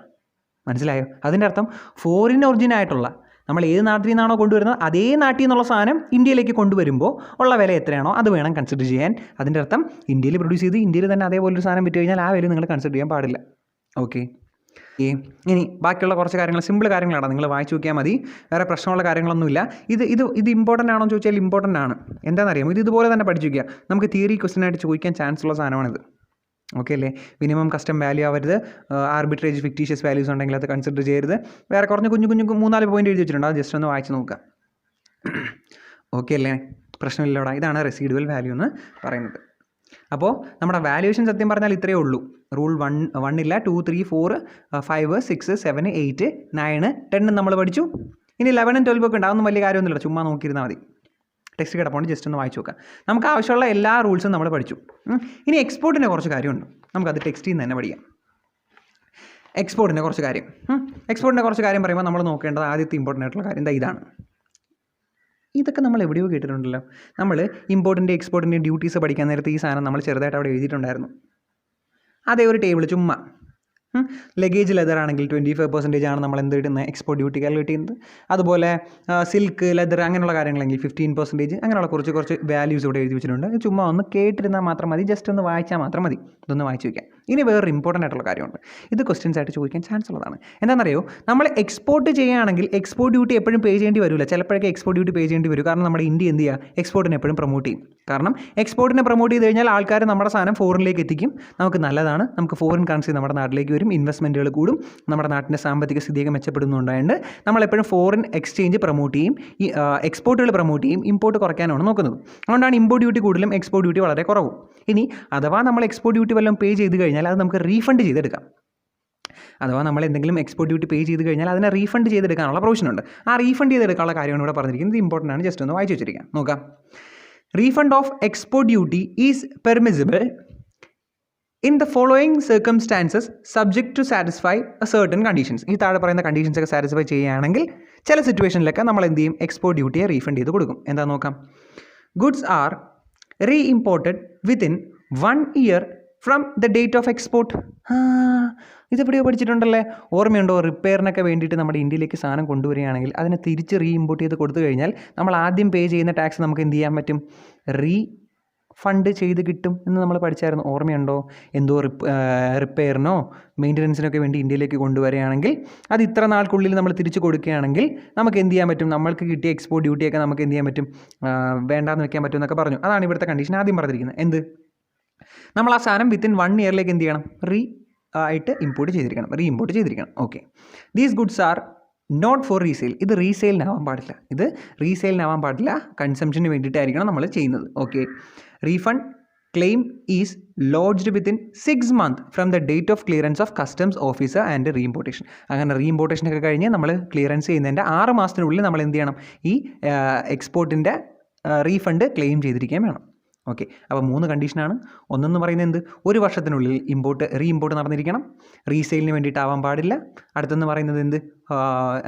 മനസ്സിലായോ? അതിൻ്റെ അർത്ഥം ഫോറിൻ ഒറിജിൻ ആയിട്ടുള്ള നമ്മൾ ഏത് നാട്ടിൽ നിന്നാണോ കൊണ്ടുവരുന്നത് അതേ നാട്ടിൽ നിന്നുള്ള സാധനം ഇന്ത്യയിലേക്ക് കൊണ്ടുവരുമ്പോൾ ഉള്ള വില എത്രയാണോ അത് വേണം കൺസിഡർ ചെയ്യാൻ. അതിൻ്റെ അർത്ഥം ഇന്ത്യയിൽ പ്രൊഡ്യൂസ് ചെയ്ത് ഇന്ത്യയിൽ തന്നെ അതേപോലൊരു സാധനം വിറ്റ് കഴിഞ്ഞാൽ ആ വാല്യൂ നിങ്ങൾ കൺസിഡർ ചെയ്യാൻ പാടില്ല. ഓക്കെ, ഇനി ബാക്കിയുള്ള കുറച്ച് കാര്യങ്ങൾ സിമ്പിൾ കാര്യങ്ങളാണ്, നിങ്ങൾ വായിച്ച് നോക്കിയാൽ മതി, വേറെ പ്രശ്നമുള്ള കാര്യങ്ങളൊന്നുമില്ല. ഇത് ഇമ്പോർട്ടൻ്റ് ആണോ എന്ന് ചോദിച്ചാൽ ഇമ്പോർട്ടൻ്റ് ആണ്. എന്താണെന്നറിയാമോ, ഇതുപോലെ തന്നെ പഠിച്ചു വയ്ക്കുക. നമുക്ക് തിയറി ക്വസ്റ്റ്യൻ ആയിട്ട് ചോദിക്കാൻ ചാൻസ് ഉള്ള സാധനമാണിത്. ഓക്കെ അല്ലേ? മിനിമം കസ്റ്റം വാല്യൂ ആവരുത്, ആർബിട്രേജ് ഫിക്റ്റീഷ്യസ് വാല്യൂസ് ഉണ്ടെങ്കിൽ അത് കൺസിഡർ ചെയ്യരുത്. വേറെ കുറഞ്ഞ കുഞ്ഞു 3-4 പോയിന്റ് എഴുതി വെച്ചിട്ടുണ്ട്, അത് ജസ്റ്റ് ഒന്ന് വായിച്ച് നോക്കുക. ഓക്കെ അല്ലേ? പ്രശ്നമില്ലടാ. ഇതാണ് റെസിഡ്യുവൽ വാല്യൂ എന്ന് പറയുന്നത്. അപ്പോൾ നമ്മുടെ വാല്യൂഷൻ സത്യം പറഞ്ഞാൽ ഇത്രയേ ഉള്ളൂ. റൂൾ 1 ഇല്ല, 2, 3, 4, 5, 6, 7, 8, 9, 10 നമ്മൾ പഠിച്ചു. ഇനി 11, 12 ഒക്കെ ഉണ്ടാകുന്ന വലിയ കാര്യമൊന്നുമില്ല, ചുമ്മാ നോക്കിയിരുന്നാൽ മതി. ടെക്സ്റ്റ് കിടപ്പുണ്ട്, ജസ്റ്റ് ഒന്ന് വായിച്ചു നോക്കാം. നമുക്ക് ആവശ്യമുള്ള എല്ലാ റൂൾസും നമ്മൾ പഠിച്ചു. ഇനി എക്സ്പോർട്ടിൻ്റെ കുറച്ച് കാര്യമുണ്ട്, നമുക്കത് ടെക്സ്റ്റിൽ നിന്ന് തന്നെ പഠിക്കാം. എക്സ്പോർട്ടിൻ്റെ കുറച്ച് കാര്യം പറയുമ്പോൾ നമ്മൾ നോക്കേണ്ടത് ആദ്യത്തെ ഇമ്പോർട്ടൻ്റ് ആയിട്ടുള്ള കാര്യം ഇതാണ്. ഇതൊക്കെ നമ്മൾ എവിടെയോ കേട്ടിട്ടുണ്ടല്ലോ. നമ്മൾ ഇമ്പോർട്ടിൻ്റെ എക്സ്പോർട്ടിൻ്റെ ഡ്യൂട്ടീസ് പഠിക്കാൻ നേരത്തെ ഈ സാധനം നമ്മൾ ചെറുതായിട്ട് അവിടെ എഴുതിയിട്ടുണ്ടായിരുന്നു. അതേ ഒരു ടേബിൾ ചുമ്മാ. ലഗേജ് ലെതർ ആണെങ്കിൽ 25% ആണ് നമ്മൾ എന്ത് ഇടുന്നത്, എക്സ്പോർട്ട് ഡ്യൂട്ടി കാൽക്കുലേറ്റ് ചെയ്യുന്നത്. അതുപോലെ സിൽക്ക്, ലെതർ അങ്ങനെയുള്ള കാര്യങ്ങളെങ്കിൽ 15%, അങ്ങനെയുള്ള കുറച്ച് വാല്യൂസ് ഇവിടെ എഴുതി വെച്ചിട്ടുണ്ട്. ചുമ്മാ ഒന്ന് കേട്ടിരുന്നാൽ മാത്രം മതി, ജസ്റ്റ് ഒന്ന് വായിച്ചാൽ മാത്രം മതി. ഇതൊന്ന് വായിച്ച് വയ്ക്കാം. ഇനി വേറൊരു ഇമ്പോർട്ടൻ്റ് ആയിട്ടുള്ള കാര്യമുണ്ട്, ഇത് ക്വസ്റ്റ്യൻസ് ആയിട്ട് ചോദിക്കാൻ ചാൻസ് ഉള്ളതാണ്. എന്താണെന്നറിയോ, നമ്മൾ എക്സ്പോർട്ട് ചെയ്യുകയാണെങ്കിൽ എക്സ്പോർട്ട് ഡ്യൂട്ടി എപ്പോഴും പേ ചെയ്യേണ്ടി വരില്ല. ചിലപ്പോഴൊക്കെ എക്സ്പോർട്ട് ഡ്യൂട്ടി പേ ചെയ്യേണ്ടി വരും. കാരണം നമ്മുടെ ഇന്ത്യ എന്ത് ചെയ്യുക, എക്സ്പോർട്ടിനെ എപ്പോഴും പ്രൊമോട്ട് ചെയ്യും. കാരണം എക്സ്പോർട്ടിനെ പ്രൊമോട്ട് ചെയ്ത് കഴിഞ്ഞാൽ ആൾക്കാർ നമ്മുടെ സാധനം ഫോറിനിലേക്ക് എത്തിക്കും, നമുക്ക് നല്ലതാണ്. നമുക്ക് ഫോറിൻ കറൻസി നമ്മുടെ നാട്ടിലേക്ക് വരും, ഇൻവെസ്റ്റ്മെൻറ്റുകൾ കൂടും, നമ്മുടെ നാട്ടിൻ്റെ സാമ്പത്തിക സ്ഥിതിയൊക്കെ മെച്ചപ്പെടുന്നുണ്ടായതുകൊണ്ട് നമ്മളെപ്പോഴും ഫോറിൻ എക്സ്ചേഞ്ച് പ്രൊമോട്ട് ചെയ്യും, ഈ എക്സ്പോർട്ടുകൾ പ്രൊമോട്ട് ചെയ്യും, ഇമ്പോർട്ട് കുറയ്ക്കാനാണ് നോക്കുന്നത്. അതുകൊണ്ടാണ് ഇമ്പോർട്ട് ഡ്യൂട്ടി കൂടുതലും എക്സ്പോർട്ട് ഡ്യൂട്ടി വളരെ കുറവും. ഇനി അഥവാ നമ്മൾ എക്സ്പോർട്ട് ഡ്യൂട്ടി വല്ലതും പേ ചെയ്ത് കഴിഞ്ഞാൽ അത് നമുക്ക് റീഫണ്ട് ചെയ്തെടുക്കാം. അഥവാ നമ്മൾ എന്തെങ്കിലും എക്സ്പോർട്ട് ഡ്യൂട്ടി പേ ചെയ്ത് കഴിഞ്ഞാൽ അതിനെ റീഫണ്ട് ചെയ്തെടുക്കാനുള്ള പ്രൊവിഷൻ ഉണ്ട്. ആ റീഫണ്ട് ചെയ്തെടുക്കാനുള്ള കാര്യമാണ് ഇവിടെ പറഞ്ഞിരിക്കുന്നത്. ഇമ്പോർട്ടൻ്റ് ആണ്, ജസ്റ്റ് ഒന്ന് വായിച്ച് വെച്ചിരിക്കാം. നോക്കാം. Refund of export duty is permissible in the following circumstances subject to satisfy certain conditions. ഈ താഴെ പറയുന്ന കണ്ടീഷൻസ് ഒക്കെ സാറ്റിസ്ഫൈ ചെയ്യുകയാണെങ്കിൽ ചില സിറ്റുവേഷനിലൊക്കെ നമ്മൾ എന്ത് ചെയ്യും, എക്സ്പോർട്ട് ഡ്യൂട്ടിയെ റീഫണ്ട് ചെയ്ത് കൊടുക്കും. എന്താ നോക്കാം. Goods are reimported within 1 year from the date of export. ഇതെവിടെയോ പഠിച്ചിട്ടുണ്ടല്ലേ, ഓർമ്മയുണ്ടോ? റിപ്പയറിനൊക്കെ വേണ്ടിയിട്ട് നമ്മുടെ ഇന്ത്യയിലേക്ക് സാധനം കൊണ്ടുവരികയാണെങ്കിൽ അതിനെ തിരിച്ച് റീഇമ്പോർട്ട് ചെയ്ത് കൊടുത്തു കഴിഞ്ഞാൽ നമ്മൾ ആദ്യം പേ ചെയ്യുന്ന ടാക്സ് നമുക്ക് എന്ത് ചെയ്യാൻ പറ്റും, ഫണ്ട് ചെയ്ത് കിട്ടും എന്ന് നമ്മൾ പഠിച്ചായിരുന്നു. ഓർമ്മയുണ്ടോ? എന്തോ റിപ്പയറിനോ മെയിൻ്റനൻസിനൊക്കെ വേണ്ടി ഇന്ത്യയിലേക്ക് കൊണ്ടുവരികയാണെങ്കിൽ അത് ഇത്ര നാൾക്കുള്ളിൽ നമ്മൾ തിരിച്ചു കൊടുക്കുകയാണെങ്കിൽ നമുക്ക് എന്ത് ചെയ്യാൻ പറ്റും, നമ്മൾക്ക് കിട്ടിയ എക്സ്പോർട്ട് ഡ്യൂട്ടിയൊക്കെ നമുക്ക് എന്ത് ചെയ്യാൻ പറ്റും, വേണ്ടാന്ന് വെക്കാൻ പറ്റും എന്നൊക്കെ പറഞ്ഞു. അതാണ് ഇവിടുത്തെ കണ്ടീഷൻ ആദ്യം പറഞ്ഞിരിക്കുന്നത്. എന്ത്, നമ്മൾ ആ സാധനം വിത്തിൻ 1 yearലേക്ക് എന്ത് ചെയ്യണം, റീഇമ്പോർട്ട് ചെയ്തിരിക്കണം. Okay. These goods are not for resale. ഇത് റീസെയിലിനാവാൻ പാടില്ല, കൺസംഷന് വേണ്ടിയിട്ടായിരിക്കണം നമ്മൾ ചെയ്യുന്നത്. Okay. Refund claim is lodged within 6 months from the date of clearance of customs officer and reimportation. അങ്ങനെ റീഇമ്പോർട്ടേഷനൊക്കെ കഴിഞ്ഞ് നമ്മൾ ക്ലിയറൻസ് ചെയ്യുന്നതിൻ്റെ 6 മാസത്തിനുള്ളിൽ നമ്മൾ എന്ത് ചെയ്യണം, ഈ എക്സ്പോർട്ടിൻ്റെ റീഫണ്ട് ക്ലെയിം ചെയ്തിരിക്കുകയും വേണം. ഓക്കെ. അപ്പോൾ 3 കണ്ടീഷനാണ്. ഒന്നെന്ന് പറയുന്നത് എന്ത്, 1 വർഷത്തിനുള്ളിൽ റീഇമ്പോർട്ട് നടന്നിരിക്കണം, റീസെയിലിന് വേണ്ടിയിട്ടാവാൻ പാടില്ല. അടുത്തെന്ന് പറയുന്നത് എന്ത്,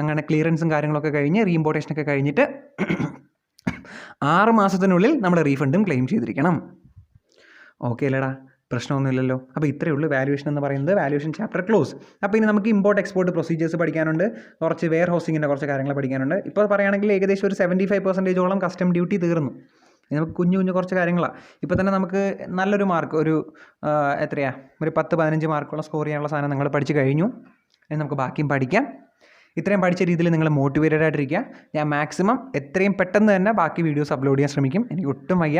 അങ്ങനെ ക്ലിയറൻസും കാര്യങ്ങളൊക്കെ കഴിഞ്ഞ് റീഇമ്പോർട്ടേഷനൊക്കെ കഴിഞ്ഞിട്ട് 6 മാസത്തിനുള്ളിൽ നമ്മൾ റീഫണ്ടും ക്ലെയിം ചെയ്തിരിക്കണം. ഓക്കെ അല്ലേടാ, പ്രശ്നമൊന്നുമില്ലല്ലോ. അപ്പോൾ ഇത്രയേ ഉള്ളൂ വാല്യൂഷൻ എന്ന് പറയുന്നത്. Valuation chapter close. അപ്പോൾ ഇനി നമുക്ക് ഇമ്പോർട്ട് എക്സ്പോർട്ട് പ്രൊസീജിയേഴ്സ് പഠിക്കാനുണ്ട്, കുറച്ച് വെയർ ഹൗസിങ്ങിൻ്റെ കുറച്ച് കാര്യങ്ങൾ പഠിക്കാനുണ്ട്. ഇപ്പോൾ പറയുകയാണെങ്കിൽ ഏകദേശം ഒരു 75% കസ്റ്റം ഡ്യൂട്ടി തീർന്നു. നമുക്ക് കുഞ്ഞു കുറച്ച് കാര്യങ്ങളാണ്. ഇപ്പോൾ തന്നെ നമുക്ക് നല്ലൊരു മാർക്ക്, ഒരു 10-15 മാർക്കുള്ള സ്കോർ ചെയ്യാനുള്ള സാധനം നിങ്ങൾ പഠിച്ചു കഴിഞ്ഞു. ഇനി നമുക്ക് ബാക്കിയും പഠിക്കാം. ഇത്രയും പഠിച്ച രീതിയിൽ നിങ്ങൾ മോട്ടിവേറ്റഡ് ആയിട്ടിരിക്കുക. ഞാൻ മാക്സിമം എത്രയും പെട്ടെന്ന് തന്നെ ബാക്കി വീഡിയോസ് അപ്ലോഡ് ചെയ്യാൻ ശ്രമിക്കും. എനിക്ക് ഒട്ടും വയ്യ,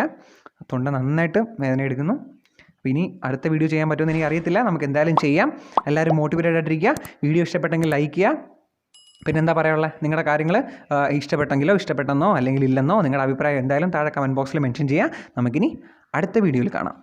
തൊണ്ട നന്നായിട്ട് വേദന എടുക്കുന്നു. അപ്പോൾ ഇനി അടുത്ത വീഡിയോ ചെയ്യാൻ പറ്റുമെന്ന് എനിക്ക് അറിയത്തില്ല, നമുക്ക് എന്തായാലും ചെയ്യാം. എല്ലാവരും മോട്ടിവേറ്റഡ് ആയിട്ടിരിക്കുക. വീഡിയോ ഇഷ്ടപ്പെട്ടെങ്കിൽ ലൈക്ക് ചെയ്യുക. പിന്നെ എന്താ പറയാനുള്ളത്, നിങ്ങളുടെ കാര്യങ്ങൾ ഇഷ്ടപ്പെട്ടെന്നോ അല്ലെങ്കിൽ ഇല്ലെന്നോ നിങ്ങളുടെ അഭിപ്രായം എന്തായാലും താഴെ കമൻറ്റ് ബോക്സിൽ മെൻഷൻ ചെയ്യുക. നമുക്കിനി അടുത്ത വീഡിയോയിൽ കാണാം.